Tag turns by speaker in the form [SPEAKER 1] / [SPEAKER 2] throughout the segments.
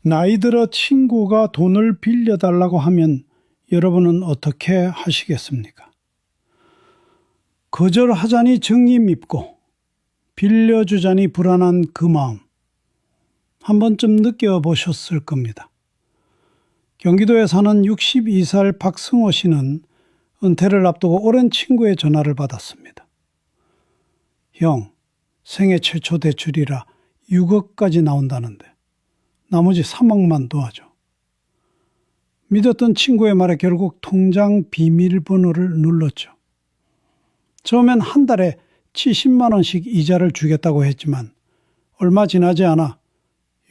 [SPEAKER 1] 나이 들어 친구가 돈을 빌려달라고 하면 여러분은 어떻게 하시겠습니까? 거절하자니 정이 밉고 빌려주자니 불안한 그 마음, 한 번쯤 느껴보셨을 겁니다. 경기도에 사는 62살 박승호 씨는 은퇴를 앞두고 오랜 친구의 전화를 받았습니다. 형, 생애 최초 대출이라 6억까지 나온다는데 나머지 3억만 도와줘. 믿었던 친구의 말에 결국 통장 비밀번호를 눌렀죠. 처음엔 한 달에 70만 원씩 이자를 주겠다고 했지만 얼마 지나지 않아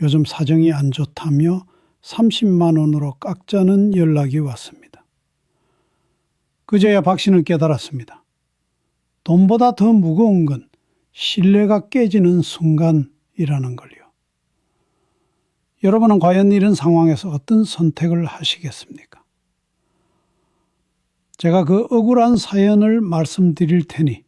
[SPEAKER 1] 요즘 사정이 안 좋다며 30만 원으로 깎자는 연락이 왔습니다. 그제야 박 씨는 깨달았습니다. 돈보다 더 무거운 건 신뢰가 깨지는 순간이라는 걸요. 여러분은 과연 이런 상황에서 어떤 선택을 하시겠습니까? 제가 그 억울한 사연을 말씀드릴 테니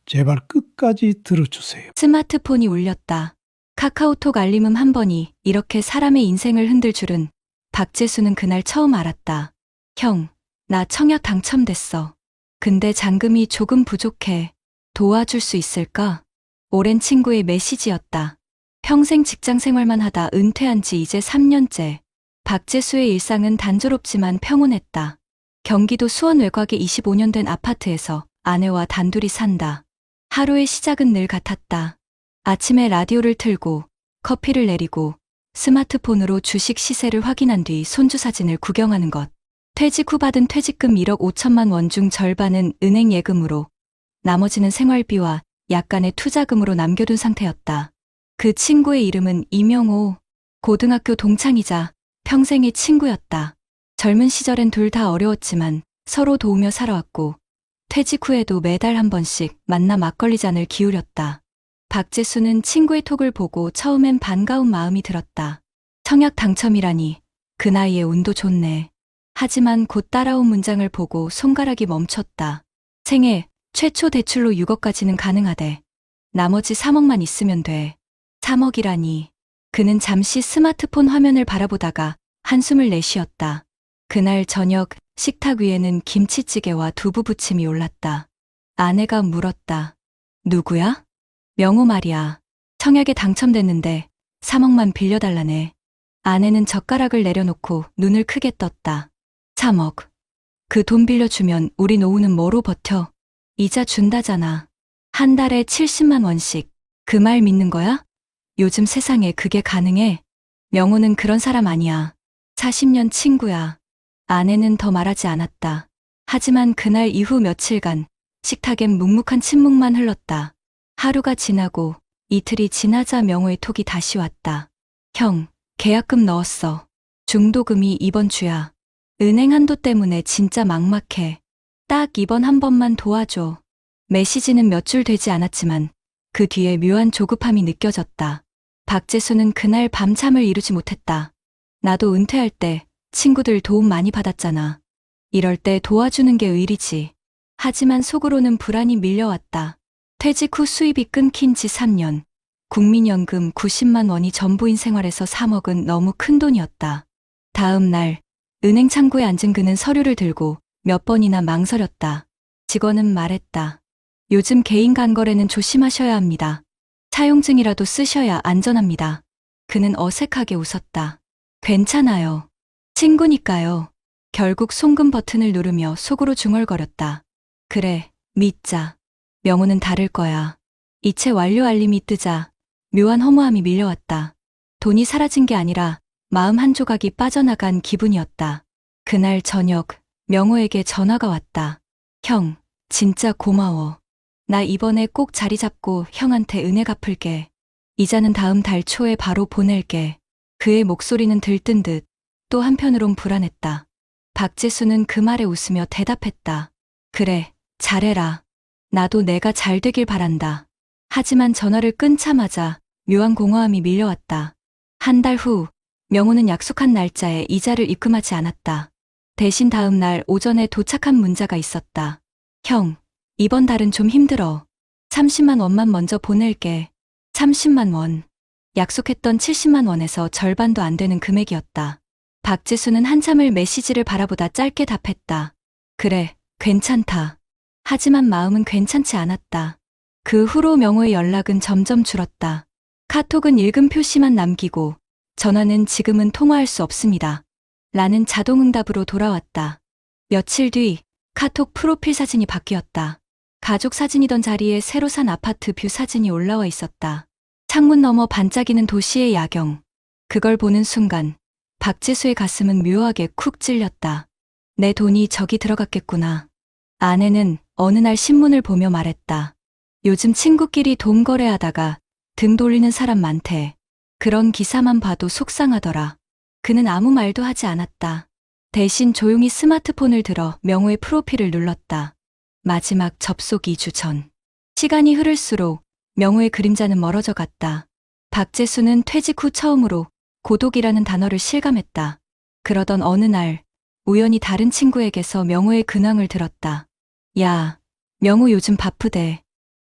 [SPEAKER 1] 제발 끝까지 들어주세요.
[SPEAKER 2] 스마트폰이 울렸다. 카카오톡 알림음 한 번이 이렇게 사람의 인생을 흔들 줄은 박재수는 그날 처음 알았다. 형, 나 청약 당첨됐어. 근데 잔금이 조금 부족해. 도와줄 수 있을까? 오랜 친구의 메시지였다. 평생 직장 생활만 하다 은퇴한 지 이제 3년째. 박재수의 일상은 단조롭지만 평온했다. 경기도 수원 외곽의 25년 된 아파트에서 아내와 단둘이 산다. 하루의 시작은 늘 같았다. 아침에 라디오를 틀고 커피를 내리고 스마트폰으로 주식 시세를 확인한 뒤 손주 사진을 구경하는 것. 퇴직 후 받은 퇴직금 1억 5천만 원 중 절반은 은행 예금으로, 나머지는 생활비와 약간의 투자금으로 남겨둔 상태였다. 그 친구의 이름은 이명호. 고등학교 동창이자 평생의 친구였다. 젊은 시절엔 둘 다 어려웠지만 서로 도우며 살아왔고 퇴직 후에도 매달 한 번씩 만나 막걸리 잔을 기울였다. 박재수는 친구의 톡을 보고 처음엔 반가운 마음이 들었다. 청약 당첨이라니, 그 나이에 운도 좋네. 하지만 곧 따라온 문장을 보고 손가락이 멈췄다. 생애 최초 대출로 6억까지는 가능하대. 나머지 3억만 있으면 돼. 3억이라니. 그는 잠시 스마트폰 화면을 바라보다가 한숨을 내쉬었다. 그날 저녁 식탁 위에는 김치찌개와 두부 부침이 올랐다. 아내가 물었다. 누구야? 명호 말이야. 청약에 당첨됐는데 3억만 빌려달라네. 아내는 젓가락을 내려놓고 눈을 크게 떴다. 3억. 그 돈 빌려주면 우리 노후는 뭐로 버텨? 이자 준다잖아. 한 달에 70만 원씩. 그 말 믿는 거야? 요즘 세상에 그게 가능해? 명호는 그런 사람 아니야. 40년 친구야. 아내는 더 말하지 않았다. 하지만 그날 이후 며칠간 식탁엔 묵묵한 침묵만 흘렀다. 하루가 지나고 이틀이 지나자 명호의 톡이 다시 왔다. 형, 계약금 넣었어. 중도금이 이번 주야. 은행 한도 때문에 진짜 막막해. 딱 이번 한 번만 도와줘. 메시지는 몇 줄 되지 않았지만 그 뒤에 묘한 조급함이 느껴졌다. 박재수는 그날 밤잠을 이루지 못했다. 나도 은퇴할 때 친구들 도움 많이 받았잖아. 이럴 때 도와주는 게 의리지. 하지만 속으로는 불안이 밀려왔다. 퇴직 후 수입이 끊긴 지 3년. 국민연금 90만 원이 전부인 생활에서 3억은 너무 큰 돈이었다. 다음 날 은행 창구에 앉은 그는 서류를 들고 몇 번이나 망설였다. 직원은 말했다. 요즘 개인 간거래는 조심하셔야 합니다. 차용증이라도 쓰셔야 안전합니다. 그는 어색하게 웃었다. 괜찮아요. 친구니까요. 결국 송금 버튼을 누르며 속으로 중얼거렸다. 그래, 믿자. 명호는 다를 거야. 이체 완료 알림이 뜨자 묘한 허무함이 밀려왔다. 돈이 사라진 게 아니라 마음 한 조각이 빠져나간 기분이었다. 그날 저녁 명호에게 전화가 왔다. 형, 진짜 고마워. 나 이번에 꼭 자리 잡고 형한테 은혜 갚을게. 이자는 다음 달 초에 바로 보낼게. 그의 목소리는 들뜬 듯 또 한편으론 불안했다. 박재수는 그 말에 웃으며 대답했다. 그래, 잘해라. 나도 내가 잘 되길 바란다. 하지만 전화를 끊자마자 묘한 공허함이 밀려왔다. 한 달 후 명호는 약속한 날짜에 이자를 입금하지 않았다. 대신 다음 날 오전에 도착한 문자가 있었다. 형, 이번 달은 좀 힘들어. 30만 원만 먼저 보낼게. 30만 원. 약속했던 70만 원에서 절반도 안 되는 금액이었다. 박재수는 한참을 메시지를 바라보다 짧게 답했다. 그래, 괜찮다. 하지만 마음은 괜찮지 않았다. 그 후로 명호의 연락은 점점 줄었다. 카톡은 읽은 표시만 남기고 전화는 지금은 통화할 수 없습니다. 라는 자동응답으로 돌아왔다. 며칠 뒤 카톡 프로필 사진이 바뀌었다. 가족 사진이던 자리에 새로 산 아파트 뷰 사진이 올라와 있었다. 창문 너머 반짝이는 도시의 야경. 그걸 보는 순간 박재수의 가슴은 묘하게 쿡 찔렸다. 내 돈이 저기 들어갔겠구나. 아내는 어느 날 신문을 보며 말했다. 요즘 친구끼리 돈 거래하다가 등 돌리는 사람 많대. 그런 기사만 봐도 속상하더라. 그는 아무 말도 하지 않았다. 대신 조용히 스마트폰을 들어 명호의 프로필을 눌렀다. 마지막 접속 2주 전. 시간이 흐를수록 명호의 그림자는 멀어져 갔다. 박재수는 퇴직 후 처음으로 고독이라는 단어를 실감했다. 그러던 어느 날 우연히 다른 친구에게서 명호의 근황을 들었다. 야, 명호 요즘 바쁘대.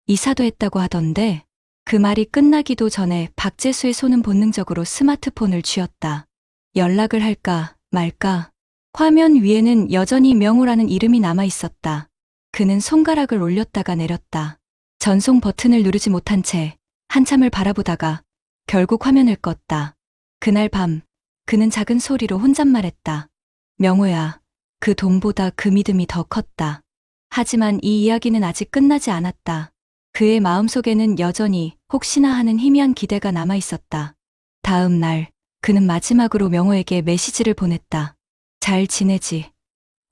[SPEAKER 2] 이사도 했다고 하던데. 그 말이 끝나기도 전에 박재수의 손은 본능적으로 스마트폰을 쥐었다. 연락을 할까 말까. 화면 위에는 여전히 명호라는 이름이 남아 있었다. 그는 손가락을 올렸다가 내렸다. 전송 버튼을 누르지 못한 채 한참을 바라보다가 결국 화면을 껐다. 그날 밤 그는 작은 소리로 혼잣말했다. 명호야, 그 돈보다 그 믿음이 더 컸다. 하지만 이 이야기는 아직 끝나지 않았다. 그의 마음속에는 여전히 혹시나 하는 희미한 기대가 남아 있었다. 다음 날 그는 마지막으로 명호에게 메시지를 보냈다. 잘 지내지?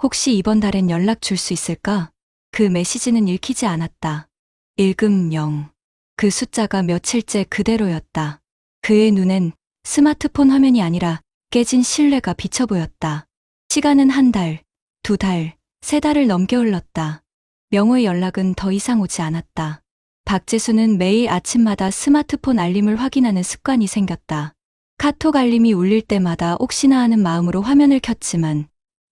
[SPEAKER 2] 혹시 이번 달엔 연락 줄 수 있을까? 그 메시지는 읽히지 않았다. 읽음 0. 그 숫자가 며칠째 그대로였다. 그의 눈엔 스마트폰 화면이 아니라 깨진 신뢰가 비쳐 보였다. 시간은 한 달, 두 달, 세 달을 넘겨 흘렀다. 명호의 연락은 더 이상 오지 않았다. 박재수는 매일 아침마다 스마트폰 알림을 확인하는 습관이 생겼다. 카톡 알림이 울릴 때마다 혹시나 하는 마음으로 화면을 켰지만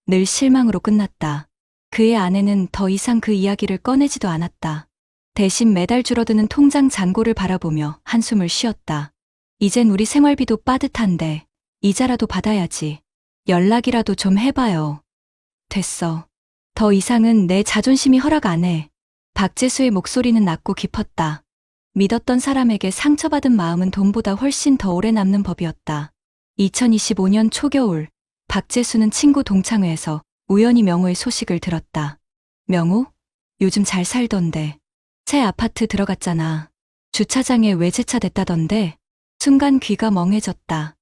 [SPEAKER 2] 늘 실망으로 끝났다. 그의 아내는 더 이상 그 이야기를 꺼내지도 않았다. 대신 매달 줄어드는 통장 잔고를 바라보며 한숨을 쉬었다. 이젠 우리 생활비도 빠듯한데 이자라도 받아야지. 연락이라도 좀 해봐요. 됐어. 더 이상은 내 자존심이 허락 안 해. 박재수의 목소리는 낮고 깊었다. 믿었던 사람에게 상처받은 마음은 돈보다 훨씬 더 오래 남는 법이었다. 2025년 초겨울, 박재수는 친구 동창회에서 우연히 명호의 소식을 들었다. 명호? 요즘 잘 살던데. 새 아파트 들어갔잖아. 주차장에 외제차 댔다던데. 순간 귀가 멍해졌다.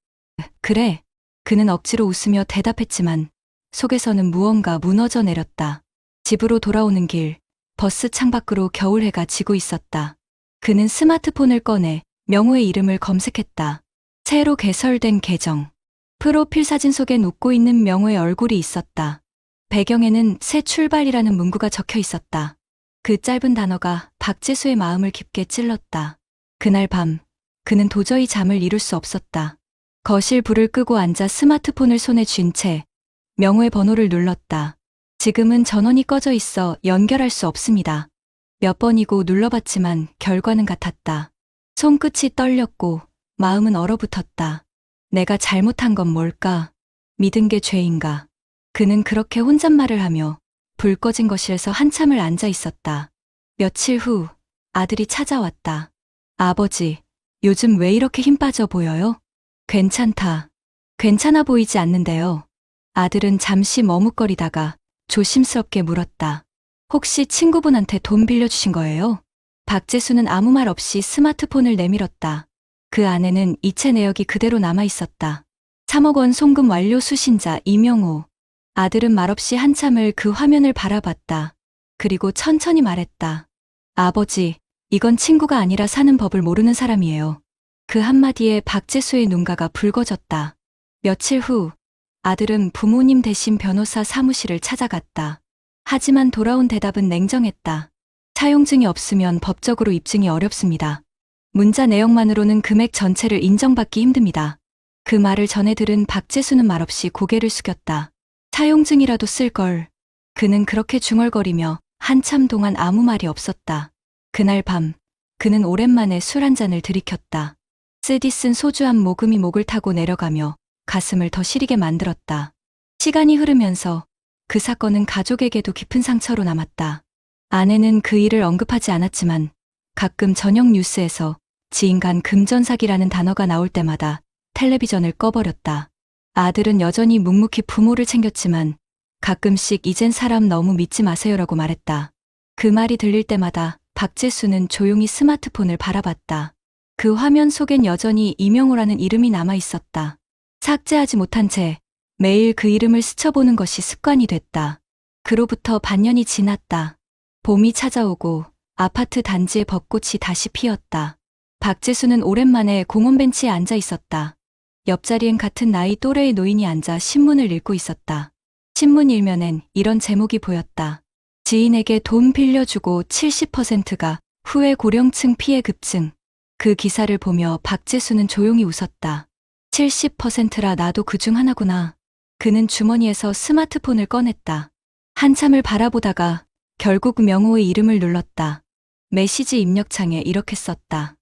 [SPEAKER 2] 그래. 그는 억지로 웃으며 대답했지만 속에서는 무언가 무너져 내렸다. 집으로 돌아오는 길, 버스 창밖으로 겨울해가 지고 있었다. 그는 스마트폰을 꺼내 명호의 이름을 검색했다. 새로 개설된 계정. 프로필 사진 속엔 웃고 있는 명호의 얼굴이 있었다. 배경에는 새 출발이라는 문구가 적혀 있었다. 그 짧은 단어가 박재수의 마음을 깊게 찔렀다. 그날 밤, 그는 도저히 잠을 이룰 수 없었다. 거실 불을 끄고 앉아 스마트폰을 손에 쥔 채 명호의 번호를 눌렀다. 지금은 전원이 꺼져 있어 연결할 수 없습니다. 몇 번이고 눌러봤지만 결과는 같았다. 손끝이 떨렸고 마음은 얼어붙었다. 내가 잘못한 건 뭘까? 믿은 게 죄인가? 그는 그렇게 혼잣말을 하며 불 꺼진 거실에서 한참을 앉아 있었다. 며칠 후 아들이 찾아왔다. 아버지, 요즘 왜 이렇게 힘 빠져 보여요? 괜찮다. 괜찮아 보이지 않는데요. 아들은 잠시 머뭇거리다가 조심스럽게 물었다. 혹시 친구분한테 돈 빌려주신 거예요? 박재수는 아무 말 없이 스마트폰을 내밀었다. 그 안에는 이체 내역이 그대로 남아 있었다. 3억 원 송금 완료 수신자 이명호. 아들은 말없이 한참을 그 화면을 바라봤다. 그리고 천천히 말했다. 아버지, 이건 친구가 아니라 사는 법을 모르는 사람이에요. 그 한마디에 박재수의 눈가가 붉어졌다. 며칠 후 아들은 부모님 대신 변호사 사무실을 찾아갔다. 하지만 돌아온 대답은 냉정했다. 차용증이 없으면 법적으로 입증이 어렵습니다. 문자 내용만으로는 금액 전체를 인정받기 힘듭니다. 그 말을 전해 들은 박재수는 말없이 고개를 숙였다. 차용증이라도 쓸 걸. 그는 그렇게 중얼거리며 한참 동안 아무 말이 없었다. 그날 밤, 그는 오랜만에 술 한 잔을 들이켰다. 쓰디 쓴 소주 한 모금이 목을 타고 내려가며 가슴을 더 시리게 만들었다. 시간이 흐르면서 그 사건은 가족에게도 깊은 상처로 남았다. 아내는 그 일을 언급하지 않았지만 가끔 저녁 뉴스에서 지인 간 금전사기라는 단어가 나올 때마다 텔레비전을 꺼버렸다. 아들은 여전히 묵묵히 부모를 챙겼지만 가끔씩 이젠 사람 너무 믿지 마세요라고 말했다. 그 말이 들릴 때마다 박재수는 조용히 스마트폰을 바라봤다. 그 화면 속엔 여전히 이명호라는 이름이 남아 있었다. 삭제하지 못한 채 매일 그 이름을 스쳐보는 것이 습관이 됐다. 그로부터 반년이 지났다. 봄이 찾아오고 아파트 단지의 벚꽃이 다시 피었다. 박재수는 오랜만에 공원 벤치에 앉아 있었다. 옆자리엔 같은 나이 또래의 노인이 앉아 신문을 읽고 있었다. 신문 일면엔 이런 제목이 보였다. 지인에게 돈 빌려주고 70%가 후에 고령층 피해 급증. 그 기사를 보며 박재수는 조용히 웃었다. 70%라 나도 그중 하나구나. 그는 주머니에서 스마트폰을 꺼냈다. 한참을 바라보다가 결국 명호의 이름을 눌렀다. 메시지 입력창에 이렇게 썼다.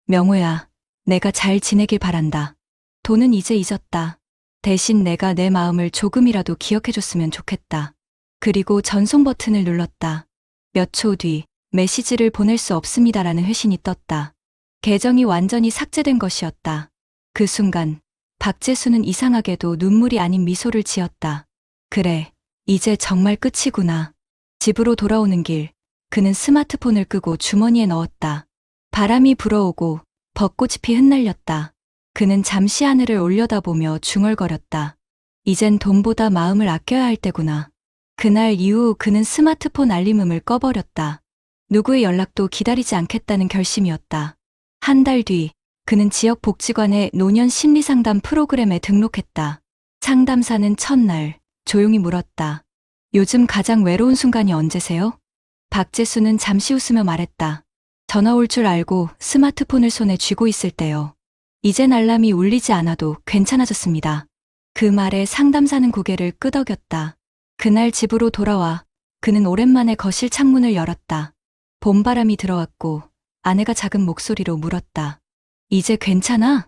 [SPEAKER 2] 명호야, 내가 잘 지내길 바란다. 돈은 이제 잊었다. 대신 내가 내 마음을 조금이라도 기억해줬으면 좋겠다. 그리고 전송 버튼을 눌렀다. 몇 초 뒤 메시지를 보낼 수 없습니다라는 회신이 떴다. 계정이 완전히 삭제된 것이었다. 그 순간 박재수는 이상하게도 눈물이 아닌 미소를 지었다. 그래, 이제 정말 끝이구나. 집으로 돌아오는 길, 그는 스마트폰을 끄고 주머니에 넣었다. 바람이 불어오고 벚꽃이 피 흩날렸다. 그는 잠시 하늘을 올려다보며 중얼거렸다. 이젠 돈보다 마음을 아껴야 할 때구나. 그날 이후 그는 스마트폰 알림음을 꺼버렸다. 누구의 연락도 기다리지 않겠다는 결심이었다. 한 달 뒤, 그는 지역 복지관의 노년 심리상담 프로그램에 등록했다. 상담사는 첫날 조용히 물었다. 요즘 가장 외로운 순간이 언제세요? 박재수는 잠시 웃으며 말했다. 전화 올 줄 알고 스마트폰을 손에 쥐고 있을 때요. 이젠 알람이 울리지 않아도 괜찮아졌습니다. 그 말에 상담사는 고개를 끄덕였다. 그날 집으로 돌아와 그는 오랜만에 거실 창문을 열었다. 봄바람이 들어왔고 아내가 작은 목소리로 물었다. 이제 괜찮아?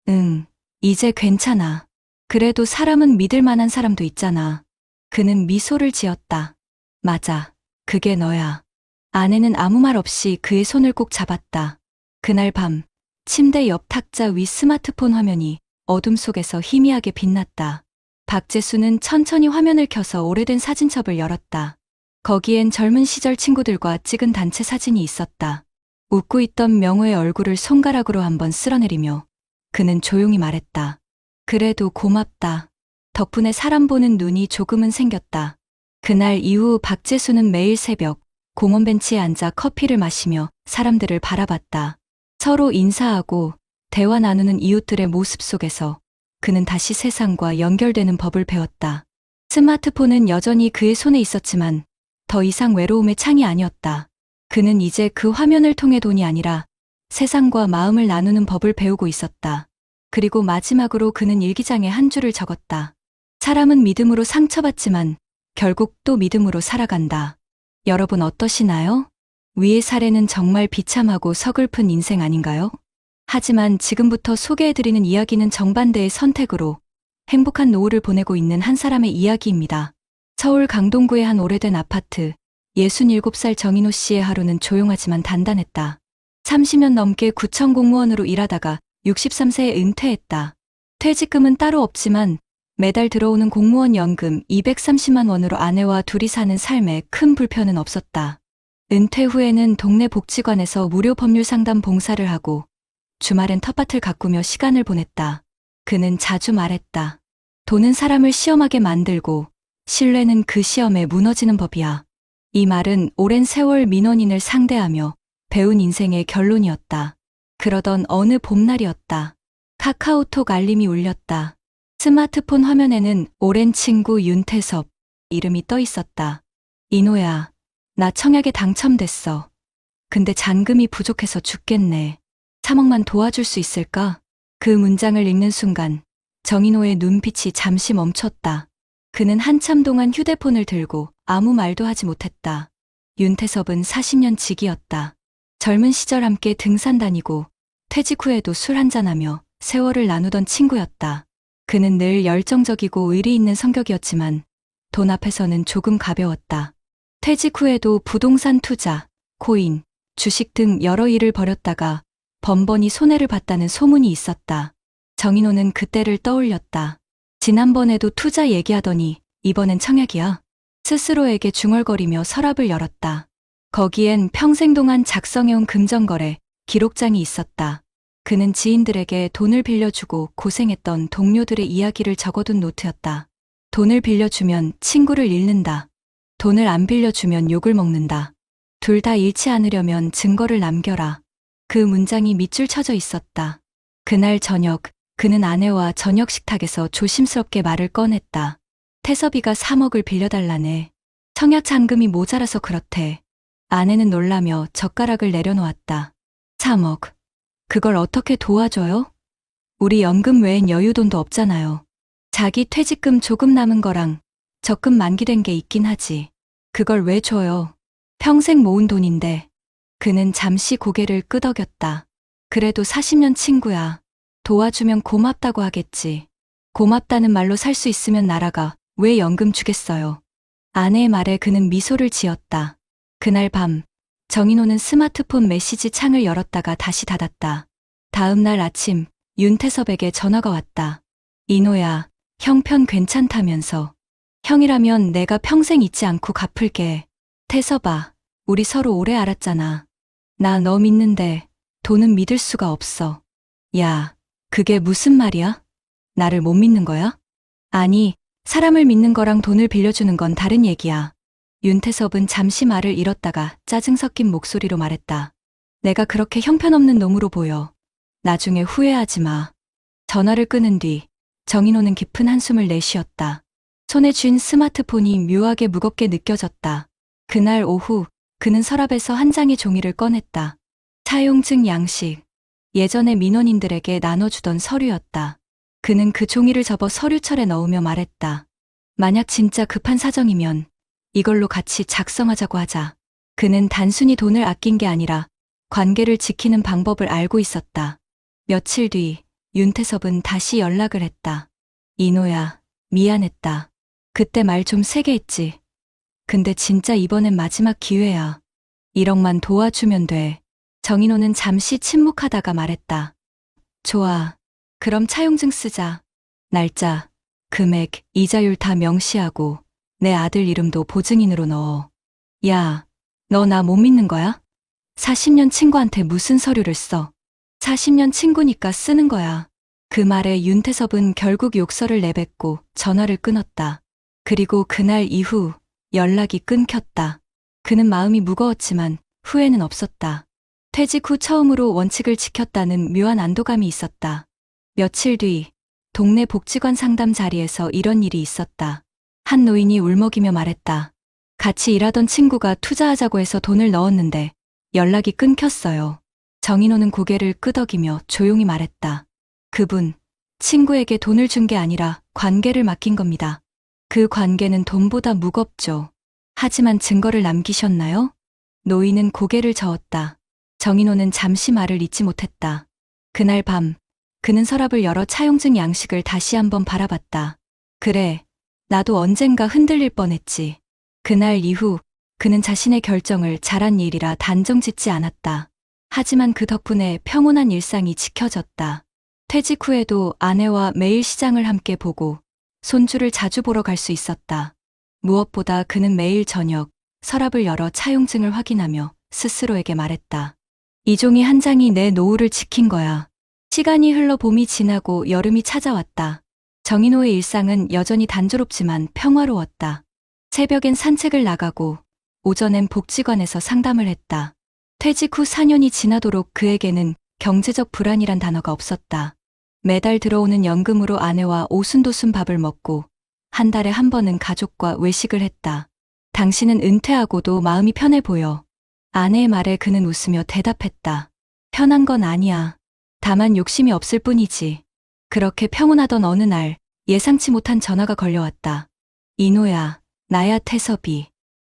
[SPEAKER 2] 응, 이제 괜찮아. 그래도 사람은 믿을 만한 사람도 있잖아. 그는 미소를 지었다. 맞아, 그게 너야. 아내는 아무 말 없이 그의 손을 꼭 잡았다. 그날 밤, 침대 옆 탁자 위 스마트폰 화면이 어둠 속에서 희미하게 빛났다. 박재수는 천천히 화면을 켜서 오래된 사진첩을 열었다. 거기엔 젊은 시절 친구들과 찍은 단체 사진이 있었다. 웃고 있던 명호의 얼굴을 손가락으로 한번 쓸어내리며 그는 조용히 말했다. 그래도 고맙다. 덕분에 사람 보는 눈이 조금은 생겼다. 그날 이후 박재수는 매일 새벽 공원 벤치에 앉아 커피를 마시며 사람들을 바라봤다. 서로 인사하고 대화 나누는 이웃들의 모습 속에서 그는 다시 세상과 연결되는 법을 배웠다. 스마트폰은 여전히 그의 손에 있었지만 더 이상 외로움의 창이 아니었다. 그는 이제 그 화면을 통해 돈이 아니라 세상과 마음을 나누는 법을 배우고 있었다. 그리고 마지막으로 그는 일기장에 한 줄을 적었다. 사람은 믿음으로 상처받지만 결국 또 믿음으로 살아간다. 여러분 어떠시나요? 위의 사례는 정말 비참하고 서글픈 인생 아닌가요? 하지만 지금부터 소개해드리는 이야기는 정반대의 선택으로 행복한 노후를 보내고 있는 한 사람의 이야기입니다. 서울 강동구의 한 오래된 아파트, 67살 정인호 씨의 하루는 조용하지만 단단했다. 30년 넘게 구청 공무원으로 일하다가 63세에 은퇴했다. 퇴직금은 따로 없지만 매달 들어오는 공무원 연금 230만 원으로 아내와 둘이 사는 삶에 큰 불편은 없었다. 은퇴 후에는 동네 복지관에서 무료 법률 상담 봉사를 하고 주말엔 텃밭을 가꾸며 시간을 보냈다. 그는 자주 말했다. 돈은 사람을 시험하게 만들고 신뢰는 그 시험에 무너지는 법이야. 이 말은 오랜 세월 민원인을 상대하며 배운 인생의 결론이었다. 그러던 어느 봄날이었다. 카카오톡 알림이 울렸다. 스마트폰 화면에는 오랜 친구 윤태섭 이름이 떠 있었다. 인호야, 나 청약에 당첨됐어. 근데 잔금이 부족해서 죽겠네. 3억만 도와줄 수 있을까? 그 문장을 읽는 순간 정인호의 눈빛이 잠시 멈췄다. 그는 한참 동안 휴대폰을 들고 아무 말도 하지 못했다. 윤태섭은 40년 직이었다. 젊은 시절 함께 등산 다니고 퇴직 후에도 술 한잔하며 세월을 나누던 친구였다. 그는 늘 열정적이고 의리 있는 성격이었지만 돈 앞에서는 조금 가벼웠다. 퇴직 후에도 부동산 투자, 코인, 주식 등 여러 일을 벌였다가 번번이 손해를 봤다는 소문이 있었다. 정인호는 그때를 떠올렸다. 지난번에도 투자 얘기하더니 이번엔 청약이야. 스스로에게 중얼거리며 서랍을 열었다. 거기엔 평생 동안 작성해온 금전거래 기록장이 있었다. 그는 지인들에게 돈을 빌려주고 고생했던 동료들의 이야기를 적어둔 노트였다. 돈을 빌려주면 친구를 잃는다. 돈을 안 빌려주면 욕을 먹는다. 둘 다 잃지 않으려면 증거를 남겨라. 그 문장이 밑줄 쳐져 있었다. 그날 저녁, 그는 아내와 저녁 식탁에서 조심스럽게 말을 꺼냈다. 태섭이가 3억을 빌려달라네. 청약 잔금이 모자라서 그렇대. 아내는 놀라며 젓가락을 내려놓았다. 3억. 그걸 어떻게 도와줘요? 우리 연금 외엔 여유돈도 없잖아요. 자기 퇴직금 조금 남은 거랑 적금 만기된 게 있긴 하지. 그걸 왜 줘요? 평생 모은 돈인데. 그는 잠시 고개를 끄덕였다. 그래도 40년 친구야. 도와주면 고맙다고 하겠지. 고맙다는 말로 살 수 있으면 나라가 왜 연금 주겠어요. 아내의 말에 그는 미소를 지었다. 그날 밤, 정인호는 스마트폰 메시지 창을 열었다가 다시 닫았다. 다음 날 아침, 윤태섭에게 전화가 왔다. 인호야, 형편 괜찮다면서. 형이라면 내가 평생 잊지 않고 갚을게. 태섭아, 우리 서로 오래 알았잖아. 나 너 믿는데 돈은 믿을 수가 없어. 야, 그게 무슨 말이야? 나를 못 믿는 거야? 아니, 사람을 믿는 거랑 돈을 빌려주는 건 다른 얘기야. 윤태섭은 잠시 말을 잃었다가 짜증 섞인 목소리로 말했다. 내가 그렇게 형편없는 놈으로 보여. 나중에 후회하지 마. 전화를 끊은 뒤 정인호는 깊은 한숨을 내쉬었다. 손에 쥔 스마트폰이 묘하게 무겁게 느껴졌다. 그날 오후 그는 서랍에서 한 장의 종이를 꺼냈다. 차용증 양식. 예전에 민원인들에게 나눠주던 서류였다. 그는 그 종이를 접어 서류철에 넣으며 말했다. 만약 진짜 급한 사정이면 이걸로 같이 작성하자고 하자. 그는 단순히 돈을 아낀 게 아니라 관계를 지키는 방법을 알고 있었다. 며칠 뒤 윤태섭은 다시 연락을 했다. 인호야, 미안했다. 그때 말 좀 세게 했지. 근데 진짜 이번엔 마지막 기회야. 1억만 도와주면 돼. 정인호는 잠시 침묵하다가 말했다. 좋아. 그럼 차용증 쓰자. 날짜, 금액, 이자율 다 명시하고 내 아들 이름도 보증인으로 넣어. 야, 너 나 못 믿는 거야? 40년 친구한테 무슨 서류를 써? 40년 친구니까 쓰는 거야. 그 말에 윤태섭은 결국 욕설을 내뱉고 전화를 끊었다. 그리고 그날 이후 연락이 끊겼다. 그는 마음이 무거웠지만 후회는 없었다. 퇴직 후 처음으로 원칙을 지켰다는 묘한 안도감이 있었다. 며칠 뒤 동네 복지관 상담 자리에서 이런 일이 있었다. 한 노인이 울먹이며 말했다. 같이 일하던 친구가 투자하자고 해서 돈을 넣었는데 연락이 끊겼어요. 정인호는 고개를 끄덕이며 조용히 말했다. 그분, 친구에게 돈을 준 게 아니라 관계를 맡긴 겁니다. 그 관계는 돈보다 무겁죠. 하지만 증거를 남기셨나요? 노인은 고개를 저었다. 정인호는 잠시 말을 잇지 못했다. 그날 밤, 그는 서랍을 열어 차용증 양식을 다시 한번 바라봤다. 그래, 나도 언젠가 흔들릴 뻔했지. 그날 이후 그는 자신의 결정을 잘한 일이라 단정 짓지 않았다. 하지만 그 덕분에 평온한 일상이 지켜졌다. 퇴직 후에도 아내와 매일 시장을 함께 보고 손주를 자주 보러 갈 수 있었다. 무엇보다 그는 매일 저녁 서랍을 열어 차용증을 확인하며 스스로에게 말했다. 이 종이 한 장이 내 노후를 지킨 거야. 시간이 흘러 봄이 지나고 여름이 찾아왔다. 정인호의 일상은 여전히 단조롭지만 평화로웠다. 새벽엔 산책을 나가고 오전엔 복지관에서 상담을 했다. 퇴직 후 4년이 지나도록 그에게는 경제적 불안이란 단어가 없었다. 매달 들어오는 연금으로 아내와 오순도순 밥을 먹고 한 달에 한 번은 가족과 외식을 했다. 당신은 은퇴하고도 마음이 편해 보여. 아내의 말에 그는 웃으며 대답했다. 편한 건 아니야. 다만 욕심이 없을 뿐이지. 그렇게 평온하던 어느 날 예상치 못한 전화가 걸려왔다. 인호야, 나야 태섭이.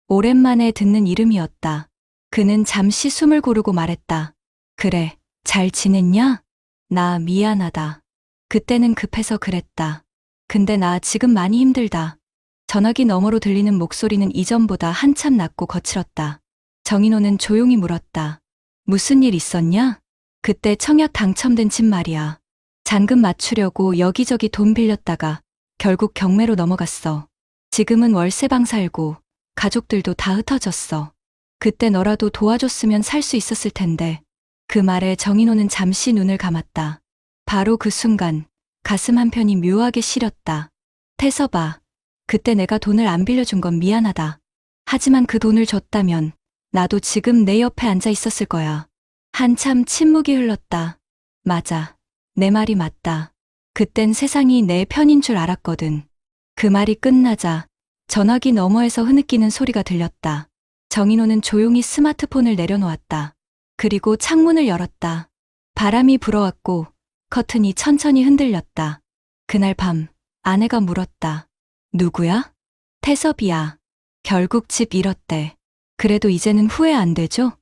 [SPEAKER 2] 오랜만에 듣는 이름이었다. 그는 잠시 숨을 고르고 말했다. 그래, 잘 지냈냐? 나 미안하다. 그때는 급해서 그랬다. 근데 나 지금 많이 힘들다. 전화기 너머로 들리는 목소리는 이전보다 한참 낮고 거칠었다. 정인호는 조용히 물었다. 무슨 일 있었냐? 그때 청약 당첨된 집 말이야. 잔금 맞추려고 여기저기 돈 빌렸다가 결국 경매로 넘어갔어. 지금은 월세방 살고 가족들도 다 흩어졌어. 그때 너라도 도와줬으면 살 수 있었을 텐데. 그 말에 정인호는 잠시 눈을 감았다. 바로 그 순간 가슴 한편이 묘하게 시렸다. 태서봐. 그때 내가 돈을 안 빌려준 건 미안하다. 하지만 그 돈을 줬다면 나도 지금 내 옆에 앉아 있었을 거야. 한참 침묵이 흘렀다. 맞아. 내 말이 맞다. 그땐 세상이 내 편인 줄 알았거든. 그 말이 끝나자 전화기 너머에서 흐느끼는 소리가 들렸다. 정인호는 조용히 스마트폰을 내려놓았다. 그리고 창문을 열었다. 바람이 불어왔고 커튼이 천천히 흔들렸다. 그날 밤 아내가 물었다. 누구야? 태섭이야. 결국 집 잃었대. 그래도 이제는 후회 안 되죠?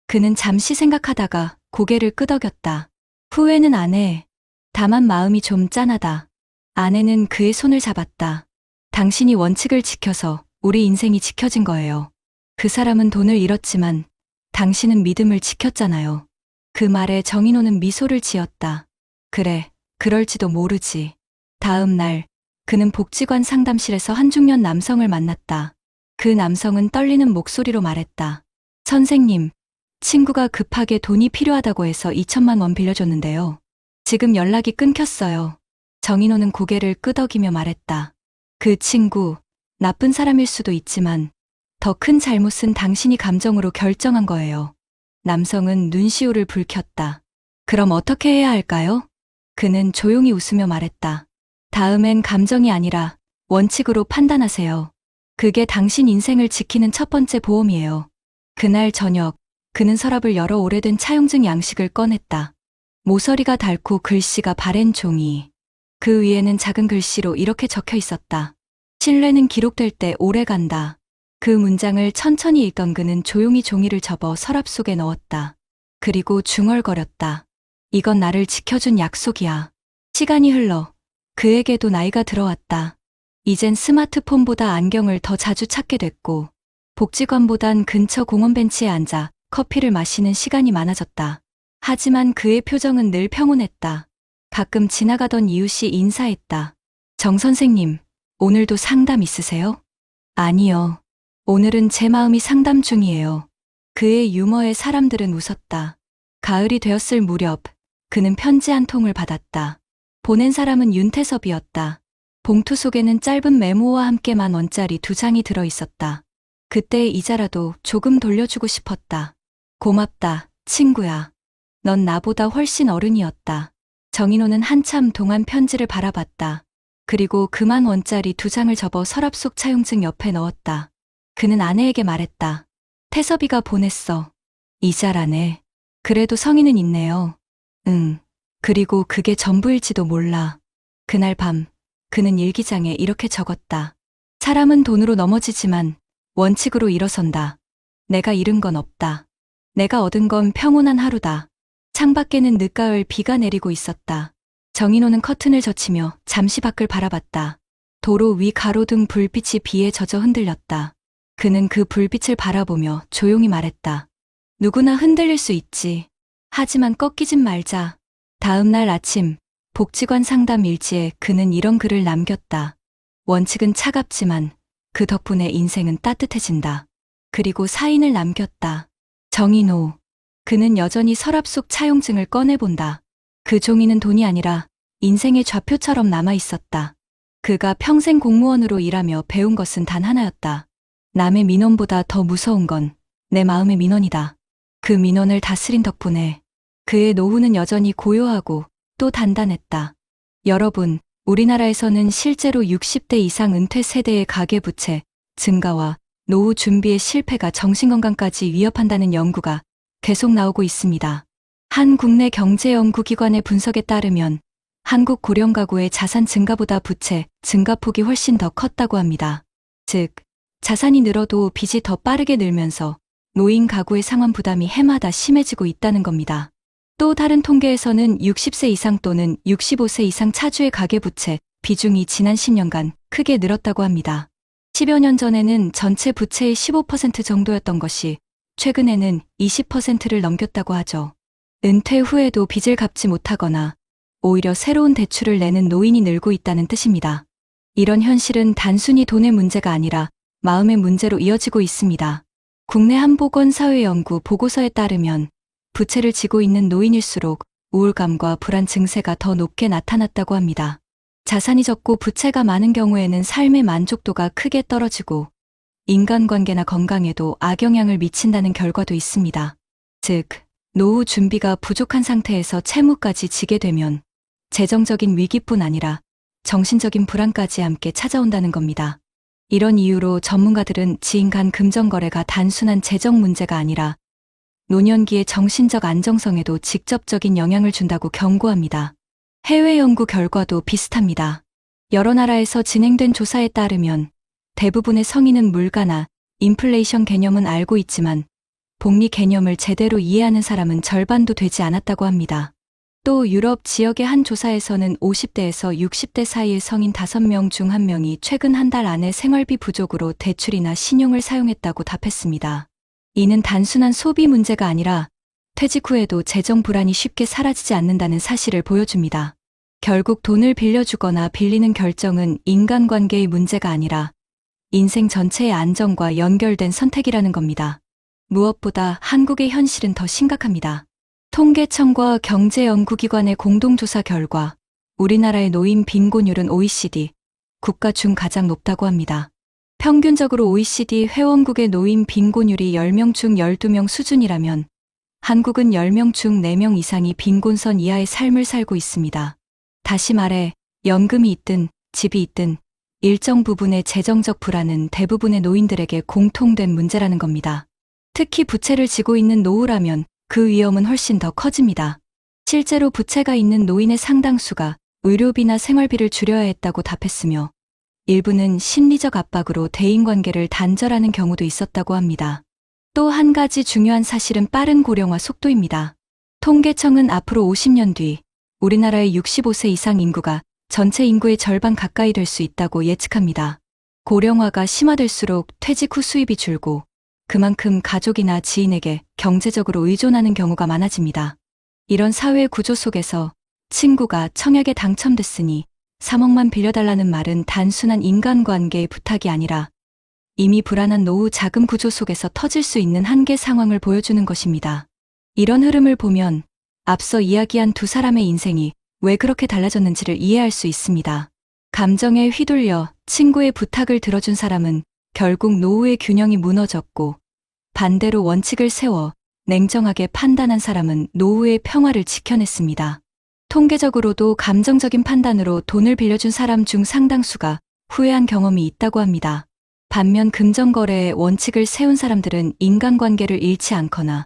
[SPEAKER 2] 그는 잠시 생각하다가 고개를 끄덕였다. 후회는 안 해. 다만 마음이 좀 짠하다. 아내는 그의 손을 잡았다. 당신이 원칙을 지켜서 우리 인생이 지켜진 거예요. 그 사람은 돈을 잃었지만 당신은 믿음을 지켰잖아요. 그 말에 정인호는 미소를 지었다. 그래, 그럴지도 모르지. 다음 날 그는 복지관 상담실에서 한 중년 남성을 만났다. 그 남성은 떨리는 목소리로 말했다. 선생님, 친구가 급하게 돈이 필요하다고 해서 2천만 원 빌려줬는데요. 지금 연락이 끊겼어요. 정인호는 고개를 끄덕이며 말했다. 그 친구, 나쁜 사람일 수도 있지만 더 큰 잘못은 당신이 감정으로 결정한 거예요. 남성은 눈시울을 붉혔다. 그럼 어떻게 해야 할까요? 그는 조용히 웃으며 말했다. 다음엔 감정이 아니라 원칙으로 판단하세요. 그게 당신 인생을 지키는 첫 번째 보험이에요. 그날 저녁, 그는 서랍을 열어 오래된 차용증 양식을 꺼냈다. 모서리가 닳고 글씨가 바랜 종이. 그 위에는 작은 글씨로 이렇게 적혀 있었다. 신뢰는 기록될 때 오래 간다. 그 문장을 천천히 읽던 그는 조용히 종이를 접어 서랍 속에 넣었다. 그리고 중얼거렸다. 이건 나를 지켜준 약속이야. 시간이 흘러 그에게도 나이가 들어왔다. 이젠 스마트폰보다 안경을 더 자주 찾게 됐고 복지관보단 근처 공원 벤치에 앉아 커피를 마시는 시간이 많아졌다. 하지만 그의 표정은 늘 평온했다. 가끔 지나가던 이웃이 인사했다. 정 선생님, 오늘도 상담 있으세요? 아니요. 오늘은 제 마음이 상담 중이에요. 그의 유머에 사람들은 웃었다. 가을이 되었을 무렵 그는 편지 한 통을 받았다. 보낸 사람은 윤태섭이었다. 봉투 속에는 짧은 메모와 함께 10,000원짜리 2장이 들어 있었다. 그때의 이자라도 조금 돌려주고 싶었다. 고맙다, 친구야. 넌 나보다 훨씬 어른이었다. 정인호는 한참 동안 편지를 바라봤다. 그리고 그 10,000원짜리 2장을 접어 서랍 속 차용증 옆에 넣었다. 그는 아내에게 말했다. 태섭이가 보냈어. 이자라네. 그래도 성의는 있네요. 응. 그리고 그게 전부일지도 몰라. 그날 밤 그는 일기장에 이렇게 적었다. 사람은 돈으로 넘어지지만 원칙으로 일어선다. 내가 잃은 건 없다. 내가 얻은 건 평온한 하루다. 창밖에는 늦가을 비가 내리고 있었다. 정인호는 커튼을 젖히며 잠시 밖을 바라봤다. 도로 위 가로등 불빛이 비에 젖어 흔들렸다. 그는 그 불빛을 바라보며 조용히 말했다. 누구나 흔들릴 수 있지. 하지만 꺾이진 말자. 다음 날 아침 복지관 상담 일지에 그는 이런 글을 남겼다. 원칙은 차갑지만 그 덕분에 인생은 따뜻해진다. 그리고 사인을 남겼다. 정인호. 그는 여전히 서랍 속 차용증을 꺼내본다. 그 종이는 돈이 아니라 인생의 좌표처럼 남아 있었다. 그가 평생 공무원으로 일하며 배운 것은 단 하나였다. 남의 민원보다 더 무서운 건 내 마음의 민원이다. 그 민원을 다스린 덕분에 그의 노후는 여전히 고요하고 또 단단했다. 여러분, 우리나라에서는 실제로 60대 이상 은퇴 세대의 가계부채 증가와 노후 준비의 실패가 정신건강까지 위협한다는 연구가 계속 나오고 있습니다. 한 국내 경제연구기관의 분석에 따르면 한국 고령 가구의 자산 증가보다 부채 증가폭이 훨씬 더 컸다고 합니다. 즉, 자산이 늘어도 빚이 더 빠르게 늘면서 노인 가구의 상환 부담이 해마다 심해지고 있다는 겁니다. 또 다른 통계에서는 60세 이상 또는 65세 이상 차주의 가계부채 비중이 지난 10년간 크게 늘었다고 합니다. 10여 년 전에는 전체 부채의 15% 정도였던 것이 최근에는 20%를 넘겼다고 하죠. 은퇴 후에도 빚을 갚지 못하거나 오히려 새로운 대출을 내는 노인이 늘고 있다는 뜻입니다. 이런 현실은 단순히 돈의 문제가 아니라 마음의 문제로 이어지고 있습니다. 국내 한 보건사회연구 보고서에 따르면 부채를 지고 있는 노인일수록 우울감과 불안 증세가 더 높게 나타났다고 합니다. 자산이 적고 부채가 많은 경우에는 삶의 만족도가 크게 떨어지고 인간관계나 건강에도 악영향을 미친다는 결과도 있습니다. 즉, 노후 준비가 부족한 상태에서 채무까지 지게 되면 재정적인 위기뿐 아니라 정신적인 불안까지 함께 찾아온다는 겁니다. 이런 이유로 전문가들은 지인 간 금전거래가 단순한 재정 문제가 아니라 노년기의 정신적 안정성에도 직접적인 영향을 준다고 경고합니다. 해외 연구 결과도 비슷합니다. 여러 나라에서 진행된 조사에 따르면 대부분의 성인은 물가나 인플레이션 개념은 알고 있지만 복리 개념을 제대로 이해하는 사람은 절반도 되지 않았다고 합니다. 또 유럽 지역의 한 조사에서는 50대에서 60대 사이의 성인 5명 중 1명이 최근 한 달 안에 생활비 부족으로 대출이나 신용을 사용했다고 답했습니다. 이는 단순한 소비 문제가 아니라 퇴직 후에도 재정 불안이 쉽게 사라지지 않는다는 사실을 보여줍니다. 결국 돈을 빌려주거나 빌리는 결정은 인간관계의 문제가 아니라 인생 전체의 안정과 연결된 선택이라는 겁니다. 무엇보다 한국의 현실은 더 심각합니다. 통계청과 경제연구기관의 공동조사 결과 우리나라의 노인 빈곤율은 OECD 국가 중 가장 높다고 합니다. 평균적으로 OECD 회원국의 노인 빈곤율이 10명 중 12명 수준이라면 한국은 10명 중 4명 이상이 빈곤선 이하의 삶을 살고 있습니다. 다시 말해 연금이 있든 집이 있든 일정 부분의 재정적 불안은 대부분의 노인들에게 공통된 문제라는 겁니다. 특히 부채를 지고 있는 노후라면 그 위험은 훨씬 더 커집니다. 실제로 부채가 있는 노인의 상당수가 의료비나 생활비를 줄여야 했다고 답했으며 일부는 심리적 압박으로 대인관계를 단절하는 경우도 있었다고 합니다. 또 한 가지 중요한 사실은 빠른 고령화 속도입니다. 통계청은 앞으로 50년 뒤 우리나라의 65세 이상 인구가 전체 인구의 절반 가까이 될 수 있다고 예측합니다. 고령화가 심화될수록 퇴직 후 수입이 줄고 그만큼 가족이나 지인에게 경제적으로 의존하는 경우가 많아집니다. 이런 사회 구조 속에서 친구가 청약에 당첨됐으니 3억만 빌려달라는 말은 단순한 인간관계의 부탁이 아니라 이미 불안한 노후 자금 구조 속에서 터질 수 있는 한계 상황을 보여주는 것입니다. 이런 흐름을 보면 앞서 이야기한 두 사람의 인생이 왜 그렇게 달라졌는지를 이해할 수 있습니다. 감정에 휘둘려 친구의 부탁을 들어준 사람은 결국 노후의 균형이 무너졌고 반대로 원칙을 세워 냉정하게 판단한 사람은 노후의 평화를 지켜냈습니다. 통계적으로도 감정적인 판단으로 돈을 빌려준 사람 중 상당수가 후회한 경험이 있다고 합니다. 반면 금전거래의 원칙을 세운 사람들은 인간관계를 잃지 않거나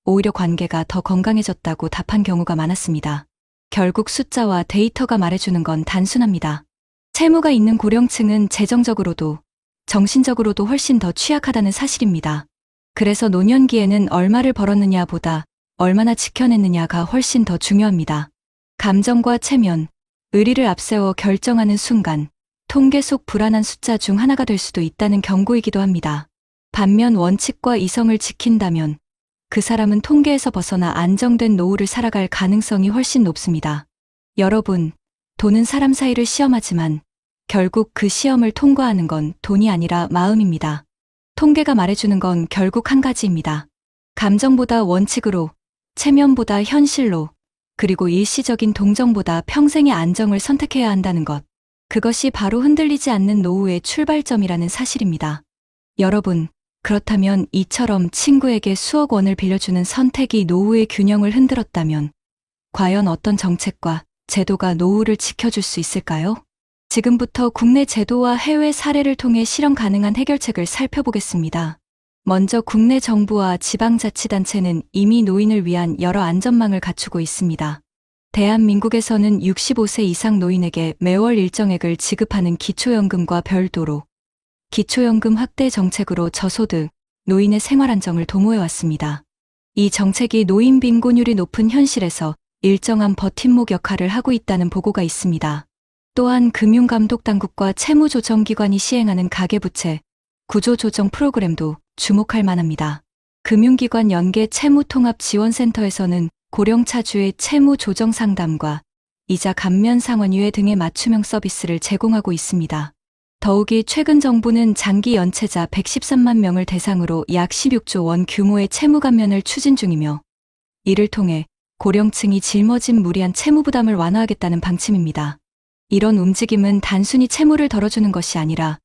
[SPEAKER 2] 오히려 관계가 더 건강해졌다고 답한 경우가 많았습니다. 결국 숫자와 데이터가 말해주는 건 단순합니다. 채무가 있는 고령층은 재정적으로도 정신적으로도 훨씬 더 취약하다는 사실입니다. 그래서 노년기에는 얼마를 벌었느냐보다 얼마나 지켜냈느냐가 훨씬 더 중요합니다. 감정과 체면, 의리를 앞세워 결정하는 순간 통계 속 불안한 숫자 중 하나가 될 수도 있다는 경고이기도 합니다. 반면 원칙과 이성을 지킨다면 그 사람은 통계에서 벗어나 안정된 노후를 살아갈 가능성이 훨씬 높습니다. 여러분, 돈은 사람 사이를 시험하지만 결국 그 시험을 통과하는 건 돈이 아니라 마음입니다. 통계가 말해주는 건 결국 한 가지입니다. 감정보다 원칙으로, 체면보다 현실로, 그리고 일시적인 동정보다 평생의 안정을 선택해야 한다는 것. 그것이 바로 흔들리지 않는 노후의 출발점이라는 사실입니다. 여러분, 그렇다면 이처럼 친구에게 수억 원을 빌려주는 선택이 노후의 균형을 흔들었다면 과연 어떤 정책과 제도가 노후를 지켜줄 수 있을까요? 지금부터 국내 제도와 해외 사례를 통해 실현 가능한 해결책을 살펴보겠습니다. 먼저 국내 정부와 지방자치단체는 이미 노인을 위한 여러 안전망을 갖추고 있습니다. 대한민국에서는 65세 이상 노인에게 매월 일정액을 지급하는 기초연금과 별도로 기초연금 확대 정책으로 저소득, 노인의 생활 안정을 도모해왔습니다. 이 정책이 노인 빈곤율이 높은 현실에서 일정한 버팀목 역할을 하고 있다는 보고가 있습니다. 또한 금융감독당국과 채무조정기관이 시행하는 가계부채 구조조정 프로그램도 주목할 만합니다. 금융기관 연계 채무통합지원센터에서는 고령차주의 채무조정 상담과 이자 감면 상환유예 등의 맞춤형 서비스를 제공하고 있습니다. 더욱이 최근 정부는 장기 연체자 113만 명을 대상으로 약 16조 원 규모의 채무 감면을 추진 중이며 이를 통해 고령층이 짊어진 무리한 채무 부담을 완화하겠다는 방침입니다. 이런 움직임은 단순히 채무를 덜어주는 것이 아니라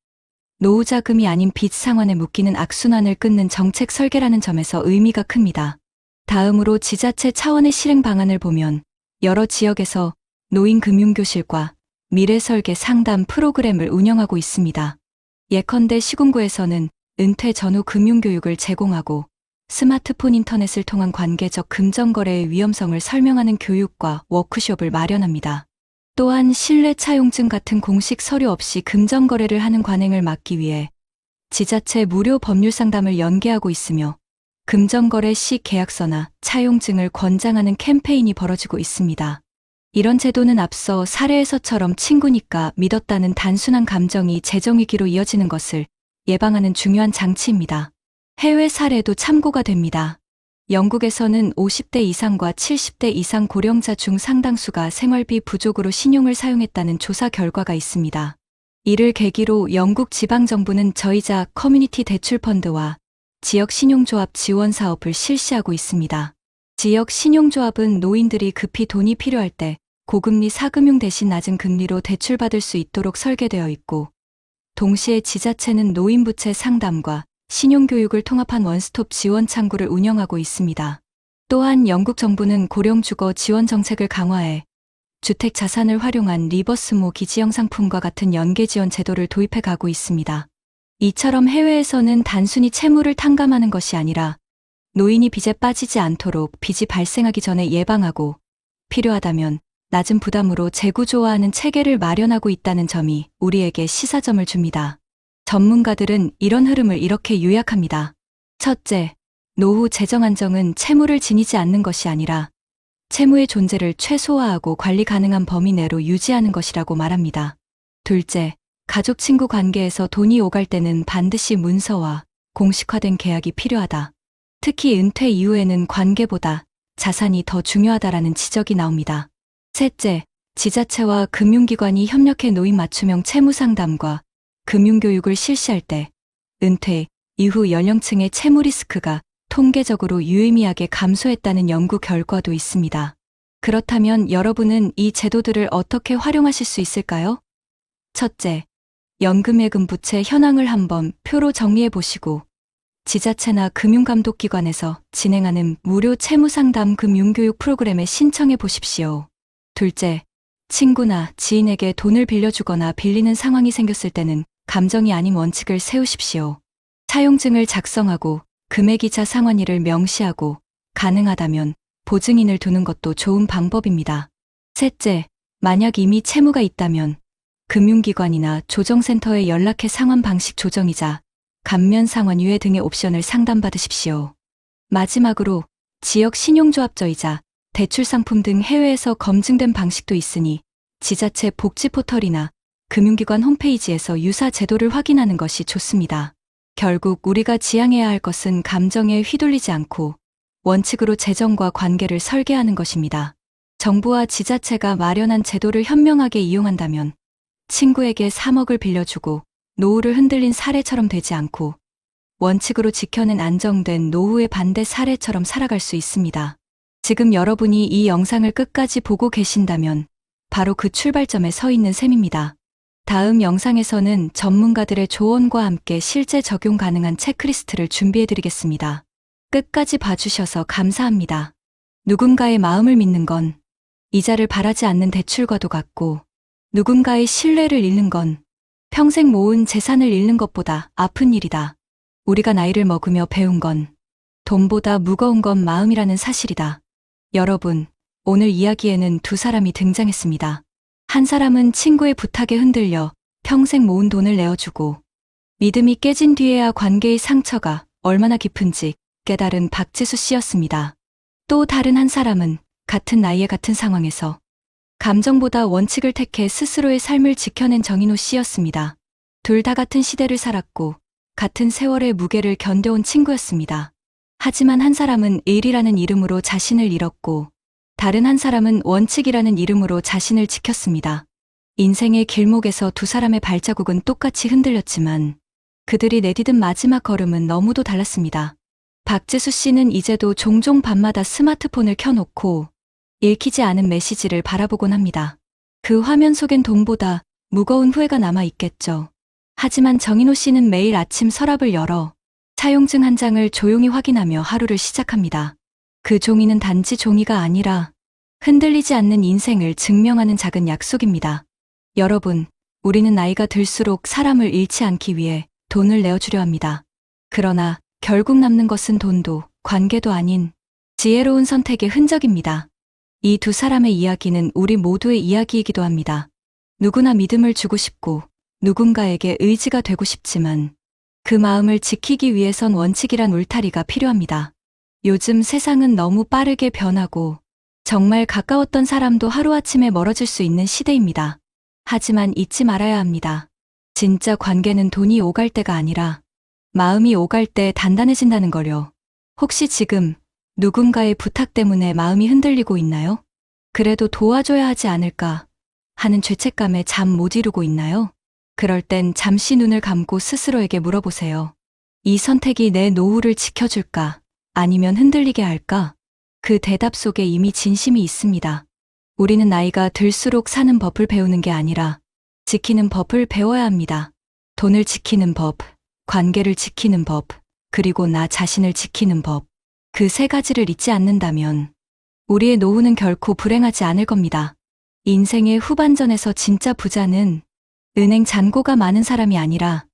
[SPEAKER 2] 노후 자금이 아닌 빚 상환에 묶이는 악순환을 끊는 정책 설계라는 점에서 의미가 큽니다. 다음으로 지자체 차원의 실행 방안을 보면 여러 지역에서 노인 금융교실과 미래 설계 상담 프로그램을 운영하고 있습니다. 예컨대 시군구에서는 은퇴 전후 금융교육을 제공하고 스마트폰 인터넷을 통한 관계적 금전거래의 위험성을 설명하는 교육과 워크숍을 마련합니다. 또한 실내 차용증 같은 공식 서류 없이 금전거래를 하는 관행을 막기 위해 지자체 무료 법률 상담을 연계하고 있으며 금전거래 시 계약서나 차용증을 권장하는 캠페인이 벌어지고 있습니다. 이런 제도는 앞서 사례에서처럼 친구니까 믿었다는 단순한 감정이 재정위기로 이어지는 것을 예방하는 중요한 장치입니다. 해외 사례도 참고가 됩니다. 영국에서는 50대 이상과 70대 이상 고령자 중 상당수가 생활비 부족으로 신용을 사용했다는 조사 결과가 있습니다. 이를 계기로 영국 지방정부는 저이자 커뮤니티 대출펀드와 지역 신용조합 지원 사업을 실시하고 있습니다. 지역 신용조합은 노인들이 급히 돈이 필요할 때 고금리 사금융 대신 낮은 금리로 대출받을 수 있도록 설계되어 있고, 동시에 지자체는 노인부채 상담과 신용교육을 통합한 원스톱 지원 창구를 운영하고 있습니다. 또한 영국 정부는 고령주거 지원 정책을 강화해 주택 자산을 활용한 리버스 모기지형 상품과 같은 연계 지원 제도를 도입해 가고 있습니다. 이처럼 해외에서는 단순히 채무를 탕감하는 것이 아니라 노인이 빚에 빠지지 않도록 빚이 발생하기 전에 예방하고 필요하다면 낮은 부담으로 재구조화하는 체계를 마련하고 있다는 점이 우리에게 시사점을 줍니다. 전문가들은 이런 흐름을 이렇게 요약합니다. 첫째, 노후 재정 안정은 채무를 지니지 않는 것이 아니라 채무의 존재를 최소화하고 관리 가능한 범위 내로 유지하는 것이라고 말합니다. 둘째, 가족 친구 관계에서 돈이 오갈 때는 반드시 문서와 공식화된 계약이 필요하다. 특히 은퇴 이후에는 관계보다 자산이 더 중요하다라는 지적이 나옵니다. 셋째, 지자체와 금융기관이 협력해 노인 맞춤형 채무 상담과 금융교육을 실시할 때 은퇴 이후 연령층의 채무 리스크가 통계적으로 유의미하게 감소했다는 연구 결과도 있습니다. 그렇다면 여러분은 이 제도들을 어떻게 활용하실 수 있을까요? 첫째, 연금예금 부채 현황을 한번 표로 정리해 보시고 지자체나 금융감독기관에서 진행하는 무료 채무상담 금융교육 프로그램에 신청해 보십시오. 둘째, 친구나 지인에게 돈을 빌려주거나 빌리는 상황이 생겼을 때는 감정이 아닌 원칙을 세우십시오. 차용증을 작성하고 금액이자 상환일을 명시하고 가능하다면 보증인을 두는 것도 좋은 방법입니다. 셋째, 만약 이미 채무가 있다면 금융기관이나 조정센터에 연락해 상환 방식 조정이자 감면 상환유예 등의 옵션을 상담받으십시오. 마지막으로 지역 신용조합저이자 대출 상품 등 해외에서 검증된 방식도 있으니 지자체 복지 포털이나 금융기관 홈페이지에서 유사 제도를 확인하는 것이 좋습니다. 결국 우리가 지향해야 할 것은 감정에 휘둘리지 않고 원칙으로 재정과 관계를 설계하는 것입니다. 정부와 지자체가 마련한 제도를 현명하게 이용한다면 친구에게 3억을 빌려주고 노후를 흔들린 사례처럼 되지 않고 원칙으로 지켜낸 안정된 노후의 반대 사례처럼 살아갈 수 있습니다. 지금 여러분이 이 영상을 끝까지 보고 계신다면 바로 그 출발점에 서 있는 셈입니다. 다음 영상에서는 전문가들의 조언과 함께 실제 적용 가능한 체크리스트를 준비해드리겠습니다. 끝까지 봐주셔서 감사합니다. 누군가의 마음을 믿는 건 이자를 바라지 않는 대출과도 같고 누군가의 신뢰를 잃는 건 평생 모은 재산을 잃는 것보다 아픈 일이다. 우리가 나이를 먹으며 배운 건 돈보다 무거운 건 마음이라는 사실이다. 여러분, 오늘 이야기에는 두 사람이 등장했습니다. 한 사람은 친구의 부탁에 흔들려 평생 모은 돈을 내어주고 믿음이 깨진 뒤에야 관계의 상처가 얼마나 깊은지 깨달은 박지수 씨였습니다. 또 다른 한 사람은 같은 나이에 같은 상황에서 감정보다 원칙을 택해 스스로의 삶을 지켜낸 정인호 씨였습니다. 둘 다 같은 시대를 살았고 같은 세월의 무게를 견뎌온 친구였습니다. 하지만 한 사람은 일이라는 이름으로 자신을 잃었고 다른 한 사람은 원칙이라는 이름으로 자신을 지켰습니다. 인생의 길목에서 두 사람의 발자국은 똑같이 흔들렸지만 그들이 내디딘 마지막 걸음은 너무도 달랐습니다. 박지수 씨는 이제도 종종 밤마다 스마트폰을 켜놓고 읽히지 않은 메시지를 바라보곤 합니다. 그 화면 속엔 돈보다 무거운 후회가 남아 있겠죠. 하지만 정인호 씨는 매일 아침 서랍을 열어 사용증 한 장을 조용히 확인하며 하루를 시작합니다. 그 종이는 단지 종이가 아니라 흔들리지 않는 인생을 증명하는 작은 약속입니다. 여러분, 우리는 나이가 들수록 사람을 잃지 않기 위해 돈을 내어주려 합니다. 그러나 결국 남는 것은 돈도 관계도 아닌 지혜로운 선택의 흔적입니다. 이 두 사람의 이야기는 우리 모두의 이야기이기도 합니다. 누구나 믿음을 주고 싶고 누군가에게 의지가 되고 싶지만 그 마음을 지키기 위해선 원칙이란 울타리가 필요합니다. 요즘 세상은 너무 빠르게 변하고 정말 가까웠던 사람도 하루아침에 멀어질 수 있는 시대입니다. 하지만 잊지 말아야 합니다. 진짜 관계는 돈이 오갈 때가 아니라 마음이 오갈 때 단단해진다는 걸요. 혹시 지금 누군가의 부탁 때문에 마음이 흔들리고 있나요? 그래도 도와줘야 하지 않을까 하는 죄책감에 잠 못 이루고 있나요? 그럴 땐 잠시 눈을 감고 스스로에게 물어보세요. 이 선택이 내 노후를 지켜줄까? 아니면 흔들리게 할까? 그 대답 속에 이미 진심이 있습니다. 우리는 나이가 들수록 사는 법을 배우는 게 아니라 지키는 법을 배워야 합니다. 돈을 지키는 법, 관계를 지키는 법, 그리고 나 자신을 지키는 법. 그 세 가지를 잊지 않는다면 우리의 노후는 결코 불행하지 않을 겁니다. 인생의 후반전에서 진짜 부자는 은행 잔고가 많은 사람이 아니라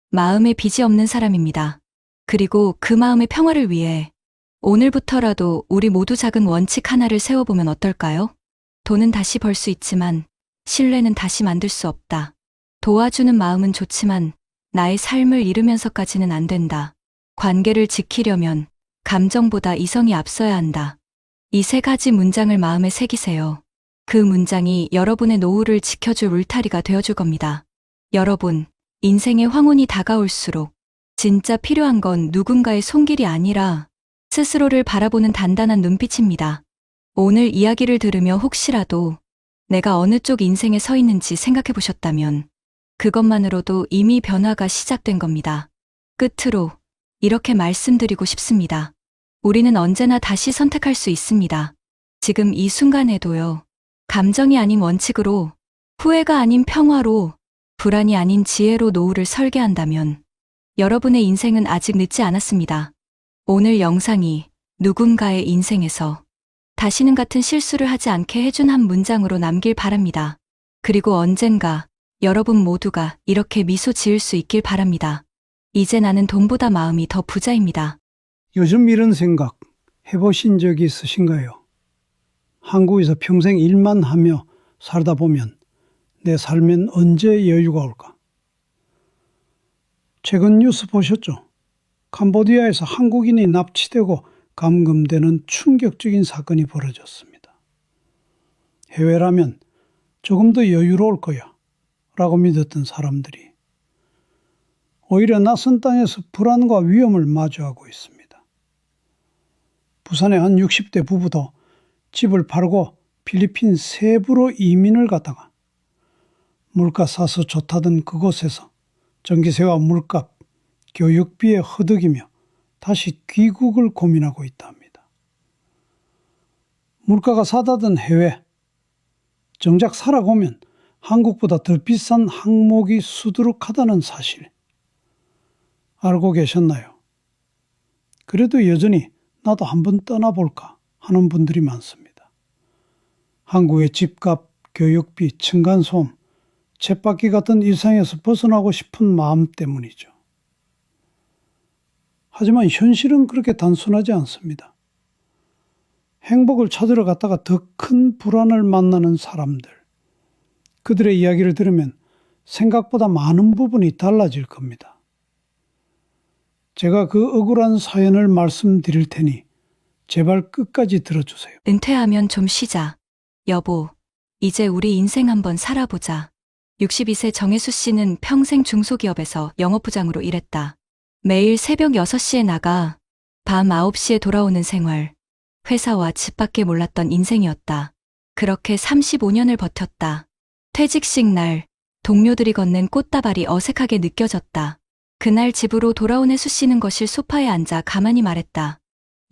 [SPEAKER 2] 마음에 빚이 없는 사람입니다. 그리고 그 마음의 평화를 위해 오늘부터라도 우리 모두 작은 원칙 하나를 세워보면 어떨까요? 돈은 다시 벌 수 있지만 신뢰는 다시 만들 수 없다. 도와주는 마음은 좋지만 나의 삶을 잃으면서까지는 안 된다. 관계를 지키려면 감정보다 이성이 앞서야 한다. 이 세 가지 문장을 마음에 새기세요. 그 문장이 여러분의 노후를 지켜줄 울타리가 되어줄 겁니다. 여러분, 인생의 황혼이 다가올수록 진짜 필요한 건 누군가의 손길이 아니라 스스로를 바라보는 단단한 눈빛입니다. 오늘 이야기를 들으며 혹시라도 내가 어느 쪽 인생에 서 있는지 생각해 보셨다면 그것만으로도 이미 변화가 시작된 겁니다. 끝으로 이렇게 말씀드리고 싶습니다. 우리는 언제나 다시 선택할 수 있습니다. 지금 이 순간에도요. 감정이 아닌 원칙으로, 후회가 아닌 평화로, 불안이 아닌 지혜로 노후를 설계한다면 여러분의 인생은 아직 늦지 않았습니다. 오늘 영상이 누군가의 인생에서 다시는 같은 실수를 하지 않게 해준 한 문장으로 남길 바랍니다. 그리고 언젠가 여러분 모두가 이렇게 미소 지을 수 있길 바랍니다. 이제 나는 돈보다 마음이 더 부자입니다.
[SPEAKER 1] 요즘 이런 생각 해보신 적이 있으신가요? 한국에서 평생 일만 하며 살다 보면 내 삶엔 언제 여유가 올까? 최근 뉴스 보셨죠? 캄보디아에서 한국인이 납치되고 감금되는 충격적인 사건이 벌어졌습니다. 해외라면 조금 더 여유로울 거야 라고 믿었던 사람들이 오히려 낯선 땅에서 불안과 위험을 마주하고 있습니다. 부산의 한 60대 부부도 집을 팔고 필리핀 세부로 이민을 갔다가 물가 싸서 좋다던 그곳에서 전기세와 물값, 교육비에 허덕이며 다시 귀국을 고민하고 있다 합니다. 물가가 싸다던 해외, 정작 살아보면 한국보다 더 비싼 항목이 수두룩하다는 사실 알고 계셨나요? 그래도 여전히 나도 한번 떠나볼까 하는 분들이 많습니다. 한국의 집값, 교육비, 층간소음, 쳇바퀴 같은 일상에서 벗어나고 싶은 마음 때문이죠. 하지만 현실은 그렇게 단순하지 않습니다. 행복을 찾으러 갔다가 더 큰 불안을 만나는 사람들, 그들의 이야기를 들으면 생각보다 많은 부분이 달라질 겁니다. 제가 그 억울한 사연을 말씀드릴 테니 제발 끝까지 들어주세요.
[SPEAKER 2] 은퇴하면 좀 쉬자. 여보, 이제 우리 인생 한번 살아보자. 62세 정혜수 씨는 평생 중소기업에서 영업부장으로 일했다. 매일 새벽 6시에 나가 밤 9시에 돌아오는 생활. 회사와 집밖에 몰랐던 인생이었다. 그렇게 35년을 버텼다. 퇴직식 날 동료들이 건넨 꽃다발이 어색하게 느껴졌다. 그날 집으로 돌아온 혜수 씨는 거실 소파에 앉아 가만히 말했다.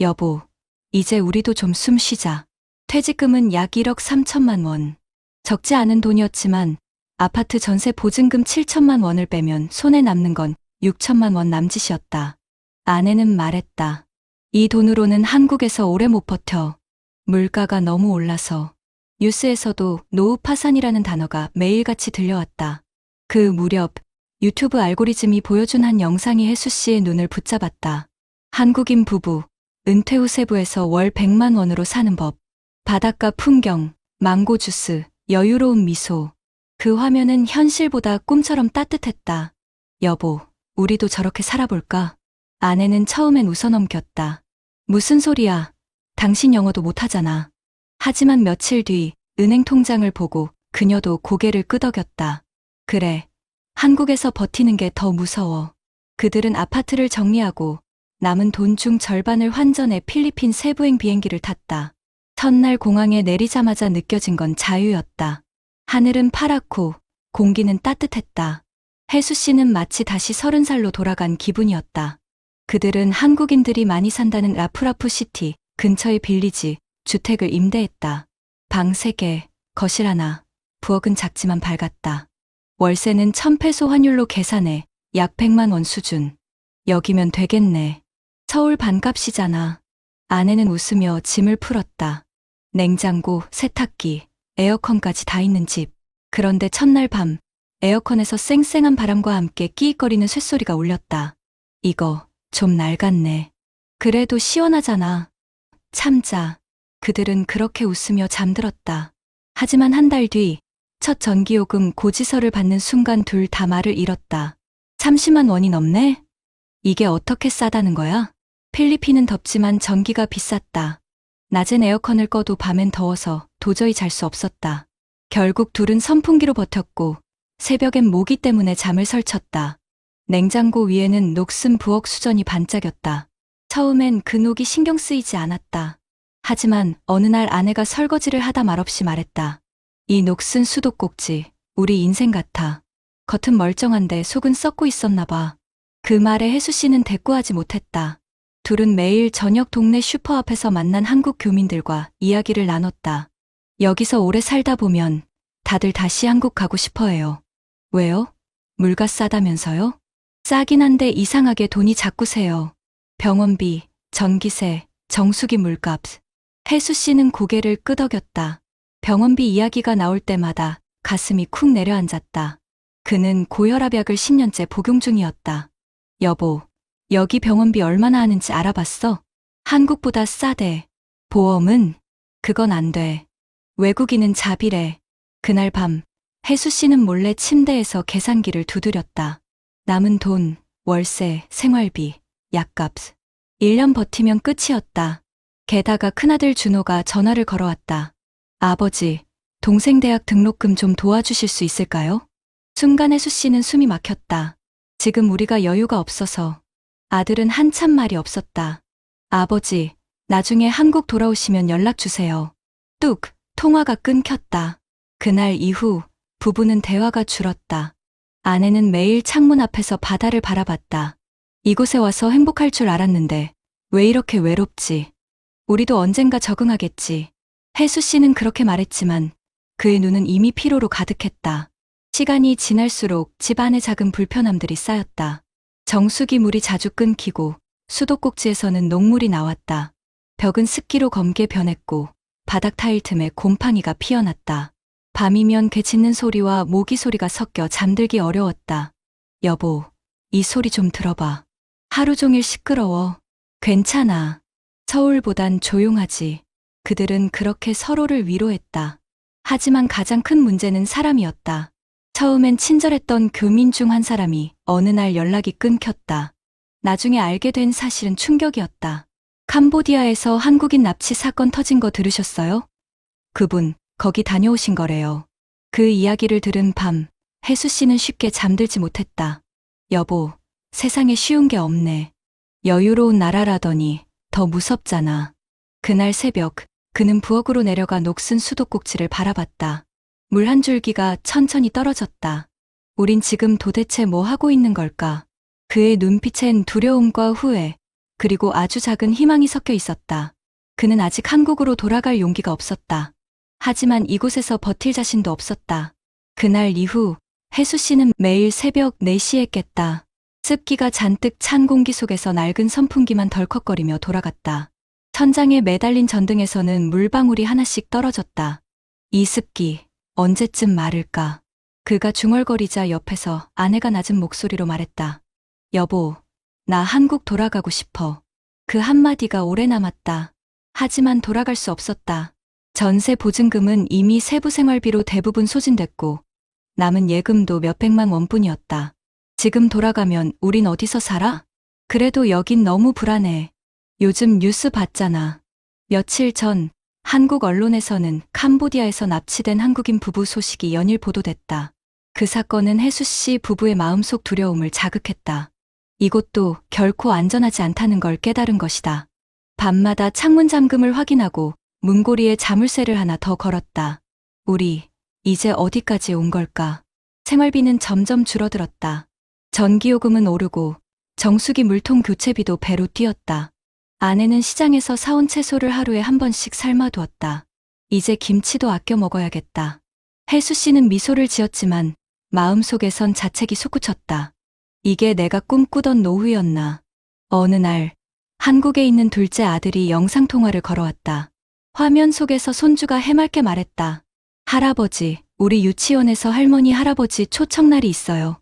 [SPEAKER 2] 여보, 이제 우리도 좀 숨 쉬자. 퇴직금은 약 1억 3천만 원. 적지 않은 돈이었지만 아파트 전세 보증금 7천만 원을 빼면 손에 남는 건 6천만 원 남짓이었다. 아내는 말했다. 이 돈으로는 한국에서 오래 못 버텨. 물가가 너무 올라서. 뉴스에서도 노후 파산이라는 단어가 매일같이 들려왔다. 그 무렵 유튜브 알고리즘이 보여준 한 영상이 혜수 씨의 눈을 붙잡았다. 한국인 부부, 은퇴 후 세부에서 월 100만 원으로 사는 법. 바닷가 풍경, 망고 주스, 여유로운 미소. 그 화면은 현실보다 꿈처럼 따뜻했다. 여보, 우리도 저렇게 살아볼까? 아내는 처음엔 웃어넘겼다. 무슨 소리야? 당신 영어도 못하잖아. 하지만 며칠 뒤 은행 통장을 보고 그녀도 고개를 끄덕였다. 그래, 한국에서 버티는 게 더 무서워. 그들은 아파트를 정리하고 남은 돈 중 절반을 환전해 필리핀 세부행 비행기를 탔다. 첫날 공항에 내리자마자 느껴진 건 자유였다. 하늘은 파랗고 공기는 따뜻했다. 혜수 씨는 마치 다시 30살로 돌아간 기분이었다. 그들은 한국인들이 많이 산다는 라프라프 시티 근처의 빌리지 주택을 임대했다. 방 3개, 거실 하나, 부엌은 작지만 밝았다. 월세는 1000페소 환율로 계산해 약 100만 원 수준. 여기면 되겠네. 서울 반값이잖아. 아내는 웃으며 짐을 풀었다. 냉장고, 세탁기, 에어컨까지 다 있는 집. 그런데 첫날 밤 에어컨에서 쌩쌩한 바람과 함께 끼익거리는 쇳소리가 울렸다. 이거 좀 낡았네. 그래도 시원하잖아. 참자. 그들은 그렇게 웃으며 잠들었다. 하지만 한 달 뒤 첫 전기요금 고지서를 받는 순간 둘 다 말을 잃었다. 30만 원이 넘네? 이게 어떻게 싸다는 거야? 필리핀은 덥지만 전기가 비쌌다. 낮엔 에어컨을 꺼도 밤엔 더워서 도저히 잘 수 없었다. 결국 둘은 선풍기로 버텼고 새벽엔 모기 때문에 잠을 설쳤다. 냉장고 위에는 녹슨 부엌 수전이 반짝였다. 처음엔 그 녹이 신경 쓰이지 않았다. 하지만 어느 날 아내가 설거지를 하다 말없이 말했다. 이 녹슨 수도꼭지, 우리 인생 같아. 겉은 멀쩡한데 속은 썩고 있었나 봐. 그 말에 혜수 씨는 대꾸하지 못했다. 둘은 매일 저녁 동네 슈퍼 앞에서 만난 한국 교민들과 이야기를 나눴다. 여기서 오래 살다 보면 다들 다시 한국 가고 싶어 해요. 왜요? 물가 싸다면서요? 싸긴 한데 이상하게 돈이 자꾸 새요. 병원비, 전기세, 정수기 물값. 혜수 씨는 고개를 끄덕였다. 병원비 이야기가 나올 때마다 가슴이 쿵 내려앉았다. 그는 고혈압약을 10년째 복용 중이었다. 여보, 여기 병원비 얼마나 하는지 알아봤어? 한국보다 싸대. 보험은? 그건 안 돼. 외국인은 자비래. 그날 밤 혜수 씨는 몰래 침대에서 계산기를 두드렸다. 남은 돈, 월세, 생활비, 약값. 1년 버티면 끝이었다. 게다가 큰아들 준호가 전화를 걸어왔다. 아버지, 동생 대학 등록금 좀 도와주실 수 있을까요? 순간 혜수 씨는 숨이 막혔다. 지금 우리가 여유가 없어서. 아들은 한참 말이 없었다. 아버지, 나중에 한국 돌아오시면 연락 주세요. 뚝, 통화가 끊겼다. 그날 이후 부부는 대화가 줄었다. 아내는 매일 창문 앞에서 바다를 바라봤다. 이곳에 와서 행복할 줄 알았는데 왜 이렇게 외롭지? 우리도 언젠가 적응하겠지. 혜수 씨는 그렇게 말했지만 그의 눈은 이미 피로로 가득했다. 시간이 지날수록 집안에 작은 불편함들이 쌓였다. 정수기 물이 자주 끊기고 수도꼭지에서는 녹물이 나왔다. 벽은 습기로 검게 변했고 바닥 타일 틈에 곰팡이가 피어났다. 밤이면 개 짖는 소리와 모기 소리가 섞여 잠들기 어려웠다. 여보, 이 소리 좀 들어봐. 하루 종일 시끄러워. 괜찮아. 서울보단 조용하지. 그들은 그렇게 서로를 위로했다. 하지만 가장 큰 문제는 사람이었다. 처음엔 친절했던 교민 중 한 사람이 어느 날 연락이 끊겼다. 나중에 알게 된 사실은 충격이었다. 캄보디아에서 한국인 납치 사건 터진 거 들으셨어요? 그분, 거기 다녀오신 거래요. 그 이야기를 들은 밤, 혜수 씨는 쉽게 잠들지 못했다. 여보, 세상에 쉬운 게 없네. 여유로운 나라라더니 더 무섭잖아. 그날 새벽, 그는 부엌으로 내려가 녹슨 수도꼭지를 바라봤다. 물 한 줄기가 천천히 떨어졌다. 우린 지금 도대체 뭐 하고 있는 걸까? 그의 눈빛엔 두려움과 후회, 그리고 아주 작은 희망이 섞여 있었다. 그는 아직 한국으로 돌아갈 용기가 없었다. 하지만 이곳에서 버틸 자신도 없었다. 그날 이후 혜수 씨는 매일 새벽 4시에 깼다. 습기가 잔뜩 찬 공기 속에서 낡은 선풍기만 덜컥거리며 돌아갔다. 천장에 매달린 전등에서는 물방울이 하나씩 떨어졌다. 이 습기, 언제쯤 마를까? 그가 중얼거리자 옆에서 아내가 낮은 목소리로 말했다. 여보, 나 한국 돌아가고 싶어. 그 한마디가 오래 남았다. 하지만 돌아갈 수 없었다. 전세 보증금은 이미 세부 생활비로 대부분 소진됐고 남은 예금도 몇백만 원뿐이었다. 지금 돌아가면 우린 어디서 살아? 그래도 여긴 너무 불안해. 요즘 뉴스 봤잖아. 며칠 전 한국 언론에서는 캄보디아에서 납치된 한국인 부부 소식이 연일 보도됐다. 그 사건은 혜수 씨 부부의 마음속 두려움을 자극했다. 이곳도 결코 안전하지 않다는 걸 깨달은 것이다. 밤마다 창문 잠금을 확인하고 문고리에 자물쇠를 하나 더 걸었다. 우리 이제 어디까지 온 걸까? 생활비는 점점 줄어들었다. 전기요금은 오르고 정수기 물통 교체비도 배로 뛰었다. 아내는 시장에서 사온 채소를 하루에 한 번씩 삶아두었다. 이제 김치도 아껴 먹어야겠다. 혜수 씨는 미소를 지었지만 마음속에선 자책이 솟구쳤다. 이게 내가 꿈꾸던 노후였나. 어느 날 한국에 있는 둘째 아들이 영상통화를 걸어왔다. 화면 속에서 손주가 해맑게 말했다. 할아버지, 우리 유치원에서 할머니 할아버지 초청날이 있어요.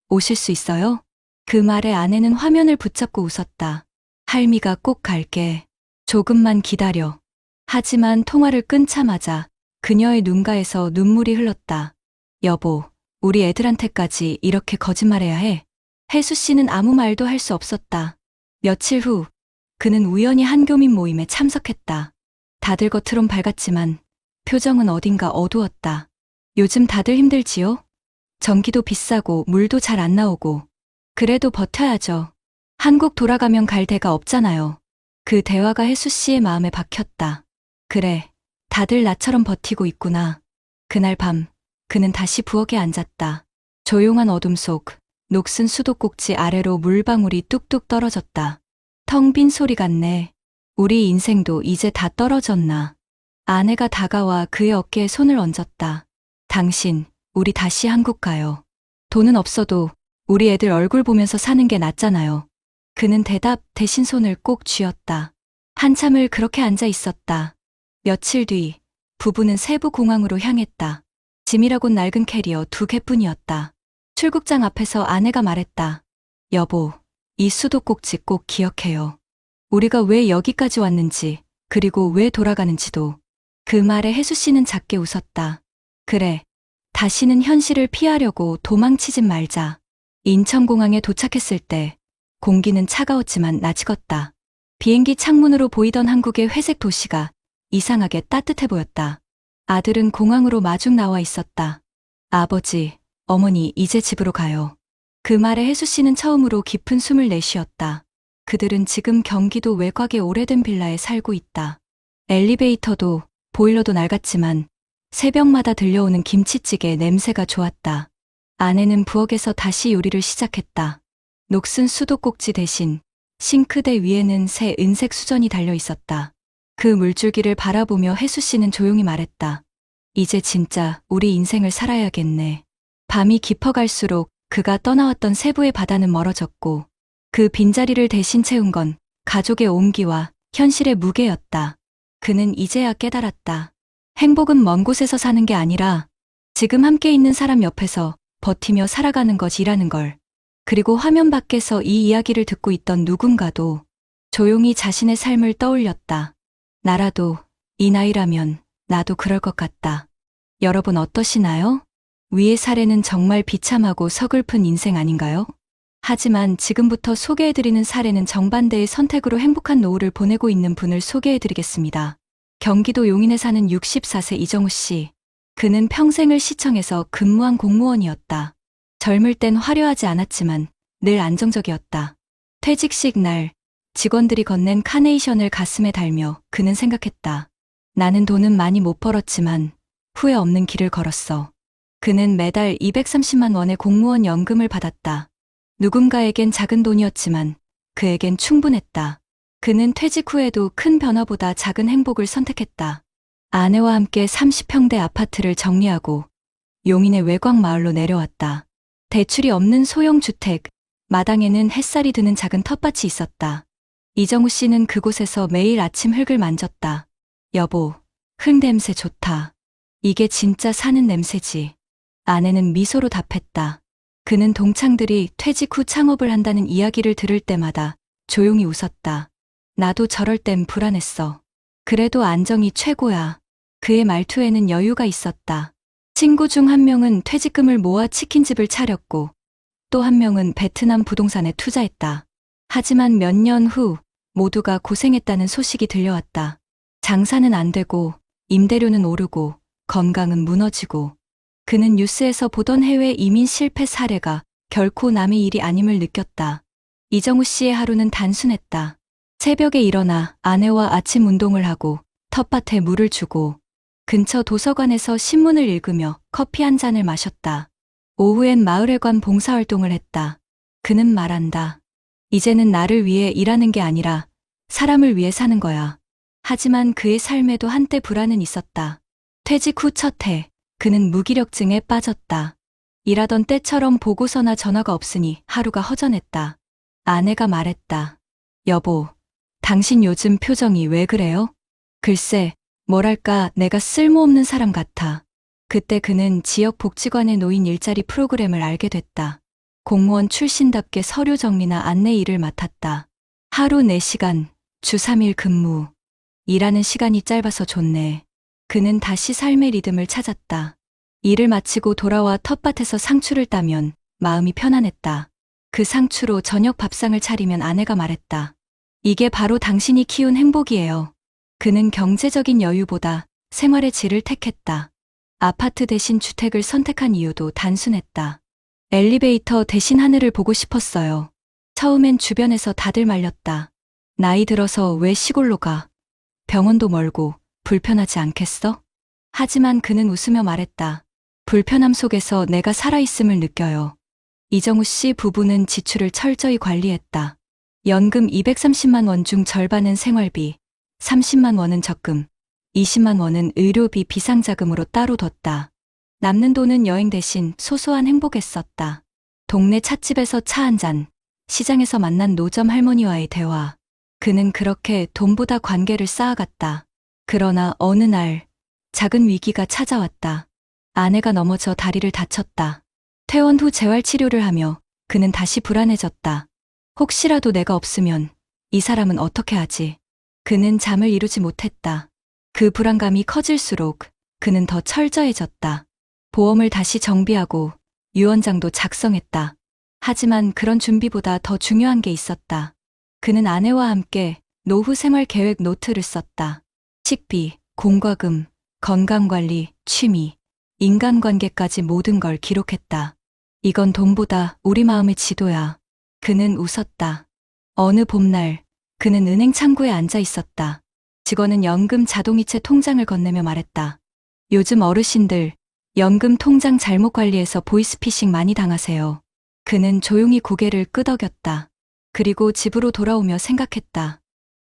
[SPEAKER 2] 오실 수 있어요? 그 말에 아내는 화면을 붙잡고 웃었다. 할미가 꼭 갈게. 조금만 기다려. 하지만 통화를 끊자마자 그녀의 눈가에서 눈물이 흘렀다. 여보, 우리 애들한테까지 이렇게 거짓말해야 해. 혜수 씨는 아무 말도 할 수 없었다. 며칠 후, 그는 우연히 한교민 모임에 참석했다. 다들 겉으론 밝았지만 표정은 어딘가 어두웠다. 요즘 다들 힘들지요? 전기도 비싸고 물도 잘 안 나오고. 그래도 버텨야죠. 한국 돌아가면 갈 데가 없잖아요. 그 대화가 혜수 씨의 마음에 박혔다. 그래, 다들 나처럼 버티고 있구나. 그날 밤, 그는 다시 부엌에 앉았다. 조용한 어둠 속, 녹슨 수도꼭지 아래로 물방울이 뚝뚝 떨어졌다. 텅 빈 소리 같네. 우리 인생도 이제 다 떨어졌나. 아내가 다가와 그의 어깨에 손을 얹었다. 당신, 우리 다시 한국 가요. 돈은 없어도 우리 애들 얼굴 보면서 사는 게 낫잖아요. 그는 대답 대신 손을 꼭 쥐었다. 한참을 그렇게 앉아 있었다. 며칠 뒤, 부부는 세부 공항으로 향했다. 짐이라곤 낡은 캐리어 2개뿐이었다. 출국장 앞에서 아내가 말했다. 여보, 이 수도꼭지 꼭 기억해요. 우리가 왜 여기까지 왔는지, 그리고 왜 돌아가는지도. 그 말에 혜수 씨는 작게 웃었다. 그래, 다시는 현실을 피하려고 도망치진 말자. 인천공항에 도착했을 때 공기는 차가웠지만 낯익었다. 비행기 창문으로 보이던 한국의 회색 도시가 이상하게 따뜻해 보였다. 아들은 공항으로 마중 나와 있었다. 아버지, 어머니 이제 집으로 가요. 그 말에 혜수 씨는 처음으로 깊은 숨을 내쉬었다. 그들은 지금 경기도 외곽의 오래된 빌라에 살고 있다. 엘리베이터도 보일러도 낡았지만 새벽마다 들려오는 김치찌개 냄새가 좋았다. 아내는 부엌에서 다시 요리를 시작했다. 녹슨 수도꼭지 대신 싱크대 위에는 새 은색 수전이 달려 있었다. 그 물줄기를 바라보며 혜수 씨는 조용히 말했다. 이제 진짜 우리 인생을 살아야겠네. 밤이 깊어갈수록 그가 떠나왔던 세부의 바다는 멀어졌고 그 빈자리를 대신 채운 건 가족의 온기와 현실의 무게였다. 그는 이제야 깨달았다. 행복은 먼 곳에서 사는 게 아니라 지금 함께 있는 사람 옆에서 버티며 살아가는 것이라는 걸. 그리고 화면 밖에서 이 이야기를 듣고 있던 누군가도 조용히 자신의 삶을 떠올렸다. 나라도 이 나이라면 나도 그럴 것 같다. 여러분 어떠시나요? 위의 사례는 정말 비참하고 서글픈 인생 아닌가요? 하지만 지금부터 소개해드리는 사례는 정반대의 선택으로 행복한 노후를 보내고 있는 분을 소개해드리겠습니다. 경기도 용인에 사는 64세 이정우 씨. 그는 평생을 시청에서 근무한 공무원이었다. 젊을 땐 화려하지 않았지만 늘 안정적이었다. 퇴직식 날 직원들이 건넨 카네이션을 가슴에 달며 그는 생각했다. 나는 돈은 많이 못 벌었지만 후회 없는 길을 걸었어. 그는 매달 230만 원의 공무원 연금을 받았다. 누군가에겐 작은 돈이었지만 그에겐 충분했다. 그는 퇴직 후에도 큰 변화보다 작은 행복을 선택했다. 아내와 함께 30평대 아파트를 정리하고 용인의 외곽 마을로 내려왔다. 대출이 없는 소형 주택, 마당에는 햇살이 드는 작은 텃밭이 있었다. 이정우 씨는 그곳에서 매일 아침 흙을 만졌다. 여보, 흙 냄새 좋다. 이게 진짜 사는 냄새지. 아내는 미소로 답했다. 그는 동창들이 퇴직 후 창업을 한다는 이야기를 들을 때마다 조용히 웃었다. 나도 저럴 땐 불안했어. 그래도 안정이 최고야. 그의 말투에는 여유가 있었다. 친구 중 한 명은 퇴직금을 모아 치킨집을 차렸고 또 한 명은 베트남 부동산에 투자했다. 하지만 몇 년 후 모두가 고생했다는 소식이 들려왔다. 장사는 안 되고 임대료는 오르고 건강은 무너지고 그는 뉴스에서 보던 해외 이민 실패 사례가 결코 남의 일이 아님을 느꼈다. 이정우 씨의 하루는 단순했다. 새벽에 일어나 아내와 아침 운동을 하고 텃밭에 물을 주고 근처 도서관에서 신문을 읽으며 커피 한 잔을 마셨다. 오후엔 마을회관 봉사활동을 했다. 그는 말한다. 이제는 나를 위해 일하는 게 아니라 사람을 위해 사는 거야. 하지만 그의 삶에도 한때 불안은 있었다. 퇴직 후 첫 해, 그는 무기력증에 빠졌다. 일하던 때처럼 보고서나 전화가 없으니 하루가 허전했다. 아내가 말했다. 여보, 당신 요즘 표정이 왜 그래요? 글쎄, 뭐랄까 내가 쓸모없는 사람 같아. 그때 그는 지역 복지관에 놓인 일자리 프로그램을 알게 됐다. 공무원 출신답게 서류 정리나 안내 일을 맡았다. 하루 4시간, 주 3일 근무. 일하는 시간이 짧아서 좋네. 그는 다시 삶의 리듬을 찾았다. 일을 마치고 돌아와 텃밭에서 상추를 따면 마음이 편안했다. 그 상추로 저녁 밥상을 차리면 아내가 말했다. 이게 바로 당신이 키운 행복이에요. 그는 경제적인 여유보다 생활의 질을 택했다. 아파트 대신 주택을 선택한 이유도 단순했다. 엘리베이터 대신 하늘을 보고 싶었어요. 처음엔 주변에서 다들 말렸다. 나이 들어서 왜 시골로 가? 병원도 멀고 불편하지 않겠어? 하지만 그는 웃으며 말했다. 불편함 속에서 내가 살아있음을 느껴요. 이정우 씨 부부는 지출을 철저히 관리했다. 연금 230만 원 중 절반은 생활비, 30만 원은 적금, 20만 원은 의료비 비상자금으로 따로 뒀다. 남는 돈은 여행 대신 소소한 행복에 썼다. 동네 찻집에서 차 한 잔, 시장에서 만난 노점 할머니와의 대화. 그는 그렇게 돈보다 관계를 쌓아갔다. 그러나 어느 날 작은 위기가 찾아왔다. 아내가 넘어져 다리를 다쳤다. 퇴원 후 재활치료를 하며 그는 다시 불안해졌다. 혹시라도 내가 없으면 이 사람은 어떻게 하지? 그는 잠을 이루지 못했다. 그 불안감이 커질수록 그는 더 철저해졌다. 보험을 다시 정비하고 유언장도 작성했다. 하지만 그런 준비보다 더 중요한 게 있었다. 그는 아내와 함께 노후 생활 계획 노트를 썼다. 식비, 공과금, 건강관리, 취미, 인간관계까지 모든 걸 기록했다. 이건 돈보다 우리 마음의 지도야. 그는 웃었다. 어느 봄날 그는 은행 창구에 앉아 있었다. 직원은 연금 자동이체 통장을 건네며 말했다. 요즘 어르신들 연금 통장 잘못 관리해서 보이스피싱 많이 당하세요. 그는 조용히 고개를 끄덕였다. 그리고 집으로 돌아오며 생각했다.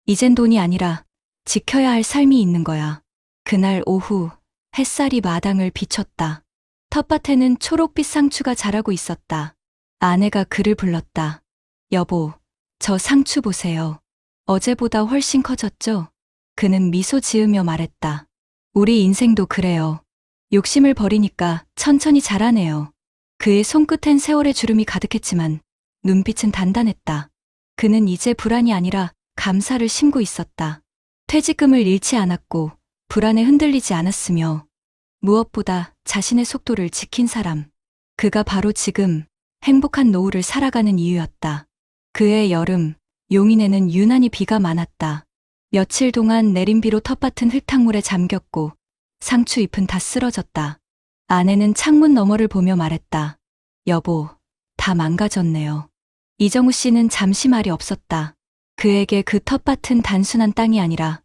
[SPEAKER 2] 이젠 돈이 아니라 지켜야 할 삶이 있는 거야. 그날 오후 햇살이 마당을 비췄다. 텃밭에는 초록빛 상추가 자라고 있었다. 아내가 그를 불렀다. 여보, 저 상추 보세요. 어제보다 훨씬 커졌죠? 그는 미소 지으며 말했다. 우리 인생도 그래요. 욕심을 버리니까 천천히 자라네요. 그의 손끝엔 세월의 주름이 가득했지만 눈빛은 단단했다. 그는 이제 불안이 아니라 감사를 심고 있었다. 퇴직금을 잃지 않았고 불안에 흔들리지 않았으며 무엇보다 자신의 속도를 지킨 사람. 그가 바로 지금 행복한 노후를 살아가는 이유였다. 그해 여름, 용인에는 유난히 비가 많았다. 며칠 동안 내린 비로 텃밭은 흙탕물에 잠겼고 상추 잎은 다 쓰러졌다. 아내는 창문 너머를 보며 말했다. 여보, 다 망가졌네요. 이정우 씨는 잠시 말이 없었다. 그에게 그 텃밭은 단순한 땅이 아니라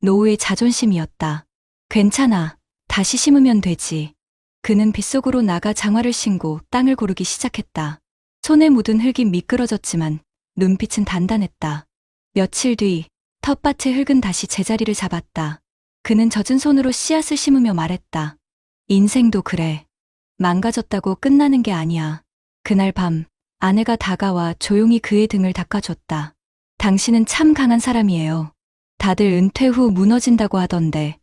[SPEAKER 2] 노후의 자존심이었다. 괜찮아. 다시 심으면 되지. 그는 빗속으로 나가 장화를 신고 땅을 고르기 시작했다. 손에 묻은 흙이 미끄러졌지만 눈빛은 단단했다. 며칠 뒤 텃밭의 흙은 다시 제자리를 잡았다. 그는 젖은 손으로 씨앗을 심으며 말했다. 인생도 그래. 망가졌다고 끝나는 게 아니야. 그날 밤 아내가 다가와 조용히 그의 등을 닦아줬다. 당신은 참 강한 사람이에요. 다들 은퇴 후 무너진다고 하던데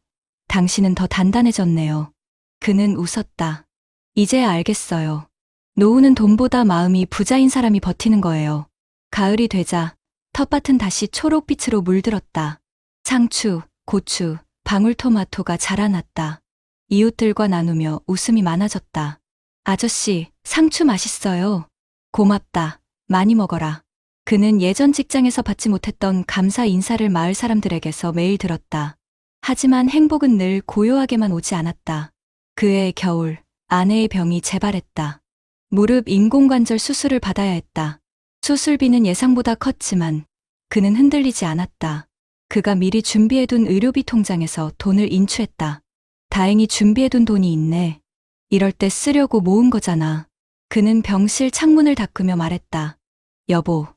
[SPEAKER 2] 당신은 더 단단해졌네요. 그는 웃었다. 이제야 알겠어요. 노후는 돈보다 마음이 부자인 사람이 버티는 거예요. 가을이 되자 텃밭은 다시 초록빛으로 물들었다. 상추, 고추, 방울토마토가 자라났다. 이웃들과 나누며 웃음이 많아졌다. 아저씨, 상추 맛있어요. 고맙다. 많이 먹어라. 그는 예전 직장에서 받지 못했던 감사 인사를 마을 사람들에게서 매일 들었다. 하지만 행복은 늘 고요하게만 오지 않았다. 그해 겨울, 아내의 병이 재발했다. 무릎 인공관절 수술을 받아야 했다. 수술비는 예상보다 컸지만 그는 흔들리지 않았다. 그가 미리 준비해둔 의료비 통장에서 돈을 인출했다. 다행히 준비해둔 돈이 있네. 이럴 때 쓰려고 모은 거잖아. 그는 병실 창문을 닦으며 말했다. 여보,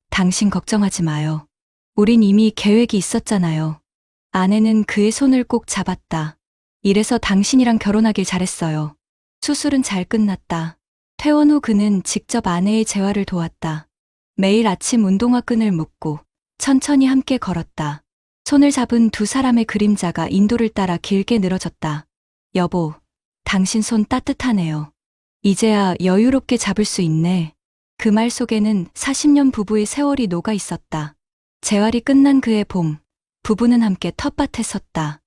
[SPEAKER 2] 당신 걱정하지 마요. 우린 이미 계획이 있었잖아요. 아내는 그의 손을 꼭 잡았다. 이래서 당신이랑 결혼하길 잘했어요. 수술은 잘 끝났다. 퇴원 후 그는 직접 아내의 재활을 도왔다. 매일 아침 운동화 끈을 묶고 천천히 함께 걸었다. 손을 잡은 두 사람의 그림자가 인도를 따라 길게 늘어졌다. 여보, 당신 손 따뜻하네요. 이제야 여유롭게 잡을 수 있네. 그 말 속에는 40년 부부의 세월이 녹아 있었다. 재활이 끝난 그해 봄, 부부는 함께 텃밭에 섰다.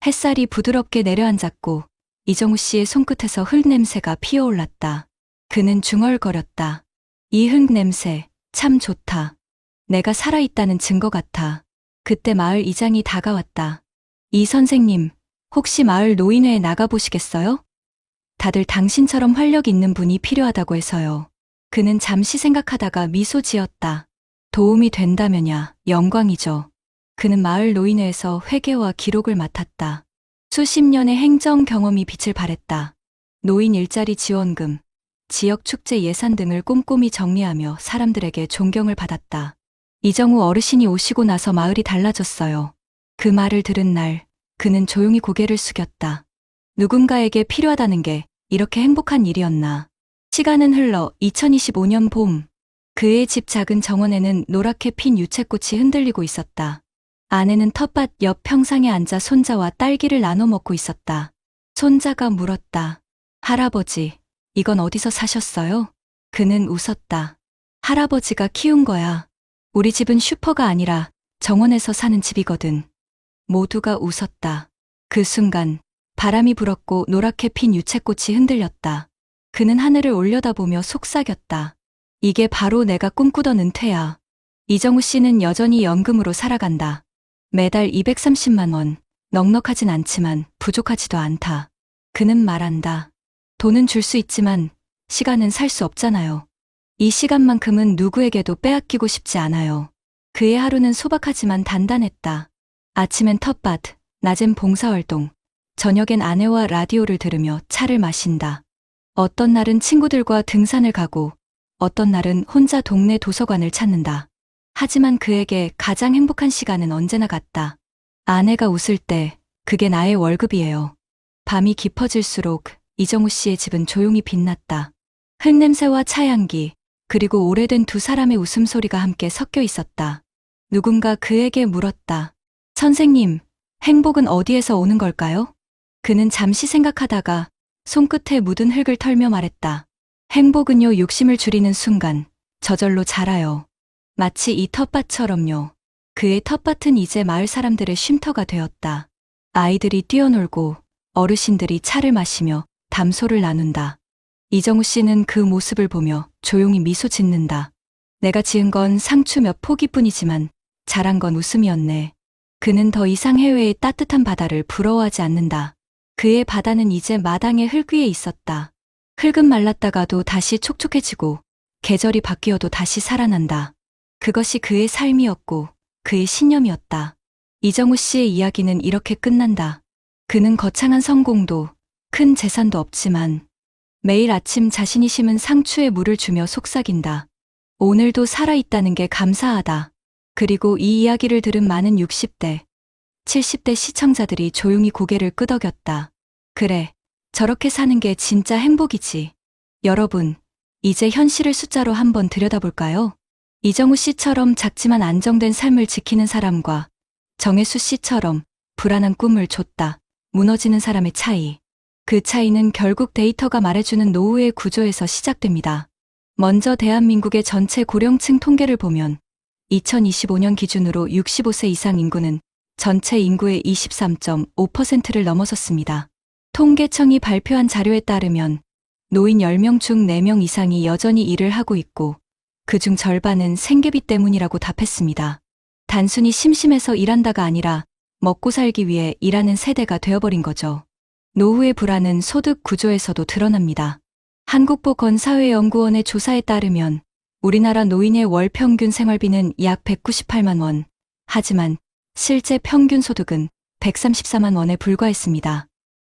[SPEAKER 2] 햇살이 부드럽게 내려앉았고 이정우 씨의 손끝에서 흙 냄새가 피어올랐다. 그는 중얼거렸다. 이 흙 냄새 참 좋다. 내가 살아있다는 증거 같아. 그때 마을 이장이 다가왔다. 이 선생님, 혹시 마을 노인회에 나가보시겠어요? 다들 당신처럼 활력 있는 분이 필요하다고 해서요. 그는 잠시 생각하다가 미소 지었다. 도움이 된다면야 영광이죠. 그는 마을 노인회에서 회계와 기록을 맡았다. 수십 년의 행정 경험이 빛을 발했다. 노인 일자리 지원금, 지역 축제 예산 등을 꼼꼼히 정리하며 사람들에게 존경을 받았다. 이정우 어르신이 오시고 나서 마을이 달라졌어요. 그 말을 들은 날, 그는 조용히 고개를 숙였다. 누군가에게 필요하다는 게 이렇게 행복한 일이었나. 시간은 흘러 2025년 봄, 그의 집 작은 정원에는 노랗게 핀 유채꽃이 흔들리고 있었다. 아내는 텃밭 옆 평상에 앉아 손자와 딸기를 나눠 먹고 있었다. 손자가 물었다. 할아버지, 이건 어디서 사셨어요? 그는 웃었다. 할아버지가 키운 거야. 우리 집은 슈퍼가 아니라 정원에서 사는 집이거든. 모두가 웃었다. 그 순간 바람이 불었고 노랗게 핀 유채꽃이 흔들렸다. 그는 하늘을 올려다보며 속삭였다. 이게 바로 내가 꿈꾸던 은퇴야. 이정우 씨는 여전히 연금으로 살아간다. 매달 230만 원, 넉넉하진 않지만 부족하지도 않다. 그는 말한다. 돈은 줄 수 있지만 시간은 살 수 없잖아요. 이 시간만큼은 누구에게도 빼앗기고 싶지 않아요. 그의 하루는 소박하지만 단단했다. 아침엔 텃밭, 낮엔 봉사활동, 저녁엔 아내와 라디오를 들으며 차를 마신다. 어떤 날은 친구들과 등산을 가고 어떤 날은 혼자 동네 도서관을 찾는다. 하지만 그에게 가장 행복한 시간은 언제나 같다. 아내가 웃을 때 그게 나의 월급이에요. 밤이 깊어질수록 이정우 씨의 집은 조용히 빛났다. 흙냄새와 차향기, 그리고 오래된 두 사람의 웃음소리가 함께 섞여 있었다. 누군가 그에게 물었다. 선생님, 행복은 어디에서 오는 걸까요? 그는 잠시 생각하다가 손끝에 묻은 흙을 털며 말했다. 행복은요, 욕심을 줄이는 순간 저절로 자라요. 마치 이 텃밭처럼요. 그의 텃밭은 이제 마을 사람들의 쉼터가 되었다. 아이들이 뛰어놀고 어르신들이 차를 마시며 담소를 나눈다. 이정우 씨는 그 모습을 보며 조용히 미소 짓는다. 내가 지은 건 상추 몇 포기뿐이지만 잘한 건 웃음이었네. 그는 더 이상 해외의 따뜻한 바다를 부러워하지 않는다. 그의 바다는 이제 마당의 흙 위에 있었다. 흙은 말랐다가도 다시 촉촉해지고 계절이 바뀌어도 다시 살아난다. 그것이 그의 삶이었고 그의 신념이었다. 이정우 씨의 이야기는 이렇게 끝난다. 그는 거창한 성공도 큰 재산도 없지만 매일 아침 자신이 심은 상추에 물을 주며 속삭인다. 오늘도 살아있다는 게 감사하다. 그리고 이 이야기를 들은 많은 60대, 70대 시청자들이 조용히 고개를 끄덕였다. 그래, 저렇게 사는 게 진짜 행복이지. 여러분, 이제 현실을 숫자로 한번 들여다볼까요? 이정우 씨처럼 작지만 안정된 삶을 지키는 사람과 정혜수 씨처럼 불안한 꿈을 줬다. 무너지는 사람의 차이. 그 차이는 결국 데이터가 말해주는 노후의 구조에서 시작됩니다. 먼저 대한민국의 전체 고령층 통계를 보면 2025년 기준으로 65세 이상 인구는 전체 인구의 23.5%를 넘어섰습니다. 통계청이 발표한 자료에 따르면 노인 10명 중 4명 이상이 여전히 일을 하고 있고 그중 절반은 생계비 때문이라고 답했습니다. 단순히 심심해서 일한다가 아니라 먹고 살기 위해 일하는 세대가 되어버린 거죠. 노후의 불안은 소득 구조에서도 드러납니다. 한국보건사회연구원의 조사에 따르면 우리나라 노인의 월 평균 생활비는 약 198만 원, 하지만 실제 평균 소득은 134만 원에 불과했습니다.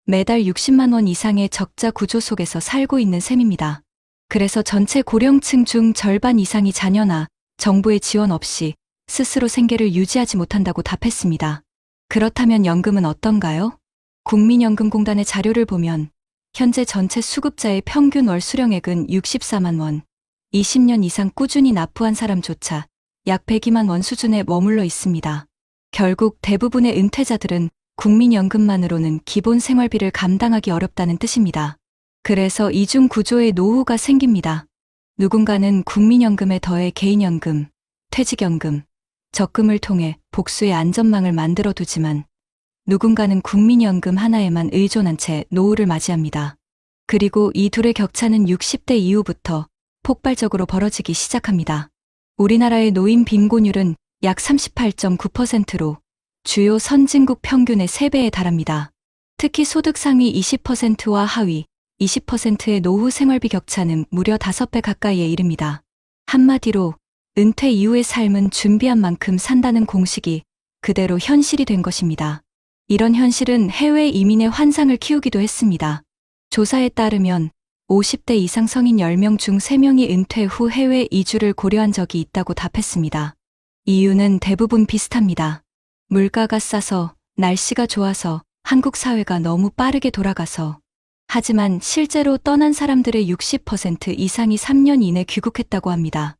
[SPEAKER 2] 매달 60만 원 이상의 적자 구조 속에서 살고 있는 셈입니다. 그래서 전체 고령층 중 절반 이상이 자녀나 정부의 지원 없이 스스로 생계를 유지하지 못한다고 답했습니다. 그렇다면 연금은 어떤가요? 국민연금공단의 자료를 보면 현재 전체 수급자의 평균 월 수령액은 64만 원, 20년 이상 꾸준히 납부한 사람조차 약 102만 원 수준에 머물러 있습니다. 결국 대부분의 은퇴자들은 국민연금만으로는 기본 생활비를 감당하기 어렵다는 뜻입니다. 그래서 이중 구조의 노후가 생깁니다. 누군가는 국민연금에 더해 개인연금, 퇴직연금, 적금을 통해 복수의 안전망을 만들어 두지만 누군가는 국민연금 하나에만 의존한 채 노후를 맞이합니다. 그리고 이 둘의 격차는 60대 이후부터 폭발적으로 벌어지기 시작합니다. 우리나라의 노인 빈곤율은 약 38.9%로 주요 선진국 평균의 3배에 달합니다. 특히 소득 상위 20%와 하위 20%의 노후 생활비 격차는 무려 5배 가까이에 이릅니다. 한마디로 은퇴 이후의 삶은 준비한 만큼 산다는 공식이 그대로 현실이 된 것입니다. 이런 현실은 해외 이민의 환상을 키우기도 했습니다. 조사에 따르면 50대 이상 성인 10명 중 3명이 은퇴 후 해외 이주를 고려한 적이 있다고 답했습니다. 이유는 대부분 비슷합니다. 물가가 싸서, 날씨가 좋아서, 한국 사회가 너무 빠르게 돌아가서. 하지만 실제로 떠난 사람들의 60% 이상이 3년 이내 귀국했다고 합니다.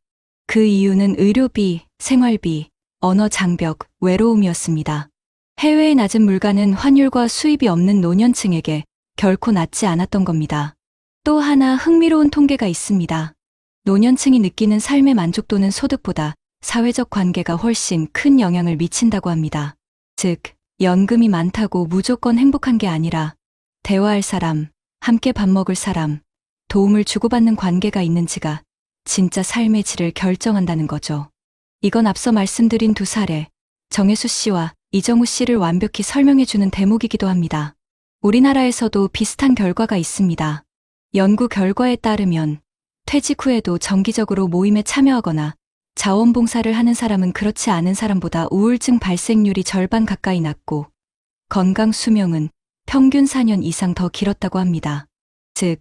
[SPEAKER 2] 그 이유는 의료비, 생활비, 언어 장벽, 외로움이었습니다. 해외의 낮은 물가는 환율과 수입이 없는 노년층에게 결코 낮지 않았던 겁니다. 또 하나 흥미로운 통계가 있습니다. 노년층이 느끼는 삶의 만족도는 소득보다 사회적 관계가 훨씬 큰 영향을 미친다고 합니다. 즉, 연금이 많다고 무조건 행복한 게 아니라 대화할 사람, 함께 밥 먹을 사람, 도움을 주고받는 관계가 있는지가 진짜 삶의 질을 결정한다는 거죠. 이건 앞서 말씀드린 두 사례, 정혜수 씨와 이정우 씨를 완벽히 설명해주는 대목이기도 합니다. 우리나라에서도 비슷한 결과가 있습니다. 연구 결과에 따르면 퇴직 후에도 정기적으로 모임에 참여하거나 자원봉사를 하는 사람은 그렇지 않은 사람보다 우울증 발생률이 절반 가까이 낮고 건강 수명은 평균 4년 이상 더 길었다고 합니다. 즉,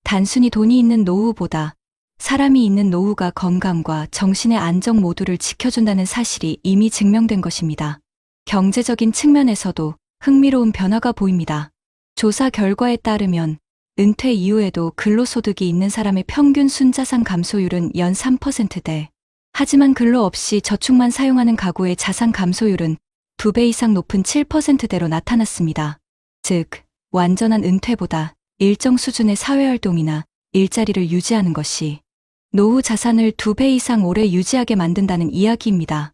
[SPEAKER 2] 단순히 돈이 있는 노후보다 사람이 있는 노후가 건강과 정신의 안정 모두를 지켜준다는 사실이 이미 증명된 것입니다. 경제적인 측면에서도 흥미로운 변화가 보입니다. 조사 결과에 따르면 은퇴 이후에도 근로소득이 있는 사람의 평균 순자산 감소율은 연 3%대. 하지만 근로 없이 저축만 사용하는 가구의 자산 감소율은 2배 이상 높은 7%대로 나타났습니다. 즉, 완전한 은퇴보다 일정 수준의 사회활동이나 일자리를 유지하는 것이 노후 자산을 2배 이상 오래 유지하게 만든다는 이야기입니다.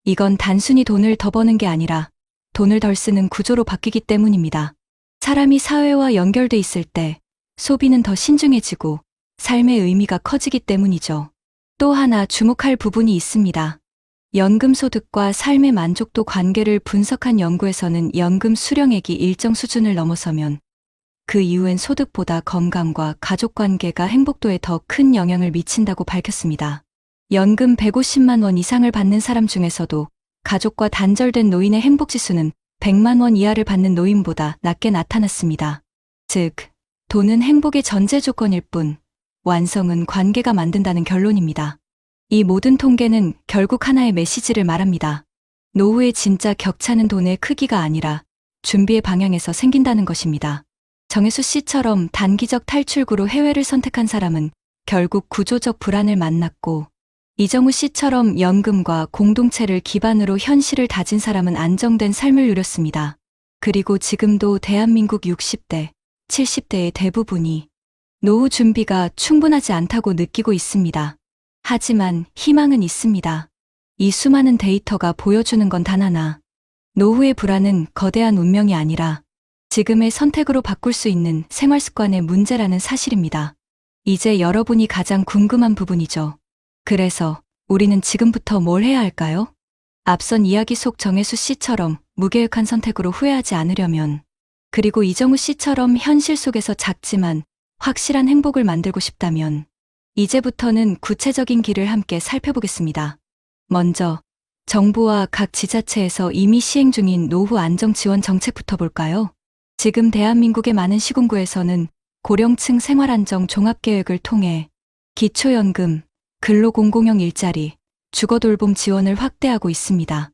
[SPEAKER 2] 이건 단순히 돈을 더 버는 게 아니라 돈을 덜 쓰는 구조로 바뀌기 때문입니다. 사람이 사회와 연결돼 있을 때 소비는 더 신중해지고 삶의 의미가 커지기 때문이죠. 또 하나 주목할 부분이 있습니다. 연금 소득과 삶의 만족도 관계를 분석한 연구에서는 연금 수령액이 일정 수준을 넘어서면 그 이후엔 소득보다 건강과 가족 관계가 행복도에 더 큰 영향을 미친다고 밝혔습니다. 연금 150만 원 이상을 받는 사람 중에서도 가족과 단절된 노인의 행복지수는 100만 원 이하를 받는 노인보다 낮게 나타났습니다. 즉, 돈은 행복의 전제 조건일 뿐, 완성은 관계가 만든다는 결론입니다. 이 모든 통계는 결국 하나의 메시지를 말합니다. 노후의 진짜 격차는 돈의 크기가 아니라 준비의 방향에서 생긴다는 것입니다. 정혜수 씨처럼 단기적 탈출구로 해외를 선택한 사람은 결국 구조적 불안을 만났고, 이정우 씨처럼 연금과 공동체를 기반으로 현실을 다진 사람은 안정된 삶을 누렸습니다. 그리고 지금도 대한민국 60대, 70대의 대부분이 노후 준비가 충분하지 않다고 느끼고 있습니다. 하지만 희망은 있습니다. 이 수많은 데이터가 보여주는 건 단 하나. 노후의 불안은 거대한 운명이 아니라 지금의 선택으로 바꿀 수 있는 생활 습관의 문제라는 사실입니다. 이제 여러분이 가장 궁금한 부분이죠. 그래서 우리는 지금부터 뭘 해야 할까요? 앞선 이야기 속 정혜수 씨처럼 무계획한 선택으로 후회하지 않으려면, 그리고 이정우 씨처럼 현실 속에서 작지만 확실한 행복을 만들고 싶다면, 이제부터는 구체적인 길을 함께 살펴보겠습니다. 먼저 정부와 각 지자체에서 이미 시행 중인 노후 안정 지원 정책부터 볼까요? 지금 대한민국의 많은 시군구에서는 고령층 생활안정 종합계획을 통해 기초연금, 근로공공형 일자리, 주거돌봄 지원을 확대하고 있습니다.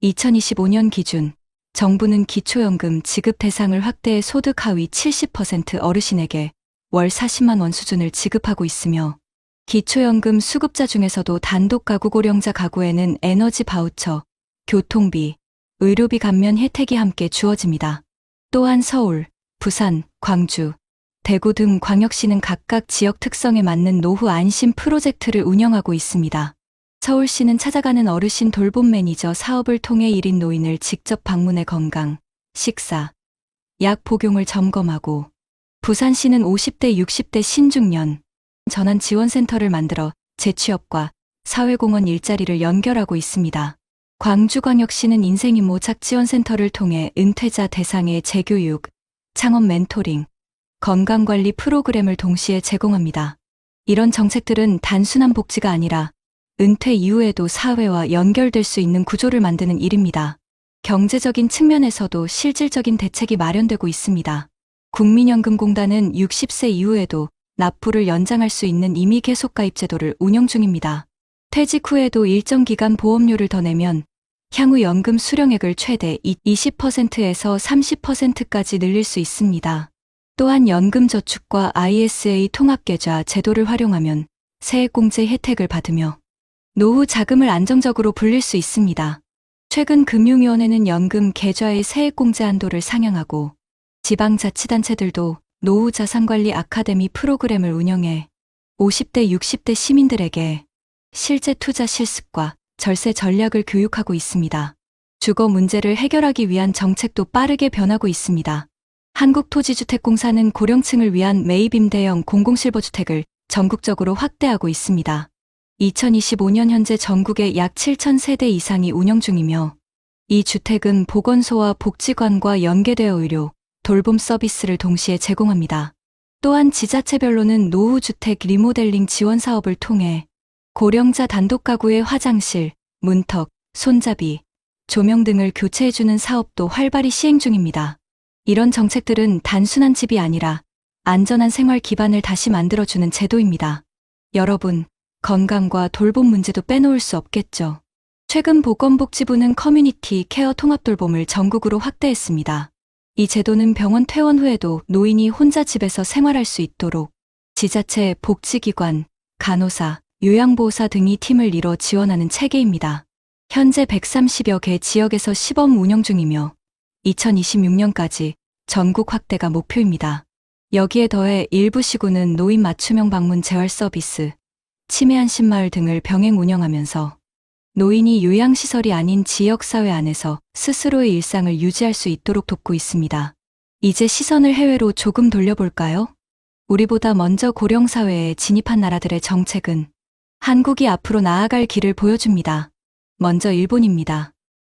[SPEAKER 2] 2025년 기준 정부는 기초연금 지급 대상을 확대해 소득 하위 70% 어르신에게 월 40만 원 수준을 지급하고 있으며, 기초연금 수급자 중에서도 단독 가구 고령자 가구에는 에너지 바우처, 교통비, 의료비 감면 혜택이 함께 주어집니다. 또한 서울, 부산, 광주, 대구 등 광역시는 각각 지역 특성에 맞는 노후 안심 프로젝트를 운영하고 있습니다. 서울시는 찾아가는 어르신 돌봄 매니저 사업을 통해 1인 노인을 직접 방문해 건강, 식사, 약 복용을 점검하고, 부산시는 50대, 60대 신중년 전환 지원센터를 만들어 재취업과 사회공헌 일자리를 연결하고 있습니다. 광주광역시는 인생이모 작지원센터를 통해 은퇴자 대상의 재교육, 창업 멘토링, 건강관리 프로그램을 동시에 제공합니다. 이런 정책들은 단순한 복지가 아니라 은퇴 이후에도 사회와 연결될 수 있는 구조를 만드는 일입니다. 경제적인 측면에서도 실질적인 대책이 마련되고 있습니다. 국민연금공단은 60세 이후에도 납부를 연장할 수 있는 임의 계속가입 제도를 운영 중입니다. 퇴직 후에도 일정 기간 보험료를 더 내면 향후 연금 수령액을 최대 20%에서 30%까지 늘릴 수 있습니다. 또한 연금저축과 ISA 통합계좌 제도를 활용하면 세액공제 혜택을 받으며 노후 자금을 안정적으로 불릴 수 있습니다. 최근 금융위원회는 연금 계좌의 세액공제 한도를 상향하고, 지방자치단체들도 노후 자산관리 아카데미 프로그램을 운영해 50대, 60대 시민들에게 실제 투자 실습과 절세 전략을 교육하고 있습니다. 주거 문제를 해결하기 위한 정책도 빠르게 변하고 있습니다. 한국토지주택공사는 고령층을 위한 매입임대형 공공실버주택을 전국적으로 확대하고 있습니다. 2025년 현재 전국에 약 7,000세대 이상이 운영 중이며, 이 주택은 보건소와 복지관과 연계되어 의료, 돌봄 서비스를 동시에 제공합니다. 또한 지자체별로는 노후주택 리모델링 지원 사업을 통해 고령자 단독 가구의 화장실, 문턱, 손잡이, 조명 등을 교체해주는 사업도 활발히 시행 중입니다. 이런 정책들은 단순한 집이 아니라 안전한 생활 기반을 다시 만들어주는 제도입니다. 여러분, 건강과 돌봄 문제도 빼놓을 수 없겠죠. 최근 보건복지부는 커뮤니티 케어 통합돌봄을 전국으로 확대했습니다. 이 제도는 병원 퇴원 후에도 노인이 혼자 집에서 생활할 수 있도록 지자체, 복지기관, 간호사, 요양보호사 등이 팀을 이뤄 지원하는 체계입니다. 현재 130여 개 지역에서 시범 운영 중이며 2026년까지 전국 확대가 목표입니다. 여기에 더해 일부 시군은 노인 맞춤형 방문 재활 서비스, 치매 안심마을 등을 병행 운영하면서 노인이 요양시설이 아닌 지역사회 안에서 스스로의 일상을 유지할 수 있도록 돕고 있습니다. 이제 시선을 해외로 조금 돌려볼까요? 우리보다 먼저 고령사회에 진입한 나라들의 정책은 한국이 앞으로 나아갈 길을 보여줍니다. 먼저 일본입니다.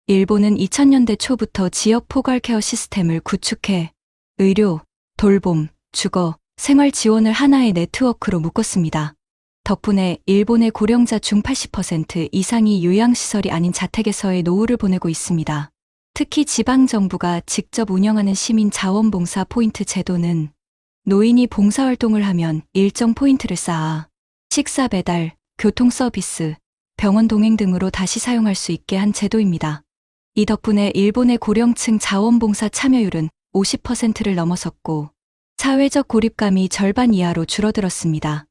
[SPEAKER 2] 일본은 2000년대 초부터 지역 포괄 케어 시스템을 구축해 의료, 돌봄, 주거, 생활 지원을 하나의 네트워크로 묶었습니다. 덕분에 일본의 고령자 중 80% 이상이 요양시설이 아닌 자택에서의 노후를 보내고 있습니다. 특히 지방정부가 직접 운영하는 시민자원봉사 포인트 제도는 노인이 봉사활동을 하면 일정 포인트를 쌓아 식사 배달, 교통 서비스, 병원 동행 등으로 다시 사용할 수 있게 한 제도입니다. 이 덕분에 일본의 고령층 자원봉사 참여율은 50%를 넘어섰고 사회적 고립감이 절반 이하로 줄어들었습니다.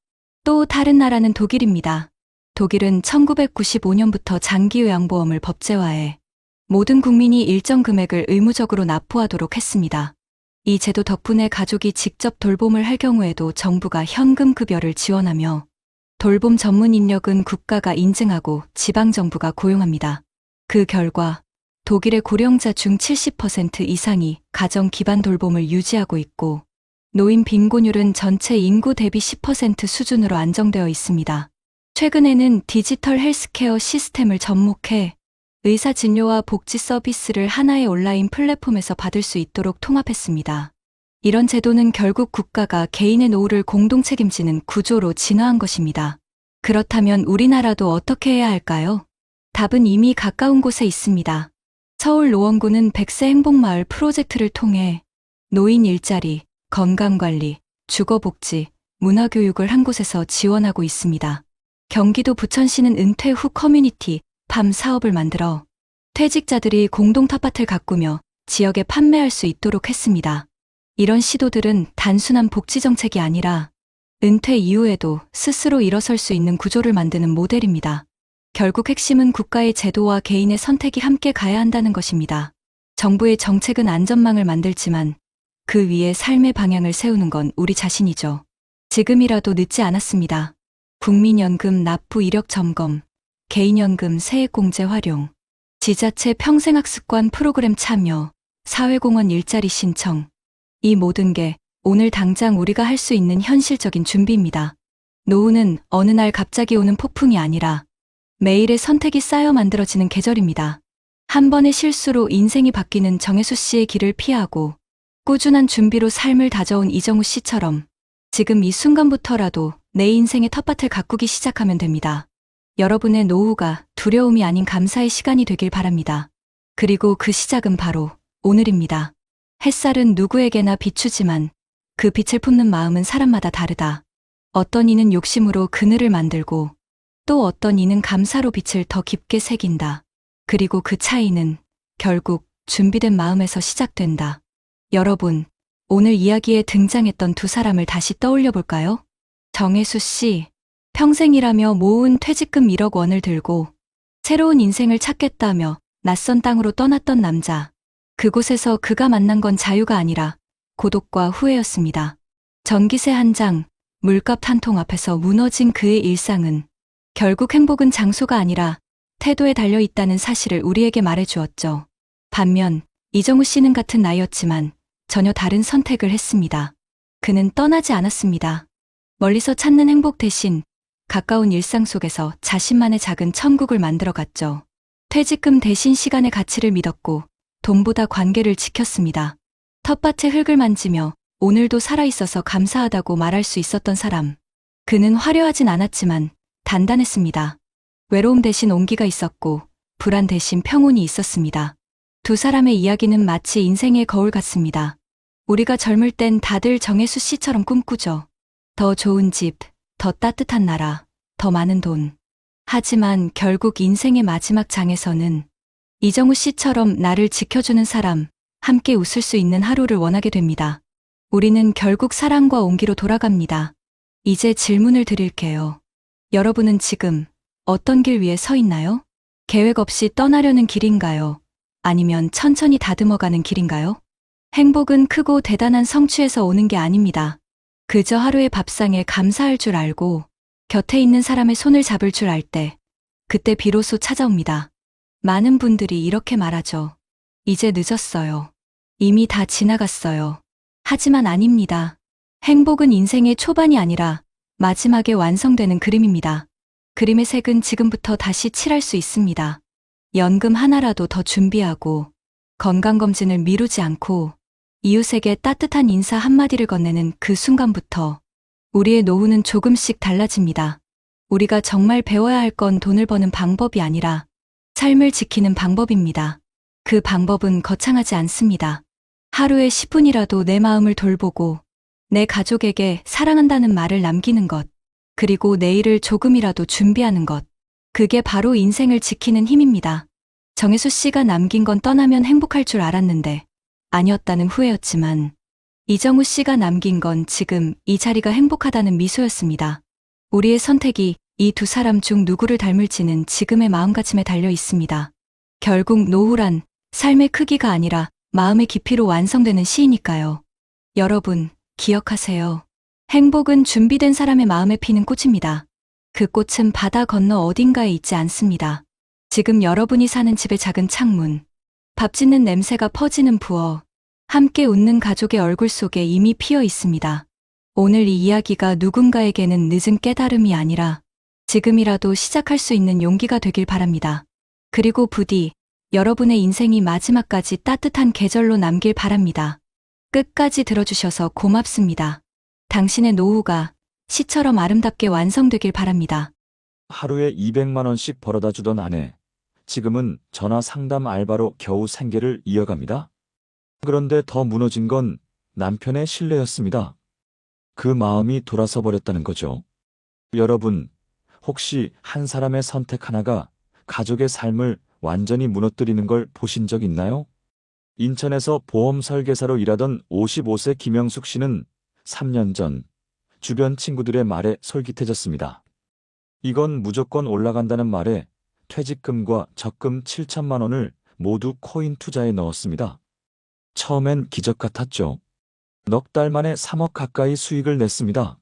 [SPEAKER 2] 또 다른 나라는 독일입니다. 독일은 1995년부터 장기요양보험을 법제화해 모든 국민이 일정 금액을 의무적으로 납부하도록 했습니다. 이 제도 덕분에 가족이 직접 돌봄을 할 경우에도 정부가 현금 급여를 지원하며 돌봄 전문 인력은 국가가 인증하고 지방정부가 고용합니다. 그 결과 독일의 고령자 중 70% 이상이 가정 기반 돌봄을 유지하고 있고 노인 빈곤율은 전체 인구 대비 10% 수준으로 안정되어 있습니다. 최근에는 디지털 헬스케어 시스템을 접목해 의사 진료와 복지 서비스를 하나의 온라인 플랫폼에서 받을 수 있도록 통합했습니다. 이런 제도는 결국 국가가 개인의 노후를 공동 책임지는 구조로 진화한 것입니다. 그렇다면 우리나라도 어떻게 해야 할까요? 답은 이미 가까운 곳에 있습니다. 서울 노원구는 100세 행복마을 프로젝트를 통해 노인 일자리, 건강관리, 주거복지, 문화교육을 한 곳에서 지원하고 있습니다. 경기도 부천시는 은퇴 후 커뮤니티 밤 사업을 만들어 퇴직자들이 공동 텃밭을 가꾸며 지역에 판매할 수 있도록 했습니다. 이런 시도들은 단순한 복지 정책이 아니라 은퇴 이후에도 스스로 일어설 수 있는 구조를 만드는 모델입니다. 결국 핵심은 국가의 제도와 개인의 선택이 함께 가야 한다는 것입니다. 정부의 정책은 안전망을 만들지만 그 위에 삶의 방향을 세우는 건 우리 자신이죠. 지금이라도 늦지 않았습니다. 국민연금 납부 이력 점검, 개인연금 세액공제 활용, 지자체 평생학습관 프로그램 참여, 사회공헌 일자리 신청. 이 모든 게 오늘 당장 우리가 할 수 있는 현실적인 준비입니다. 노후는 어느 날 갑자기 오는 폭풍이 아니라 매일의 선택이 쌓여 만들어지는 계절입니다. 한 번의 실수로 인생이 바뀌는 정혜수 씨의 길을 피하고 꾸준한 준비로 삶을 다져온 이정우 씨처럼 지금 이 순간부터라도 내 인생의 텃밭을 가꾸기 시작하면 됩니다. 여러분의 노후가 두려움이 아닌 감사의 시간이 되길 바랍니다. 그리고 그 시작은 바로 오늘입니다. 햇살은 누구에게나 비추지만 그 빛을 품는 마음은 사람마다 다르다. 어떤 이는 욕심으로 그늘을 만들고 또 어떤 이는 감사로 빛을 더 깊게 새긴다. 그리고 그 차이는 결국 준비된 마음에서 시작된다. 여러분, 오늘 이야기에 등장했던 두 사람을 다시 떠올려 볼까요? 정혜수 씨, 평생 일하며 모은 퇴직금 1억 원을 들고 새로운 인생을 찾겠다며 낯선 땅으로 떠났던 남자. 그곳에서 그가 만난 건 자유가 아니라 고독과 후회였습니다. 전기세 한 장, 물값 한 통 앞에서 무너진 그의 일상은 결국 행복은 장소가 아니라 태도에 달려 있다는 사실을 우리에게 말해주었죠. 반면 이정우 씨는 같은 나이였지만 전혀 다른 선택을 했습니다. 그는 떠나지 않았습니다. 멀리서 찾는 행복 대신 가까운 일상 속에서 자신만의 작은 천국을 만들어갔죠. 퇴직금 대신 시간의 가치를 믿었고 돈보다 관계를 지켰습니다. 텃밭의 흙을 만지며 오늘도 살아있어서 감사하다고 말할 수 있었던 사람. 그는 화려하진 않았지만 단단했습니다. 외로움 대신 온기가 있었고 불안 대신 평온이 있었습니다. 두 사람의 이야기는 마치 인생의 거울 같습니다. 우리가 젊을 땐 다들 정혜수 씨처럼 꿈꾸죠. 더 좋은 집, 더 따뜻한 나라, 더 많은 돈. 하지만 결국 인생의 마지막 장에서는 이정우 씨처럼 나를 지켜주는 사람, 함께 웃을 수 있는 하루를 원하게 됩니다. 우리는 결국 사랑과 온기로 돌아갑니다. 이제 질문을 드릴게요. 여러분은 지금 어떤 길 위에 서 있나요? 계획 없이 떠나려는 길인가요? 아니면 천천히 다듬어가는 길인가요? 행복은 크고 대단한 성취에서 오는 게 아닙니다. 그저 하루의 밥상에 감사할 줄 알고 곁에 있는 사람의 손을 잡을 줄 알 때, 그때 비로소 찾아옵니다. 많은 분들이 이렇게 말하죠. 이제 늦었어요. 이미 다 지나갔어요. 하지만 아닙니다. 행복은 인생의 초반이 아니라 마지막에 완성되는 그림입니다. 그림의 색은 지금부터 다시 칠할 수 있습니다. 연금 하나라도 더 준비하고 건강검진을 미루지 않고 이웃에게 따뜻한 인사 한마디를 건네는 그 순간부터 우리의 노후는 조금씩 달라집니다. 우리가 정말 배워야 할 건 돈을 버는 방법이 아니라 삶을 지키는 방법입니다. 그 방법은 거창하지 않습니다. 하루에 10분이라도 내 마음을 돌보고 내 가족에게 사랑한다는 말을 남기는 것, 그리고 내일을 조금이라도 준비하는 것. 그게 바로 인생을 지키는 힘입니다. 정혜수 씨가 남긴 건 떠나면 행복할 줄 알았는데 아니었다는 후회였지만 이정우 씨가 남긴 건 지금 이 자리가 행복하다는 미소였습니다. 우리의 선택이 이 두 사람 중 누구를 닮을지는 지금의 마음가짐에 달려 있습니다. 결국 노후란 삶의 크기가 아니라 마음의 깊이로 완성되는 시이니까요. 여러분, 기억하세요. 행복은 준비된 사람의 마음에 피는 꽃입니다. 그 꽃은 바다 건너 어딘가에 있지 않습니다. 지금 여러분이 사는 집의 작은 창문, 밥 짓는 냄새가 퍼지는 부엌, 함께 웃는 가족의 얼굴 속에 이미 피어 있습니다. 오늘 이 이야기가 누군가에게는 늦은 깨달음이 아니라 지금이라도 시작할 수 있는 용기가 되길 바랍니다. 그리고 부디 여러분의 인생이 마지막까지 따뜻한 계절로 남길 바랍니다. 끝까지 들어주셔서 고맙습니다. 당신의 노후가 시처럼 아름답게 완성되길 바랍니다.
[SPEAKER 3] 하루에 200만 원씩 벌어다 주던 아내. 지금은 전화 상담 알바로 겨우 생계를 이어갑니다. 그런데 더 무너진 건 남편의 신뢰였습니다. 그 마음이 돌아서 버렸다는 거죠. 여러분, 혹시 한 사람의 선택 하나가 가족의 삶을 완전히 무너뜨리는 걸 보신 적 있나요? 인천에서 보험 설계사로 일하던 55세 김영숙 씨는 3년 전 주변 친구들의 말에 솔깃해졌습니다. 이건 무조건 올라간다는 말에 퇴직금과 적금 7천만 원을 모두 코인 투자에 넣었습니다. 처음엔 기적 같았죠. 넉 달 만에 3억 가까이 수익을 냈습니다.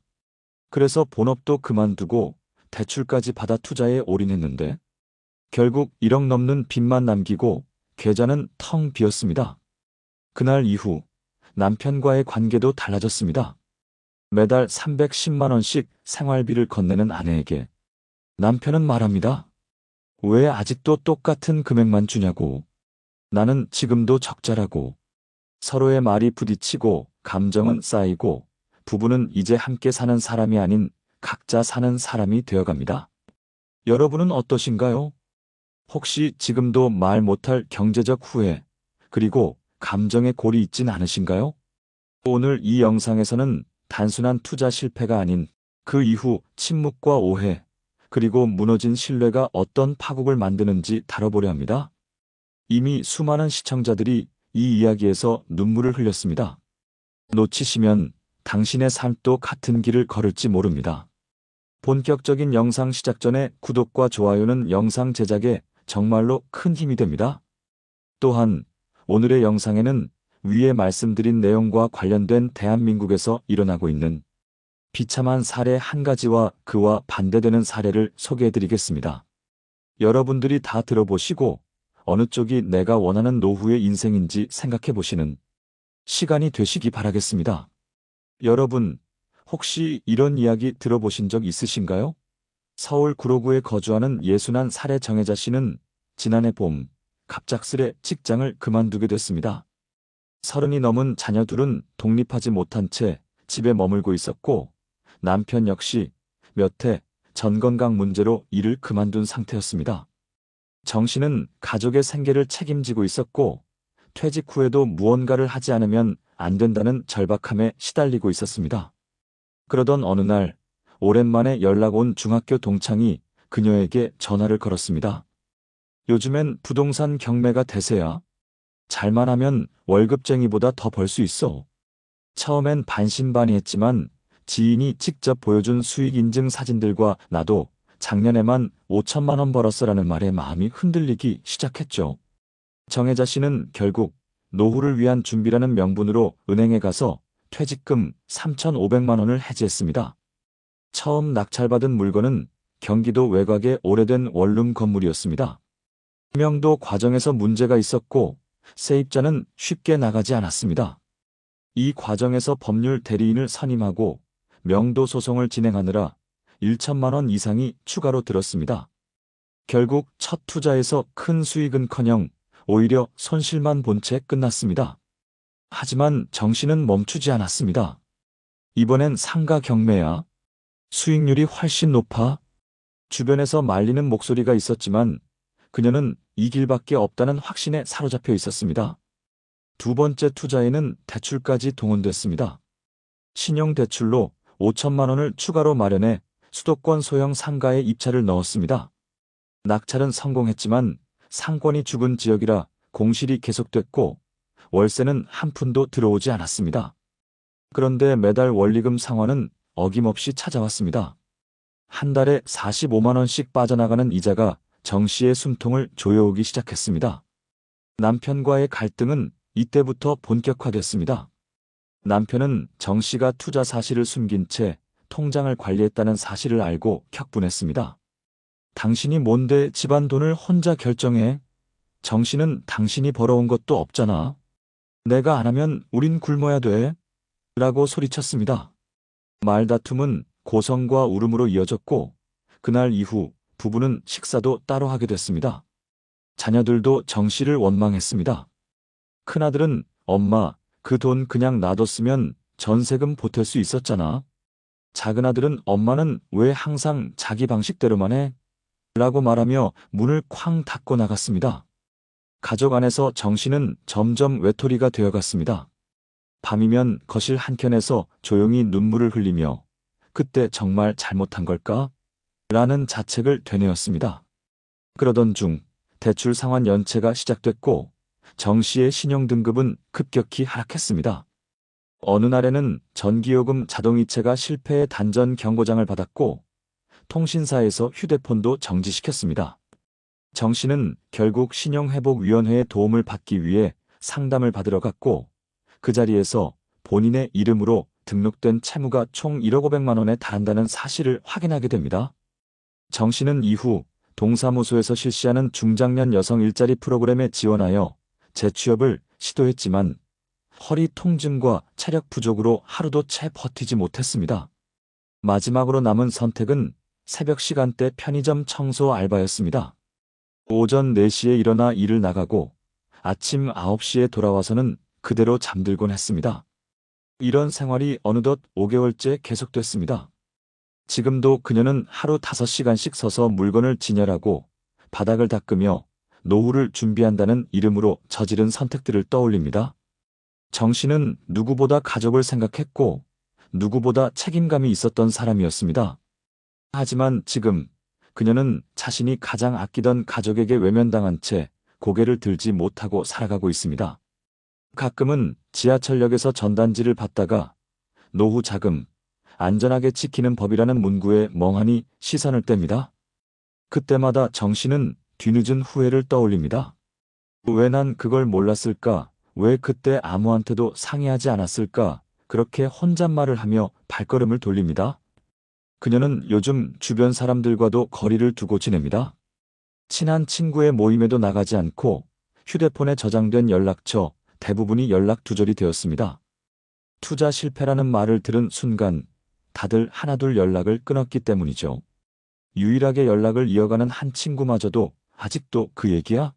[SPEAKER 3] 그래서 본업도 그만두고 대출까지 받아 투자에 올인했는데 결국 1억 넘는 빚만 남기고 계좌는 텅 비었습니다. 그날 이후 남편과의 관계도 달라졌습니다. 매달 310만 원씩 생활비를 건네는 아내에게 남편은 말합니다. 왜 아직도 똑같은 금액만 주냐고. 나는 지금도 적자라고. 서로의 말이 부딪히고 감정은 쌓이고 부부는 이제 함께 사는 사람이 아닌 각자 사는 사람이 되어갑니다. 여러분은 어떠신가요? 혹시 지금도 말 못할 경제적 후회, 그리고 감정의 골이 있진 않으신가요? 오늘 이 영상에서는 단순한 투자 실패가 아닌 그 이후 침묵과 오해, 그리고 무너진 신뢰가 어떤 파국을 만드는지 다뤄보려 합니다. 이미 수많은 시청자들이 이 이야기에서 눈물을 흘렸습니다. 놓치시면 당신의 삶도 같은 길을 걸을지 모릅니다. 본격적인 영상 시작 전에 구독과 좋아요는 영상 제작에 정말로 큰 힘이 됩니다. 또한 오늘의 영상에는 위에 말씀드린 내용과 관련된 대한민국에서 일어나고 있는 비참한 사례 한 가지와 그와 반대되는 사례를 소개해드리겠습니다. 여러분들이 다 들어보시고 어느 쪽이 내가 원하는 노후의 인생인지 생각해보시는 시간이 되시기 바라겠습니다. 여러분, 혹시 이런 이야기 들어보신 적 있으신가요? 서울 구로구에 거주하는 예순한 살의 정혜자 씨는 지난해 봄 갑작스레 직장을 그만두게 됐습니다. 30이 넘은 자녀 둘은 독립하지 못한 채 집에 머물고 있었고 남편 역시 몇 해 전 건강 문제로 일을 그만둔 상태였습니다. 정 씨는 가족의 생계를 책임지고 있었고 퇴직 후에도 무언가를 하지 않으면 안 된다는 절박함에 시달리고 있었습니다. 그러던 어느 날 오랜만에 연락 온 중학교 동창이 그녀에게 전화를 걸었습니다. 요즘엔 부동산 경매가 대세야. 잘만 하면 월급쟁이보다 더 벌 수 있어. 처음엔 반신반의했지만 지인이 직접 보여준 수익 인증 사진들과 나도 작년에만 5천만 원 벌었어라는 말에 마음이 흔들리기 시작했죠. 정혜자 씨는 결국 노후를 위한 준비라는 명분으로 은행에 가서 퇴직금 3,500만 원을 해지했습니다. 처음 낙찰받은 물건은 경기도 외곽의 오래된 원룸 건물이었습니다. 명도 과정에서 문제가 있었고 세입자는 쉽게 나가지 않았습니다. 이 과정에서 법률 대리인을 선임하고 명도 소송을 진행하느라 1천만 원 이상이 추가로 들었습니다. 결국 첫 투자에서 큰 수익은커녕 오히려 손실만 본 채 끝났습니다. 하지만 정 씨는 멈추지 않았습니다. 이번엔 상가 경매야. 수익률이 훨씬 높아. 주변에서 말리는 목소리가 있었지만 그녀는 이 길밖에 없다는 확신에 사로잡혀 있었습니다. 두 번째 투자에는 대출까지 동원됐습니다. 신용대출로 5천만 원을 추가로 마련해 수도권 소형 상가에 입찰을 넣었습니다. 낙찰은 성공했지만 상권이 죽은 지역이라 공실이 계속됐고 월세는 한 푼도 들어오지 않았습니다. 그런데 매달 원리금 상환은 어김없이 찾아왔습니다. 한 달에 45만 원씩 빠져나가는 이자가 정 씨의 숨통을 조여오기 시작했습니다. 남편과의 갈등은 이때부터 본격화됐습니다. 남편은 정 씨가 투자 사실을 숨긴 채 통장을 관리했다는 사실을 알고 격분했습니다. 당신이 뭔데 집안 돈을 혼자 결정해? 정 씨는 당신이 벌어온 것도 없잖아. 내가 안 하면 우린 굶어야 돼. 라고 소리쳤습니다. 말다툼은 고성과 울음으로 이어졌고 그날 이후 부부는 식사도 따로 하게 됐습니다. 자녀들도 정 씨를 원망했습니다. 큰아들은 엄마, 그 돈 그냥 놔뒀으면 전세금 보탤 수 있었잖아. 작은아들은 엄마는 왜 항상 자기 방식대로만 해? 라고 말하며 문을 쾅 닫고 나갔습니다. 가족 안에서 정 씨는 점점 외톨이가 되어갔습니다. 밤이면 거실 한켠에서 조용히 눈물을 흘리며 그때 정말 잘못한 걸까? 라는 자책을 되뇌었습니다. 그러던 중 대출 상환 연체가 시작됐고 정 씨의 신용등급은 급격히 하락했습니다. 어느 날에는 전기요금 자동이체가 실패해 단전 경고장을 받았고 통신사에서 휴대폰도 정지시켰습니다. 정 씨는 결국 신용회복위원회의 도움을 받기 위해 상담을 받으러 갔고 그 자리에서 본인의 이름으로 등록된 채무가 총 1억 500만 원에 달한다는 사실을 확인하게 됩니다. 정 씨는 이후 동사무소에서 실시하는 중장년 여성 일자리 프로그램에 지원하여 재취업을 시도했지만 허리 통증과 체력 부족으로 하루도 채 버티지 못했습니다. 마지막으로 남은 선택은 새벽 시간대 편의점 청소 알바였습니다. 오전 4시에 일어나 일을 나가고 아침 9시에 돌아와서는 그대로 잠들곤 했습니다. 이런 생활이 어느덧 5개월째 계속됐습니다. 지금도 그녀는 하루 5시간씩 서서 물건을 진열하고 바닥을 닦으며 노후를 준비한다는 이름으로 저지른 선택들을 떠올립니다. 정 씨는 누구보다 가족을 생각했고 누구보다 책임감이 있었던 사람이었습니다. 하지만 지금 그녀는 자신이 가장 아끼던 가족에게 외면당한 채 고개를 들지 못하고 살아가고 있습니다. 가끔은 지하철역에서 전단지를 받다가 노후 자금, 안전하게 지키는 법이라는 문구에 멍하니 시선을 뗍니다. 그때마다 정 씨는 뒤늦은 후회를 떠올립니다. 왜 난 그걸 몰랐을까? 왜 그때 아무한테도 상의하지 않았을까? 그렇게 혼잣말을 하며 발걸음을 돌립니다. 그녀는 요즘 주변 사람들과도 거리를 두고 지냅니다. 친한 친구의 모임에도 나가지 않고 휴대폰에 저장된 연락처 대부분이 연락 두절이 되었습니다. 투자 실패라는 말을 들은 순간 다들 하나둘 연락을 끊었기 때문이죠. 유일하게 연락을 이어가는 한 친구마저도 아직도 그 얘기야?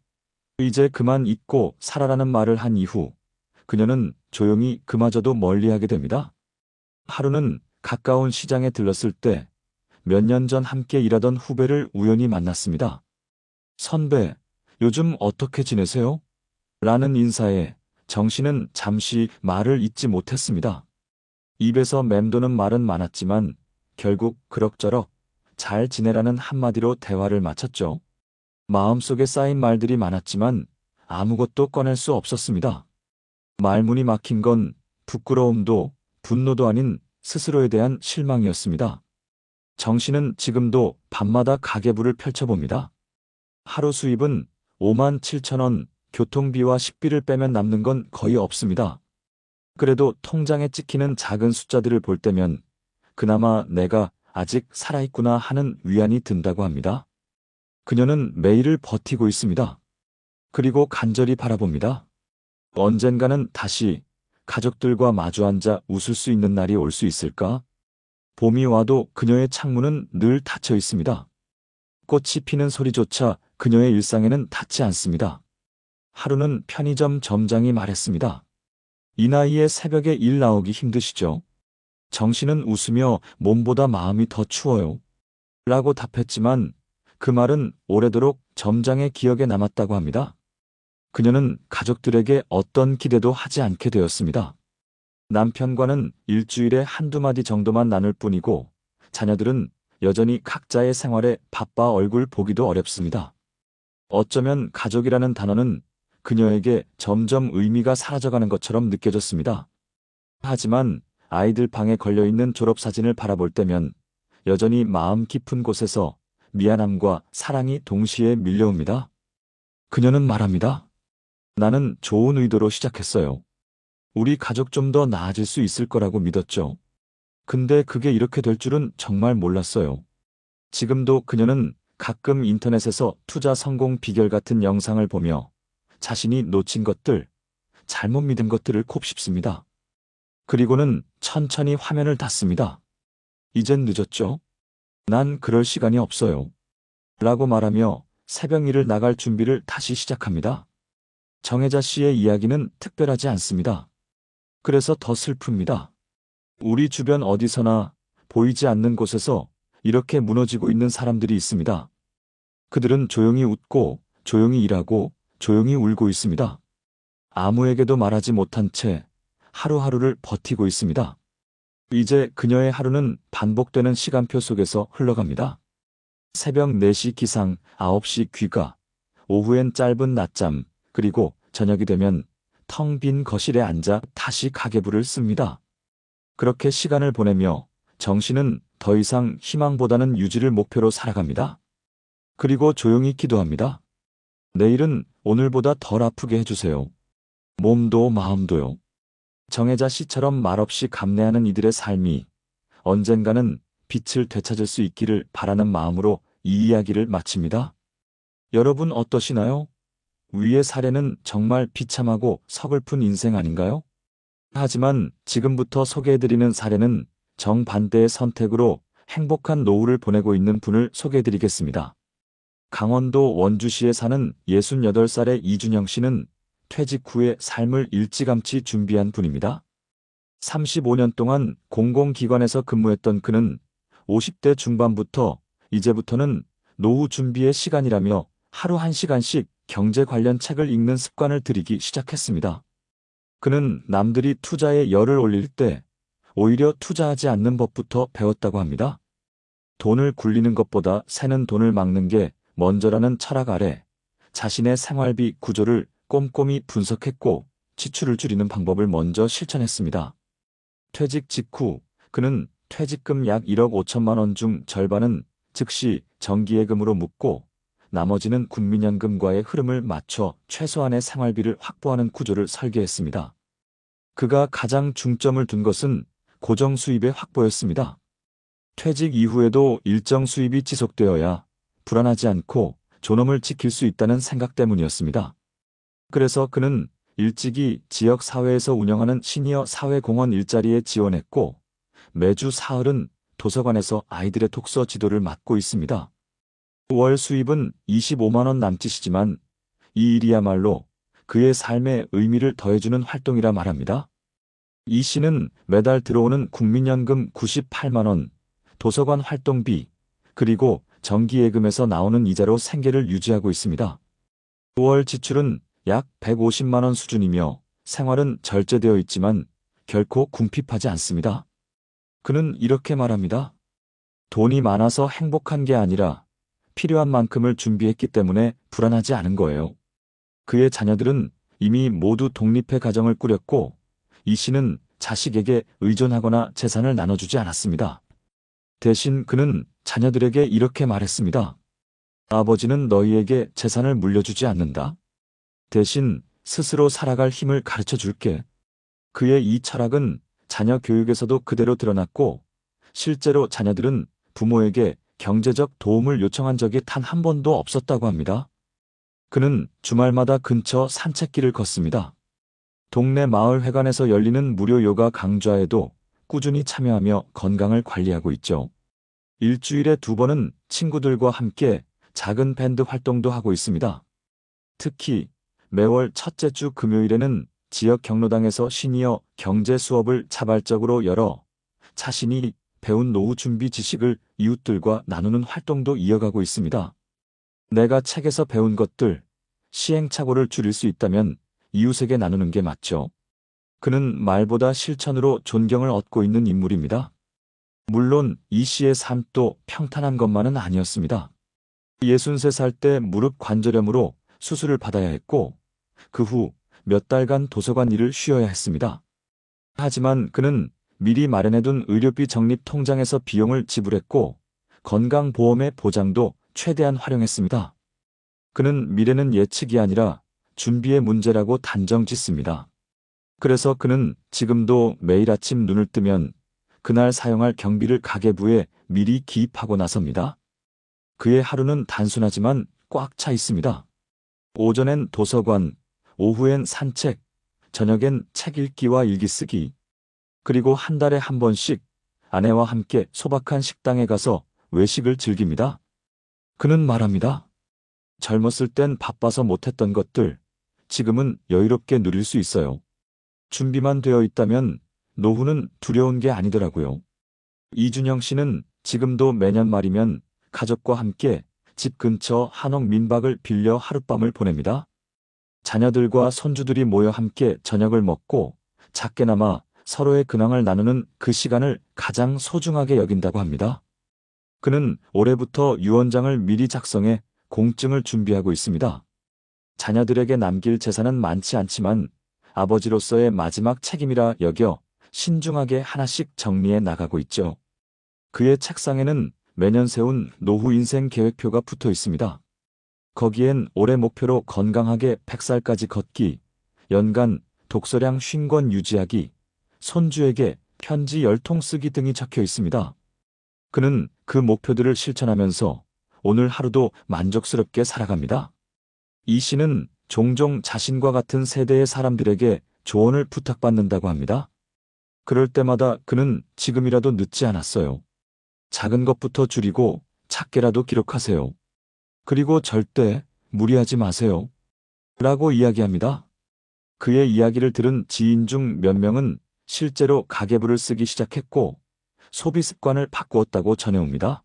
[SPEAKER 3] 이제 그만 잊고 살아라는 말을 한 이후 그녀는 조용히 그마저도 멀리하게 됩니다. 하루는 가까운 시장에 들렀을 때 몇 년 전 함께 일하던 후배를 우연히 만났습니다. 선배, 요즘 어떻게 지내세요? 라는 인사에 정 씨는 잠시 말을 잇지 못했습니다. 입에서 맴도는 말은 많았지만 결국 그럭저럭 잘 지내라는 한마디로 대화를 마쳤죠. 마음속에 쌓인 말들이 많았지만 아무것도 꺼낼 수 없었습니다. 말문이 막힌 건 부끄러움도 분노도 아닌 스스로에 대한 실망이었습니다. 정 씨는 지금도 밤마다 가계부를 펼쳐봅니다. 하루 수입은 5만 7천 원, 교통비와 식비를 빼면 남는 건 거의 없습니다. 그래도 통장에 찍히는 작은 숫자들을 볼 때면 그나마 내가 아직 살아있구나 하는 위안이 든다고 합니다. 그녀는 매일을 버티고 있습니다. 그리고 간절히 바라봅니다. 언젠가는 다시 가족들과 마주 앉아 웃을 수 있는 날이 올 수 있을까? 봄이 와도 그녀의 창문은 늘 닫혀 있습니다. 꽃이 피는 소리조차 그녀의 일상에는 닿지 않습니다. 하루는 편의점 점장이 말했습니다. 이 나이에 새벽에 일 나오기 힘드시죠? 정신은 웃으며 몸보다 마음이 더 추워요. 라고 답했지만 그 말은 오래도록 점장의 기억에 남았다고 합니다. 그녀는 가족들에게 어떤 기대도 하지 않게 되었습니다. 남편과는 일주일에 한두 마디 정도만 나눌 뿐이고 자녀들은 여전히 각자의 생활에 바빠 얼굴 보기도 어렵습니다. 어쩌면 가족이라는 단어는 그녀에게 점점 의미가 사라져가는 것처럼 느껴졌습니다. 하지만 아이들 방에 걸려있는 졸업사진을 바라볼 때면 여전히 마음 깊은 곳에서 미안함과 사랑이 동시에 밀려옵니다. 그녀는 말합니다. 나는 좋은 의도로 시작했어요. 우리 가족 좀 더 나아질 수 있을 거라고 믿었죠. 근데 그게 이렇게 될 줄은 정말 몰랐어요. 지금도 그녀는 가끔 인터넷에서 투자 성공 비결 같은 영상을 보며 자신이 놓친 것들, 잘못 믿은 것들을 곱씹습니다. 그리고는 천천히 화면을 닫습니다. 이젠 늦었죠? 난 그럴 시간이 없어요. 라고 말하며 새벽 일을 나갈 준비를 다시 시작합니다. 정혜자 씨의 이야기는 특별하지 않습니다. 그래서 더 슬픕니다. 우리 주변 어디서나 보이지 않는 곳에서 이렇게 무너지고 있는 사람들이 있습니다. 그들은 조용히 웃고 조용히 일하고 조용히 울고 있습니다. 아무에게도 말하지 못한 채 하루하루를 버티고 있습니다. 이제 그녀의 하루는 반복되는 시간표 속에서 흘러갑니다. 새벽 4시 기상, 9시 귀가, 오후엔 짧은 낮잠, 그리고 저녁이 되면 텅 빈 거실에 앉아 다시 가계부를 씁니다. 그렇게 시간을 보내며 정신은 더 이상 희망보다는 유지를 목표로 살아갑니다. 그리고 조용히 기도합니다. 내일은 오늘보다 덜 아프게 해주세요. 몸도 마음도요. 정혜자 씨처럼 말없이 감내하는 이들의 삶이 언젠가는 빛을 되찾을 수 있기를 바라는 마음으로 이 이야기를 마칩니다. 여러분 어떠시나요? 위의 사례는 정말 비참하고 서글픈 인생 아닌가요? 하지만 지금부터 소개해드리는 사례는 정반대의 선택으로 행복한 노후를 보내고 있는 분을 소개해드리겠습니다. 강원도 원주시에 사는 68살의 이준영 씨는 퇴직 후에 삶을 일찌감치 준비한 분입니다. 35년 동안 공공기관에서 근무했던 그는 50대 중반부터 이제부터는 노후 준비의 시간이라며 하루 1시간씩 경제 관련 책을 읽는 습관을 들이기 시작했습니다. 그는 남들이 투자에 열을 올릴 때 오히려 투자하지 않는 법부터 배웠다고 합니다. 돈을 굴리는 것보다 새는 돈을 막는 게 먼저라는 철학 아래 자신의 생활비 구조를 꼼꼼히 분석했고 지출을 줄이는 방법을 먼저 실천했습니다. 퇴직 직후 그는 퇴직금 약 1억 5천만 원 중 절반은 즉시 정기예금으로 묶고 나머지는 국민연금과의 흐름을 맞춰 최소한의 생활비를 확보하는 구조를 설계했습니다. 그가 가장 중점을 둔 것은 고정 수입의 확보였습니다. 퇴직 이후에도 일정 수입이 지속되어야 불안하지 않고 존엄을 지킬 수 있다는 생각 때문이었습니다. 그래서 그는 일찍이 지역 사회에서 운영하는 시니어 사회공헌 일자리에 지원했고 매주 사흘은 도서관에서 아이들의 독서 지도를 맡고 있습니다. 월 수입은 25만 원 남짓이지만 이 일이야말로 그의 삶에 의미를 더해주는 활동이라 말합니다. 이 씨는 매달 들어오는 국민연금 98만 원, 도서관 활동비, 그리고 정기예금에서 나오는 이자로 생계를 유지하고 있습니다. 월 지출은 약 150만 원 수준이며 생활은 절제되어 있지만 결코 궁핍하지 않습니다. 그는 이렇게 말합니다. 돈이 많아서 행복한 게 아니라 필요한 만큼을 준비했기 때문에 불안하지 않은 거예요. 그의 자녀들은 이미 모두 독립의 가정을 꾸렸고 이 씨는 자식에게 의존하거나 재산을 나눠주지 않았습니다. 대신 그는 자녀들에게 이렇게 말했습니다. 아버지는 너희에게 재산을 물려주지 않는다. 대신 스스로 살아갈 힘을 가르쳐 줄게. 그의 이 철학은 자녀 교육에서도 그대로 드러났고 실제로 자녀들은 부모에게 경제적 도움을 요청한 적이 단 한 번도 없었다고 합니다. 그는 주말마다 근처 산책길을 걷습니다. 동네 마을회관에서 열리는 무료 요가 강좌에도 꾸준히 참여하며 건강을 관리하고 있죠. 일주일에 2번은 친구들과 함께 작은 밴드 활동도 하고 있습니다. 특히 매월 첫째 주 금요일에는 지역 경로당에서 시니어 경제 수업을 자발적으로 열어 자신이 배운 노후 준비 지식을 이웃들과 나누는 활동도 이어가고 있습니다. 내가 책에서 배운 것들, 시행착오를 줄일 수 있다면 이웃에게 나누는 게 맞죠. 그는 말보다 실천으로 존경을 얻고 있는 인물입니다. 물론 이 씨의 삶도 평탄한 것만은 아니었습니다. 63살 때 무릎 관절염으로 수술을 받아야 했고 그 후 몇 달간 도서관 일을 쉬어야 했습니다. 하지만 그는 미리 마련해둔 의료비 적립 통장에서 비용을 지불했고 건강보험의 보장도 최대한 활용했습니다. 그는 미래는 예측이 아니라 준비의 문제라고 단정짓습니다. 그래서 그는 지금도 매일 아침 눈을 뜨면 그날 사용할 경비를 가계부에 미리 기입하고 나섭니다. 그의 하루는 단순하지만 꽉 차 있습니다. 오전엔 도서관, 오후엔 산책, 저녁엔 책 읽기와 일기 쓰기, 그리고 한 달에 한 번씩 아내와 함께 소박한 식당에 가서 외식을 즐깁니다. 그는 말합니다. 젊었을 땐 바빠서 못했던 것들, 지금은 여유롭게 누릴 수 있어요. 준비만 되어 있다면 노후는 두려운 게 아니더라고요. 이준영 씨는 지금도 매년 말이면 가족과 함께 집 근처 한옥 민박을 빌려 하룻밤을 보냅니다. 자녀들과 손주들이 모여 함께 저녁을 먹고 작게나마 서로의 근황을 나누는 그 시간을 가장 소중하게 여긴다고 합니다. 그는 올해부터 유언장을 미리 작성해 공증을 준비하고 있습니다. 자녀들에게 남길 재산은 많지 않지만 아버지로서의 마지막 책임이라 여겨 신중하게 하나씩 정리해 나가고 있죠. 그의 책상에는 매년 세운 노후 인생 계획표가 붙어 있습니다. 거기엔 올해 목표로 건강하게 100살까지 걷기, 연간 독서량 50권 유지하기, 손주에게 편지 10통 쓰기 등이 적혀 있습니다. 그는 그 목표들을 실천하면서 오늘 하루도 만족스럽게 살아갑니다. 이 씨는 종종 자신과 같은 세대의 사람들에게 조언을 부탁받는다고 합니다. 그럴 때마다 그는 지금이라도 늦지 않았어요. 작은 것부터 줄이고 작게라도 기록하세요. 그리고 절대 무리하지 마세요. 라고 이야기합니다. 그의 이야기를 들은 지인 중 몇 명은 실제로 가계부를 쓰기 시작했고 소비 습관을 바꾸었다고 전해옵니다.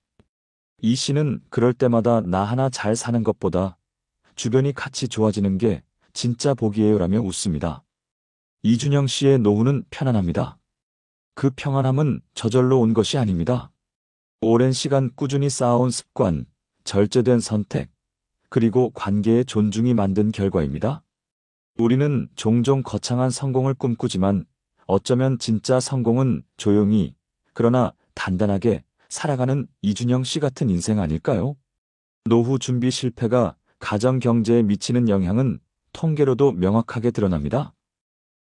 [SPEAKER 3] 이 씨는 그럴 때마다 나 하나 잘 사는 것보다 주변이 같이 좋아지는 게 진짜 복이에요라며 웃습니다. 이준영 씨의 노후는 편안합니다. 그 평안함은 저절로 온 것이 아닙니다. 오랜 시간 꾸준히 쌓아온 습관, 절제된 선택, 그리고 관계의 존중이 만든 결과입니다. 우리는 종종 거창한 성공을 꿈꾸지만 어쩌면 진짜 성공은 조용히, 그러나 단단하게 살아가는 이준영 씨 같은 인생 아닐까요? 노후 준비 실패가 가정 경제에 미치는 영향은 통계로도 명확하게 드러납니다.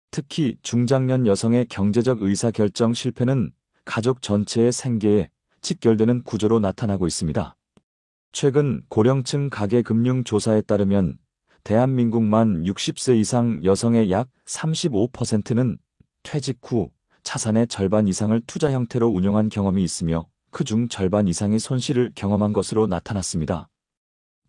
[SPEAKER 3] 특히 중장년 여성의 경제적 의사결정 실패는 가족 전체의 생계에 직결되는 구조로 나타나고 있습니다. 최근 고령층 가계금융조사에 따르면 대한민국 만 60세 이상 여성의 약 35%는 퇴직 후 자산의 절반 이상을 투자 형태로 운용한 경험이 있으며 그중 절반 이상의 손실을 경험한 것으로 나타났습니다.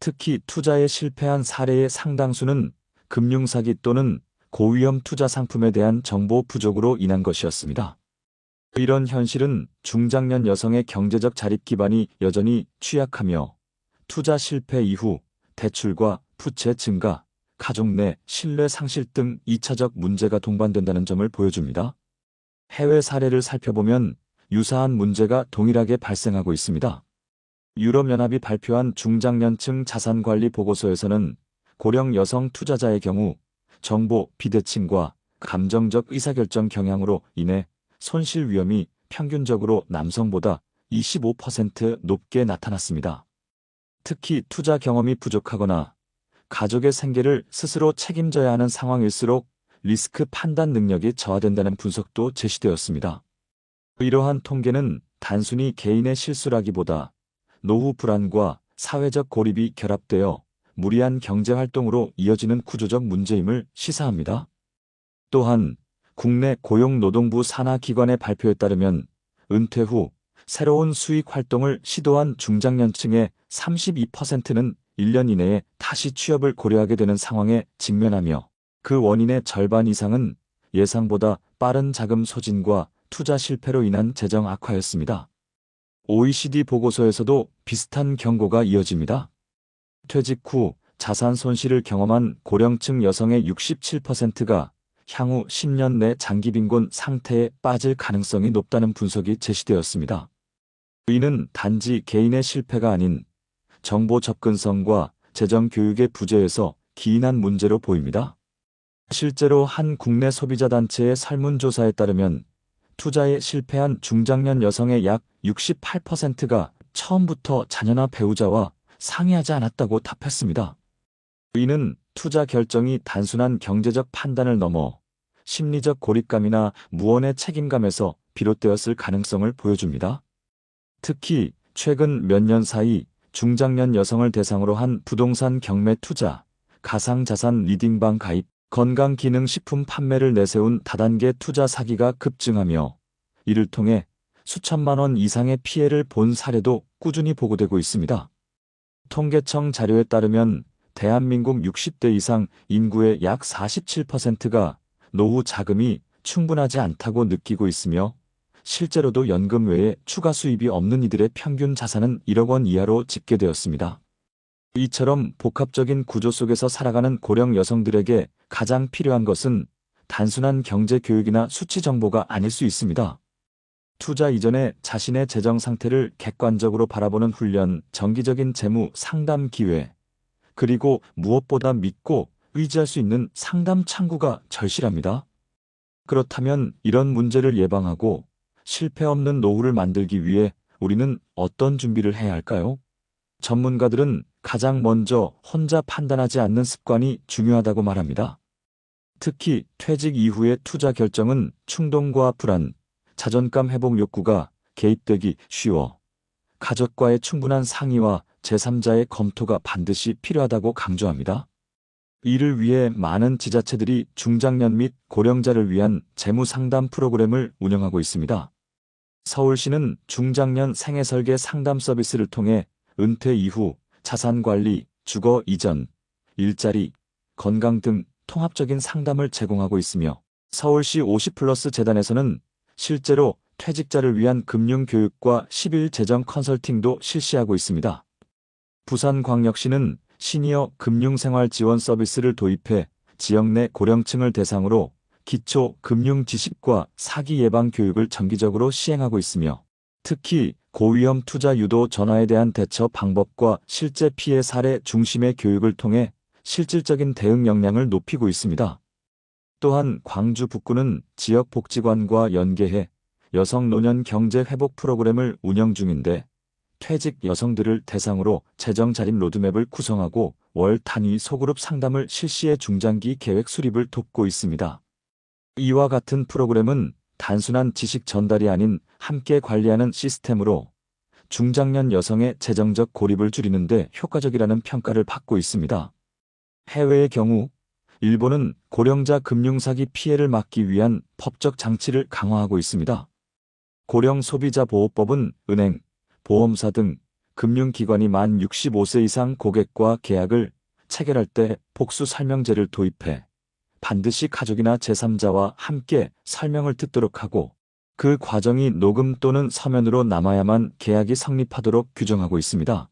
[SPEAKER 3] 특히 투자에 실패한 사례의 상당수는 금융사기 또는 고위험 투자 상품에 대한 정보 부족으로 인한 것이었습니다. 이런 현실은 중장년 여성의 경제적 자립 기반이 여전히 취약하며 투자 실패 이후 대출과 부채 증가, 가족 내 신뢰 상실 등 2차적 문제가 동반된다는 점을 보여줍니다. 해외 사례를 살펴보면 유사한 문제가 동일하게 발생하고 있습니다. 유럽연합이 발표한 중장년층 자산관리 보고서에서는 고령 여성 투자자의 경우 정보 비대칭과 감정적 의사결정 경향으로 인해 손실 위험이 평균적으로 남성보다 25% 높게 나타났습니다. 특히 투자 경험이 부족하거나 가족의 생계를 스스로 책임져야 하는 상황일수록 리스크 판단 능력이 저하된다는 분석도 제시되었습니다. 이러한 통계는 단순히 개인의 실수라기보다 노후 불안과 사회적 고립이 결합되어 무리한 경제활동으로 이어지는 구조적 문제임을 시사합니다. 또한 국내 고용노동부 산하기관의 발표에 따르면 은퇴 후 새로운 수익 활동을 시도한 중장년층의 32%는 1년 이내에 다시 취업을 고려하게 되는 상황에 직면하며 그 원인의 절반 이상은 예상보다 빠른 자금 소진과 투자 실패로 인한 재정 악화였습니다. OECD 보고서에서도 비슷한 경고가 이어집니다. 퇴직 후 자산 손실을 경험한 고령층 여성의 67%가 향후 10년 내 장기 빈곤 상태에 빠질 가능성이 높다는 분석이 제시되었습니다. 이는 단지 개인의 실패가 아닌 정보 접근성과 재정 교육의 부재에서 기인한 문제로 보입니다. 실제로 한 국내 소비자 단체의 설문조사에 따르면 투자에 실패한 중장년 여성의 약 68%가 처음부터 자녀나 배우자와 상의하지 않았다고 답했습니다. 이는 투자 결정이 단순한 경제적 판단을 넘어 심리적 고립감이나 무언의 책임감에서 비롯되었을 가능성을 보여줍니다. 특히 최근 몇 년 사이 중장년 여성을 대상으로 한 부동산 경매 투자, 가상자산 리딩방 가입, 건강기능식품 판매를 내세운 다단계 투자 사기가 급증하며 이를 통해 수천만 원 이상의 피해를 본 사례도 꾸준히 보고되고 있습니다. 통계청 자료에 따르면 대한민국 60대 이상 인구의 약 47%가 노후 자금이 충분하지 않다고 느끼고 있으며 실제로도 연금 외에 추가 수입이 없는 이들의 평균 자산은 1억 원 이하로 집계되었습니다. 이처럼 복합적인 구조 속에서 살아가는 고령 여성들에게 가장 필요한 것은 단순한 경제 교육이나 수치 정보가 아닐 수 있습니다. 투자 이전에 자신의 재정 상태를 객관적으로 바라보는 훈련, 정기적인 재무 상담 기회, 그리고 무엇보다 믿고 의지할 수 있는 상담 창구가 절실합니다. 그렇다면 이런 문제를 예방하고 실패 없는 노후를 만들기 위해 우리는 어떤 준비를 해야 할까요? 전문가들은 가장 먼저 혼자 판단하지 않는 습관이 중요하다고 말합니다. 특히 퇴직 이후의 투자 결정은 충동과 불안, 자존감 회복 욕구가 개입되기 쉬워 가족과의 충분한 상의와 제3자의 검토가 반드시 필요하다고 강조합니다. 이를 위해 많은 지자체들이 중장년 및 고령자를 위한 재무상담 프로그램을 운영하고 있습니다. 서울시는 중장년 생애설계 상담 서비스를 통해 은퇴 이후 자산관리, 주거 이전, 일자리, 건강 등 통합적인 상담을 제공하고 있으며 서울시 50플러스 재단에서는 실제로 퇴직자를 위한 금융교육과 10일 재정 컨설팅도 실시하고 있습니다. 부산광역시는 시니어 금융생활지원 서비스를 도입해 지역 내 고령층을 대상으로 기초 금융 지식과 사기 예방 교육을 정기적으로 시행하고 있으며 특히 고위험 투자 유도 전화에 대한 대처 방법과 실제 피해 사례 중심의 교육을 통해 실질적인 대응 역량을 높이고 있습니다. 또한 광주 북구는 지역 복지관과 연계해 여성 노년 경제 회복 프로그램을 운영 중인데 퇴직 여성들을 대상으로 재정 자립 로드맵을 구성하고 월 단위 소그룹 상담을 실시해 중장기 계획 수립을 돕고 있습니다. 이와 같은 프로그램은 단순한 지식 전달이 아닌 함께 관리하는 시스템으로 중장년 여성의 재정적 고립을 줄이는 데 효과적이라는 평가를 받고 있습니다. 해외의 경우 일본은 고령자 금융사기 피해를 막기 위한 법적 장치를 강화하고 있습니다. 고령 소비자 보호법은 은행, 보험사 등 금융기관이 만 65세 이상 고객과 계약을 체결할 때 복수 설명제를 도입해 반드시 가족이나 제3자와 함께 설명을 듣도록 하고 그 과정이 녹음 또는 서면으로 남아야만 계약이 성립하도록 규정하고 있습니다.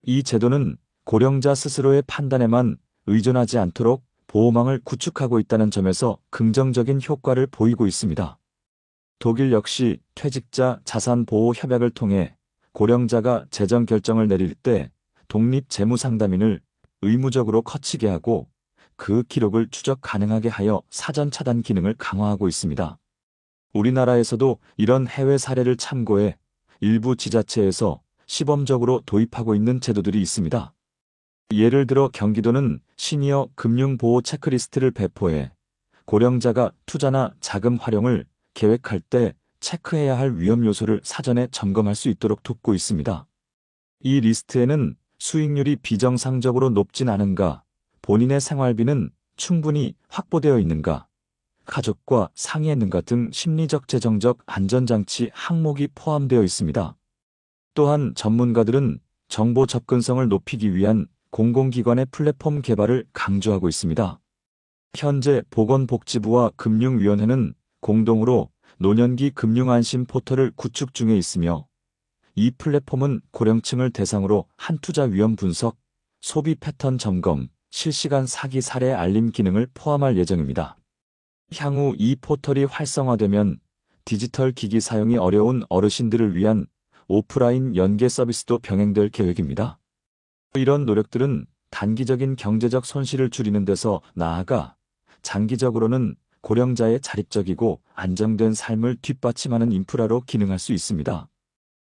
[SPEAKER 3] 이 제도는 고령자 스스로의 판단에만 의존하지 않도록 보호망을 구축하고 있다는 점에서 긍정적인 효과를 보이고 있습니다. 독일 역시 퇴직자 자산보호 협약을 통해 고령자가 재정 결정을 내릴 때 독립 재무상담인을 의무적으로 거치게 하고 그 기록을 추적 가능하게 하여 사전 차단 기능을 강화하고 있습니다. 우리나라에서도 이런 해외 사례를 참고해 일부 지자체에서 시범적으로 도입하고 있는 제도들이 있습니다. 예를 들어 경기도는 시니어 금융보호 체크리스트를 배포해 고령자가 투자나 자금 활용을 계획할 때 체크해야 할 위험 요소를 사전에 점검할 수 있도록 돕고 있습니다. 이 리스트에는 수익률이 비정상적으로 높진 않은가, 본인의 생활비는 충분히 확보되어 있는가, 가족과 상의했는가 등 심리적 재정적 안전장치 항목이 포함되어 있습니다. 또한 전문가들은 정보 접근성을 높이기 위한 공공기관의 플랫폼 개발을 강조하고 있습니다. 현재 보건복지부와 금융위원회는 공동으로 노년기 금융안심 포털을 구축 중에 있으며 이 플랫폼은 고령층을 대상으로 한투자 위험 분석, 소비 패턴 점검, 실시간 사기 사례 알림 기능을 포함할 예정입니다. 향후 이 포털이 활성화되면 디지털 기기 사용이 어려운 어르신들을 위한 오프라인 연계 서비스도 병행될 계획입니다. 이런 노력들은 단기적인 경제적 손실을 줄이는 데서 나아가 장기적으로는 고령자의 자립적이고 안정된 삶을 뒷받침하는 인프라로 기능할 수 있습니다.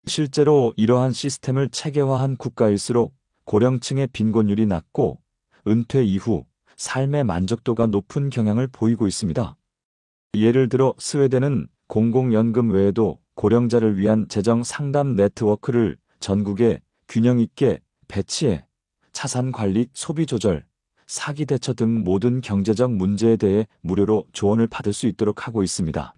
[SPEAKER 3] 실제로 이러한 시스템을 체계화한 국가일수록 고령층의 빈곤율이 낮고 은퇴 이후 삶의 만족도가 높은 경향을 보이고 있습니다. 예를 들어 스웨덴은 공공연금 외에도 고령자를 위한 재정 상담 네트워크를 전국에 균형 있게 배치해 자산 관리, 소비 조절, 사기 대처 등 모든 경제적 문제에 대해 무료로 조언을 받을 수 있도록 하고 있습니다.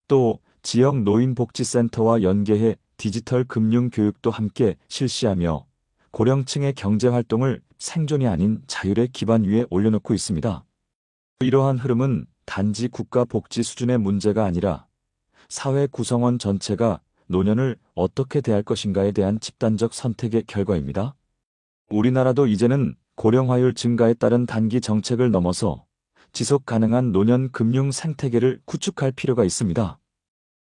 [SPEAKER 3] 또 지역 노인복지센터와 연계해 디지털 금융 교육도 함께 실시하며 고령층의 경제활동을 생존이 아닌 자율의 기반 위에 올려놓고 있습니다. 이러한 흐름은 단지 국가 복지 수준의 문제가 아니라 사회 구성원 전체가 노년을 어떻게 대할 것인가에 대한 집단적 선택의 결과입니다. 우리나라도 이제는 고령화율 증가에 따른 단기 정책을 넘어서 지속 가능한 노년 금융 생태계를 구축할 필요가 있습니다.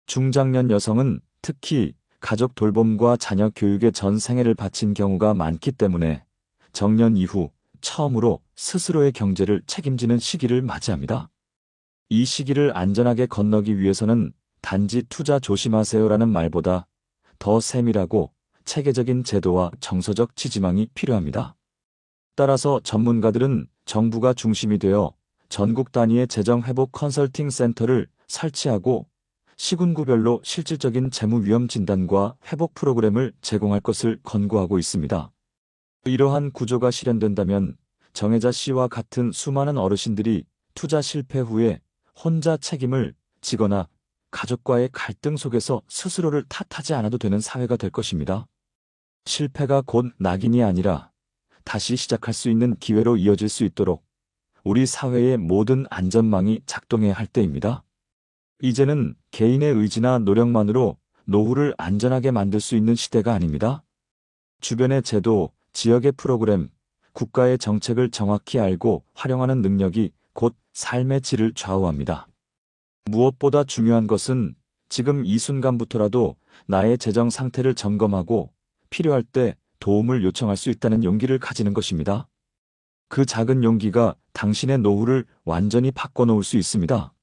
[SPEAKER 3] 중장년 여성은 특히 가족 돌봄과 자녀 교육에 전 생애를 바친 경우가 많기 때문에 정년 이후 처음으로 스스로의 경제를 책임지는 시기를 맞이합니다. 이 시기를 안전하게 건너기 위해서는 단지 투자 조심하세요라는 말보다 더 세밀하고 체계적인 제도와 정서적 지지망이 필요합니다. 따라서 전문가들은 정부가 중심이 되어 전국 단위의 재정회복 컨설팅 센터를 설치하고 시군구별로 실질적인 재무 위험 진단과 회복 프로그램을 제공할 것을 권고하고 있습니다. 이러한 구조가 실현된다면 정혜자 씨와 같은 수많은 어르신들이 투자 실패 후에 혼자 책임을 지거나 가족과의 갈등 속에서 스스로를 탓하지 않아도 되는 사회가 될 것입니다. 실패가 곧 낙인이 아니라 다시 시작할 수 있는 기회로 이어질 수 있도록 우리 사회의 모든 안전망이 작동해야 할 때입니다. 이제는 개인의 의지나 노력만으로 노후를 안전하게 만들 수 있는 시대가 아닙니다. 주변의 제도, 지역의 프로그램, 국가의 정책을 정확히 알고 활용하는 능력이 곧 삶의 질을 좌우합니다. 무엇보다 중요한 것은 지금 이 순간부터라도 나의 재정 상태를 점검하고 필요할 때 도움을 요청할 수 있다는 용기를 가지는 것입니다. 그 작은 용기가 당신의 노후를 완전히 바꿔놓을 수 있습니다.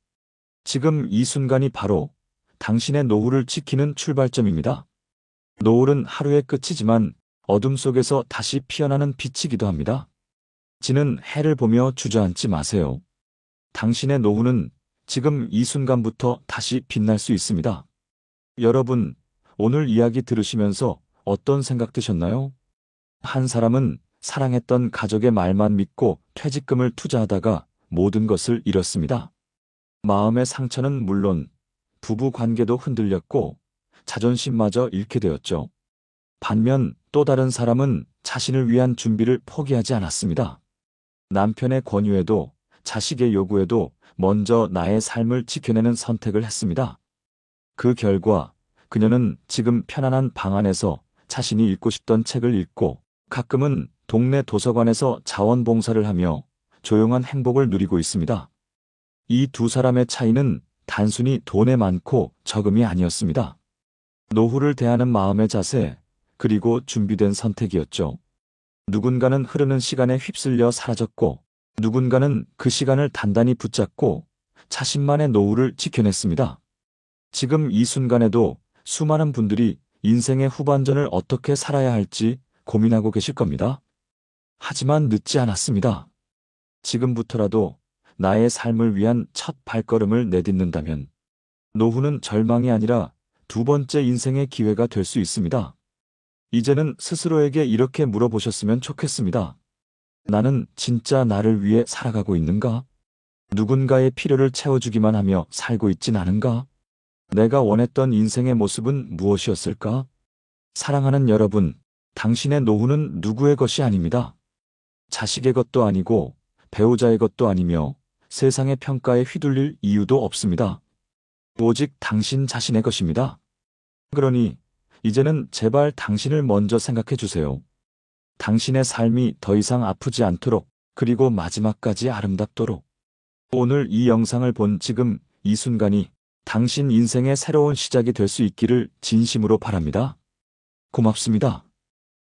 [SPEAKER 3] 지금 이 순간이 바로 당신의 노후를 지키는 출발점입니다. 노을은 하루의 끝이지만 어둠 속에서 다시 피어나는 빛이기도 합니다. 지는 해를 보며 주저앉지 마세요. 당신의 노후는 지금 이 순간부터 다시 빛날 수 있습니다. 여러분, 오늘 이야기 들으시면서 어떤 생각 드셨나요? 한 사람은 사랑했던 가족의 말만 믿고 퇴직금을 투자하다가 모든 것을 잃었습니다. 마음의 상처는 물론 부부 관계도 흔들렸고 자존심마저 잃게 되었죠. 반면 또 다른 사람은 자신을 위한 준비를 포기하지 않았습니다. 남편의 권유에도 자식의 요구에도 먼저 나의 삶을 지켜내는 선택을 했습니다. 그 결과 그녀는 지금 편안한 방 안에서 자신이 읽고 싶던 책을 읽고 가끔은 동네 도서관에서 자원봉사를 하며 조용한 행복을 누리고 있습니다. 이 두 사람의 차이는 단순히 돈에 많고 적음이 아니었습니다. 노후를 대하는 마음의 자세, 그리고 준비된 선택이었죠. 누군가는 흐르는 시간에 휩쓸려 사라졌고, 누군가는 그 시간을 단단히 붙잡고 자신만의 노후를 지켜냈습니다. 지금 이 순간에도 수많은 분들이 인생의 후반전을 어떻게 살아야 할지 고민하고 계실 겁니다. 하지만 늦지 않았습니다. 지금부터라도 나의 삶을 위한 첫 발걸음을 내딛는다면 노후는 절망이 아니라 두 번째 인생의 기회가 될 수 있습니다. 이제는 스스로에게 이렇게 물어보셨으면 좋겠습니다. 나는 진짜 나를 위해 살아가고 있는가? 누군가의 필요를 채워주기만 하며 살고 있진 않은가? 내가 원했던 인생의 모습은 무엇이었을까? 사랑하는 여러분, 당신의 노후는 누구의 것이 아닙니다. 자식의 것도 아니고 배우자의 것도 아니며 세상의 평가에 휘둘릴 이유도 없습니다. 오직 당신 자신의 것입니다. 그러니 이제는 제발 당신을 먼저 생각해 주세요. 당신의 삶이 더 이상 아프지 않도록, 그리고 마지막까지 아름답도록. 오늘 이 영상을 본 지금 이 순간이 당신 인생의 새로운 시작이 될 수 있기를 진심으로 바랍니다. 고맙습니다.